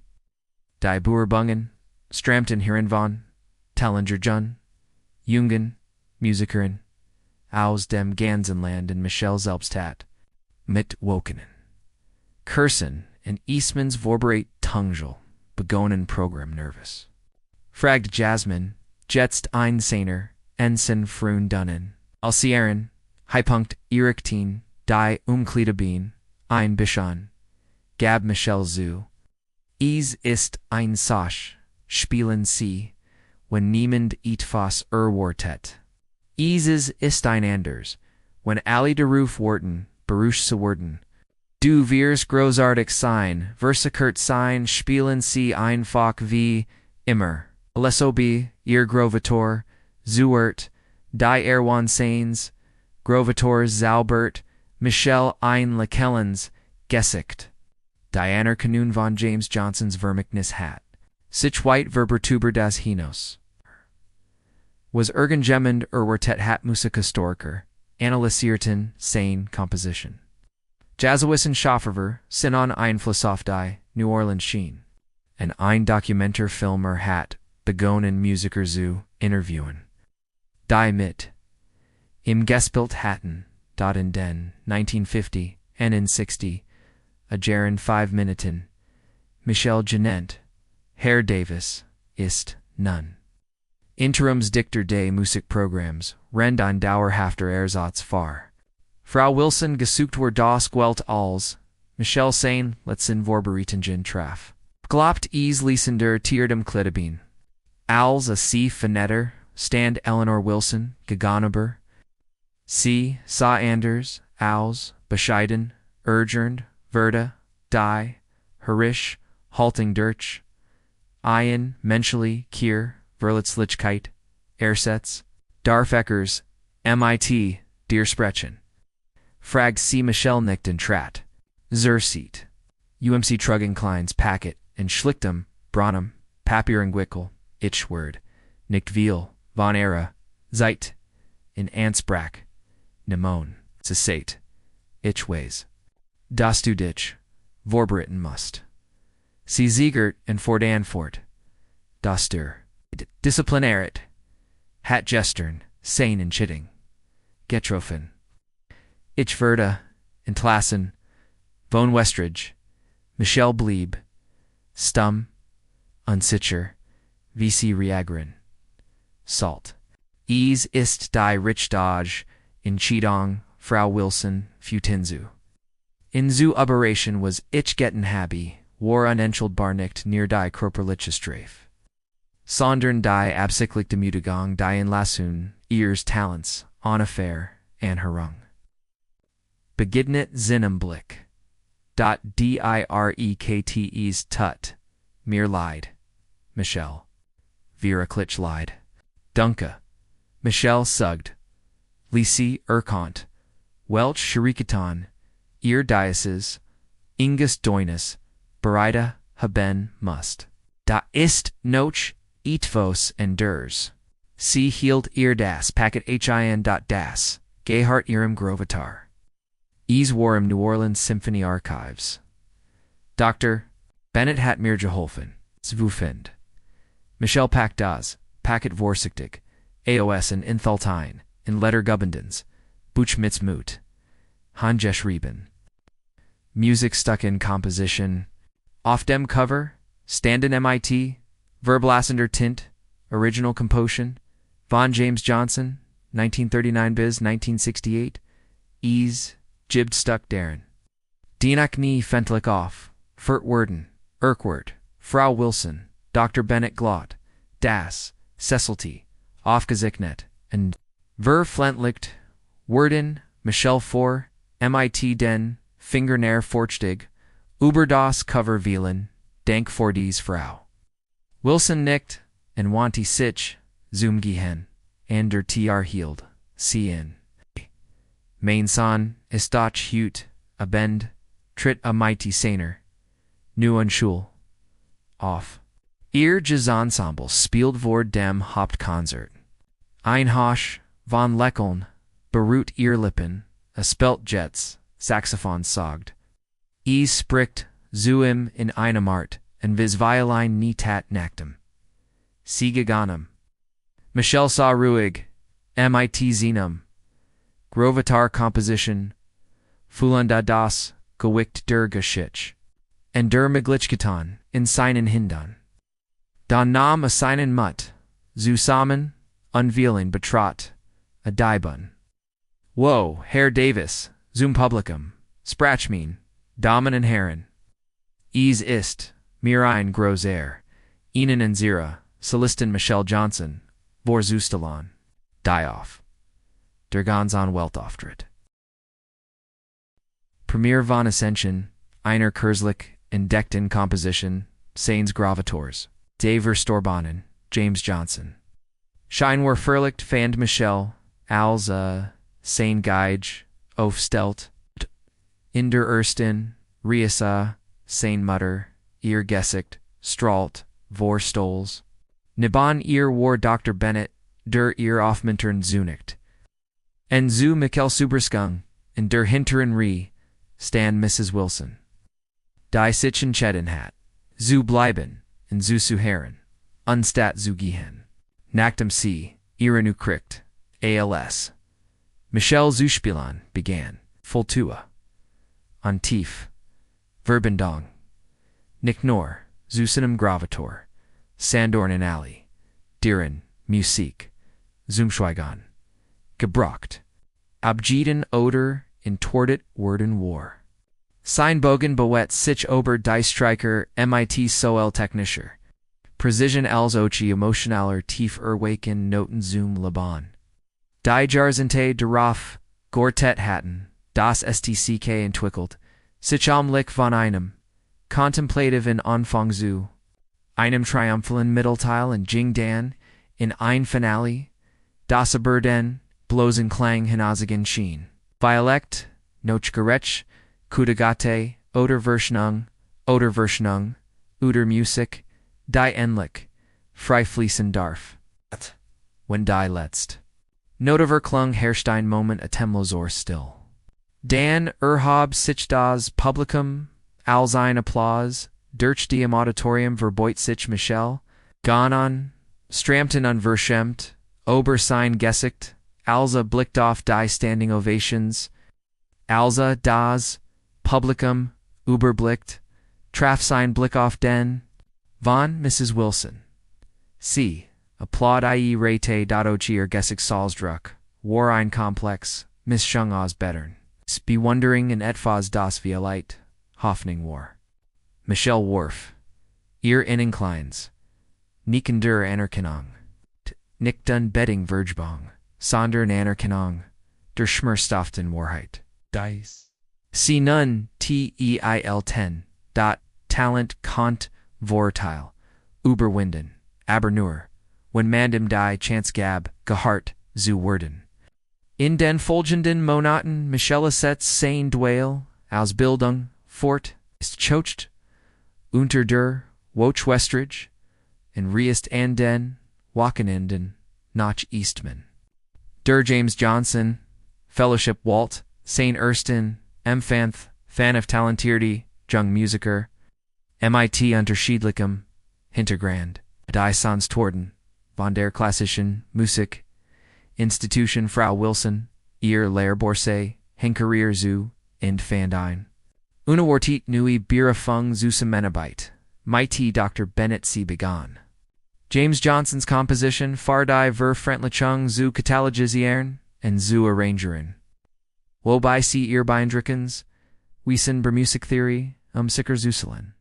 Die Beurbungen, Stramten hierenvon, Tellinger Jun, Jungen, Musikerin, aus dem Gansenland in Michelle Selbstat, mit Wokenen. Kursen in Eastman's Vorberate Tungel, begonnen Programm nervous. Fragt Jasmin, Jetst ein Seiner, Ensign Frun Dunnen, Alcieren, Hypunkt Erictine, Die Umkleidabien, ein Bischon, Gab Michelle zu. Ist ein Sosch, spielen sie, wenn niemand etwas erwartet. Ist ein anders, wenn alle der Ruf warten, berusch zu werden. Du wirst großartig sein, versikert sein, spielen sie einfach wie immer. Lesobi, ihr Grovator, Zuert, die Erwan Sains, Grovator Zaubert, Michelle ein Lekellens, Gesicht. Diana Kanun von James Johnson's Vermicknis hat. Sich white Verbertuber das Hinos. Was Ergengemend Erwertet hat Musikhistoriker, analysierten, Sein, Composition. Jazzwissen Schafferver, Sinon Einfluss auf die, New Orleans Sheen. Ein Dokumentarfilmer hat, begonnen Musiker zu, interviewen. Die mit. Im Gespielt hatten, dot in den, 1950, and in 60, a Jaren 5 Minuten. Michel Genent, Herr Davis, ist, none. Interimsdichter des Musikprogramms, rend ein dauerhafter Ersatz far. Frau Wilson gesucht war das Gwelt als, Michel Sein, letzten Vorbereitungen traf. Glaubt liesender tierdem Klidabin. Als a C Finetter, stand Eleanor Wilson, geganneber. C. Sa Anders, als, bescheiden, urgernd, Verda, die, Herisch, halting Dirch. Ein, menschlich, Kier, Verlitzlichkeit, Ersatz, Darfeckers, MIT, Dear Sprechen. fragt sie Michelle nicht und trat. Zerseat. UMC Truggen Kleins Packet and Schlichtum, Branum, Papier and Gwickel, Ich Word, Nicht Viel, Von Era, Zeit, in Ansprach, Nemon, Cessate, Ich Ways. Das du dich, Vorberitten must. Sie Ziegert and Fordanfort, Das der. Disciplinaret, Hat Gestern, Sane and Chitting, Getrofen. Ich Verda, Entlassen, Von Westridge, Michelle Blieb, Stum, Unsicher, VC Reagrin, Salt. Ease ist die Rich Dodge, in Chidong, Frau Wilson, Futinzu. In zu Operation was Ich getten Happy, war unentschuld Barnicht near die Körperliche Strafe. Sondern die Absichtlich Demütigung die Inlassung, ihres Talents, on affair, an Herung. Begidnet Zinnenblick. Direktes Tut, mir Leid, Michelle. Vera Klitsch Leid. Dunke, Michelle Sugd. Lisi Erkant, Welch Sharikaton, ihr Diocese, Ingus Doinus, Bereida Haben Must. Da ist noch Etvos and Durs. Sie hielt ihr das Packet HIN.das, Gehart ihrem Grovitar. Ease war im New Orleans Symphony Archives. Dr. Bennett hat mir geholfen, Zvufind. Michelle Pack das, Packet Vorsichtig, AOS and Inthaltine, in Letter Gubbendens, Buch Mitzmut, Hanjesh Reben. Musikstunde Composition, Auf dem Cover, Stand-in MIT, Verblassender Tint, Original Composition, Von James Johnson, 1939 bis 1968, Ease, Jibbed Stuck Darren. Dienach nie Fentlich off, Furt Worden, Urquhart, Frau Wilson, Dr. Bennett Glott, Das, Cecilty, Aufgezeichnet, and Ver Flentlicht, Worden, Michelle Four, MIT Den, Fingernähr Forchtig, Uberdas Cover Vielen, Dank for dies Frau. Wilson Nicht, and Wanty Sich, Zoom Gehen, Ander TR Healed, CN. Mainson, Istach Hut, Abend, Tritt a Mighty Seiner, Nu Unschul, Off. Ihr Ensemble spielt vor dem Hauptkonzert. Einhosch, von Leckeln, Beruht ihr Lippen, a Spelt Jets, Saxophon sogged. Spricht, zu im in einem Art, and vis Violine nie tat nachtem. Sie gegangen. Michelle saw ruhig, MIT Zenum, Grovitar Composition, Fulanda das, Gewicht der Geschichte, and der Miglichketan, in seinen Hindern. Dan nahm a seinen Mut, zusammen, unveiling betrat, a Diebun. Wo, Herr Davis, zum Publikum, Sprachmin, Damen und Herren. Ist, mir ein Großer, Ihnen und Zira, Solistin Michelle Johnson, vor Zustalon, die auf. Der Ganzon Weltauftritt. Premier von Ascension, einer Kurzlich, entdeckten Composition, Sains Gravators, Daver Storbanen, James Johnson. Scheinwar Verlicht fand Michelle, als Sein Geige, Aufstelt, in der ersten, Riesa, Sein Mutter, ihr Gesicht, Strahlt, vor Stolz. Neben ihr war Dr. Bennett, der ihr Aufmintern zunicht. En zu Michael Suberskung, in der hinteren Rie, stand Mrs. Wilson. Die Sichen Chedden hat, zu bleiben, in zu suheren, unstat zu gehen. Nachdem sie, ihre nu kriegt, ALS. Michelle Zuspielern began, Fultua. An tief, Verbindung. Nicht nur, zu seinem Gravator, Sandorn in Alley, Dieren, Musik, zum Schweigen. Gebracht. Abgeden oder in tordet worden war. Seinbogen bewet sich ober die Streicher MIT Soel Technischer. Precision als ochi emotionaler tief erwaken Noten zum Laban. Die Jarzente darauf, Gortet hatten, das STCK entwickelt, sich Lick von einem, contemplative in Anfang zu, einem triumphalen Mittelteil in Jingdan, in ein Finale, das Burden, bloßen Klang hinausgehen schien. Violect, Nochgerech, Kudagate, Oder Verschnung, Uder Musik, Die Endlich, Freifließen darf. When die letzt. Notoverklung Herstein Moment Atemlosor still. Dan Erhab sich das Publikum, Allsein Applaus, durch die im Auditorium verbeut sich Michel, Ganon, Stramten unverschämt, Ober sein Gesicht, Alza blickt auf die Standing Ovations, Alza das Publikum, Überblickt, Traf sein Blick auf den, von Mrs. Wilson. Sie, Applaud ie Rate Dodochier Gessig Salzdruck, War ein Komplex, Misschung aus Bettern, Bewundering in etwas das Violite, Hoffnung war. Michel Worf, ihr Innenkleins, Nikendur Anerkennung, Nickdun Betting Vergebong, Sondern Anerkennung, der Schmerstoften Wahrheit, Dice. Sie nun TEIL 10, Talent Kont Vorteil, Überwinden, aber nur, wenn man dem die Chance gab, gehart, zu werden. In den folgenden Monaten Michelle setzt sein Dweil, Ausbildung, fort, ist chocht, unter der Wochwestrige, in Riest an den Wochenenden, nach Eastman. Der James Johnson, Fellowship Walt, sein ersten, Empfanth, Fan of Talentierte, Jung Musiker, MIT Unterschiedlichem, Hintergrund, Die Sans Torden, von der klassischen Musik, Institution Frau Wilson, ihr Lehrborse, Henkerir zu, und Fandine. Unawartit nui Birafung zu Semenabite, Mighty Dr. Bennett C. begann. James Johnson's composition Fardai ver Frentlichung zu Katalogisieren, and zu Arrangeren. Wobei sie ihr Beindrickens, Wiesen Bermusik Theory, Sicker Zuselen.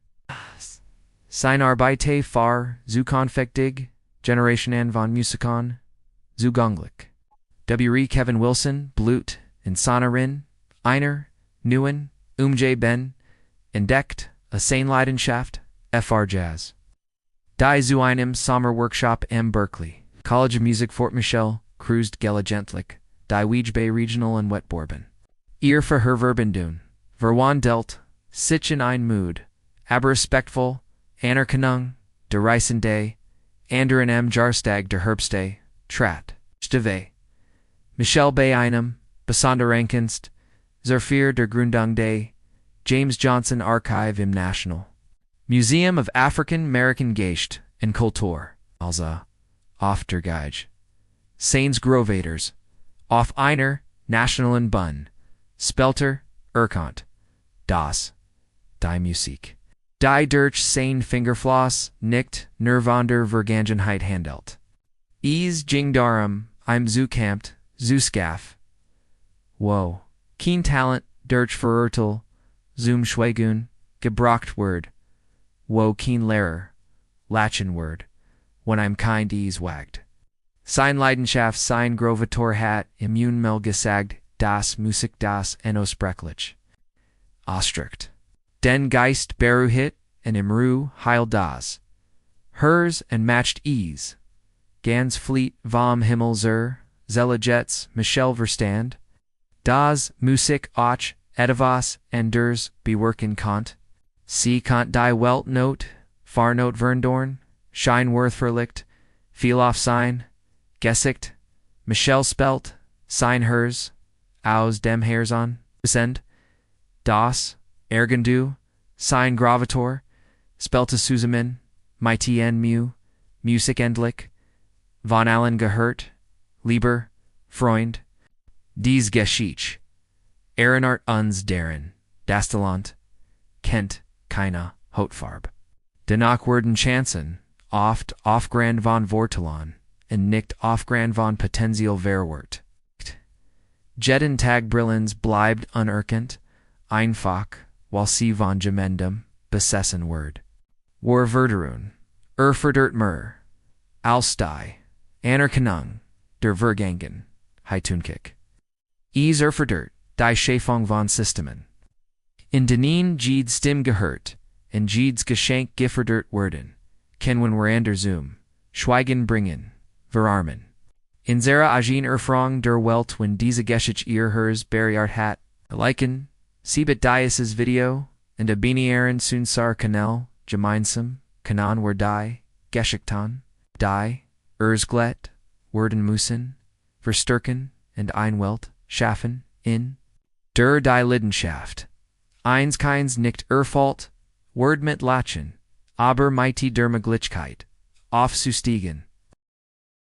Sein Arbeite far, zu Konfektig, Generation an von Musikon, zu Gonglik. W. Kevin Wilson, Blut, in Sonerin, Einer, Neuen, J. Ben, Entdeckt, a Sane Leidenschaft, Fr. Jazz. Die zu einem Sommerworkshop M. Berkeley, College of Music Fort Michel, Cruised Gelegentlich, Die Wiedgebay Regional and Wetborben. Ihr für her Verbindung, Verwan Delt, sich in ein Mood, aber respektvoll, Anerkennung, der Reisende, Anderen M. Jarstag der Herbste, Trat, Steve. Michel bei einem, Besonderenkenst, Zerfir der Gründung des James Johnson Archive im National Museum of African American Geist and Kultur, also auf der Geige. Seines Grovaters, auf einer Nationalen Bun, Spelter, Erkant, das, die Musik. Die durch sein Fingerfloss, nicht, Nervander Vergangenheit handelt. Is Jing darum, im Zukamt, Zuskaff. Wo, kein Talent, durch Verurteil, zum Schweigun, gebraucht Word. Wo kein Lehrer, Lachen Word, when I'm kind is wagt. Sein Leidenschaft, sein Grovator hat, Immunmel gesagt, das Musik das Enosprechlich. Austricht. Den Geist beruhit, and Imru heil das. Hers and matched ease. Ganz fleet vom Himmel zur, Zellejets, Michel Verstand. Das Musik auch, etwas, anders, bewerken Kant. Sie Kant die Welt Note, Farnote Verndorn, Scheinworth verlicht, viel auf sein, Gesicht, Michel spelt, sein hers, aus dem Herson, Send, das, Ergendu, sein Gravator, spelte Susamin, Mighty Mu, Musik endlich, von allen gehört, Lieber, Freund, dies Geschichte, Ehrenart uns deren, Dastelant, Kent, keine Hautfarbe. Den awkwarden Chancen, oft aufgrand von Vortelon, und nicht aufgrand von Potenzial Verwort. Jeden Tag Brillens bleibt unerkannt, einfach, while sie von Gemendum, besessen word. War Verderun, verdert mer, Alstei, Anerkennung, der Vergangen, Heitunkik. Is verdert, die Schäfung von Systemen. In denen Jed Stim gehört, in Jed's Geschenk gefordert werden, können wir ander Zoom, Schweigen bringen, verarmen. In Zera Agin Erfrong der Welt wenn diese Geschichte ihr hers Beriart hat, Liken, Siebet Dias's video, and Abiniaren Sunsar Kanel, Gemeinsam, Kanan wer die, Geschicktan, die, Erzglet, Werden Musen, Verstärken, and Einwelt, Schaffen, in, der die Leidenschaft. Eins keins nicht erfalt, Word mit Lachen, aber mighty der Möglichkeit, aufzusteigen.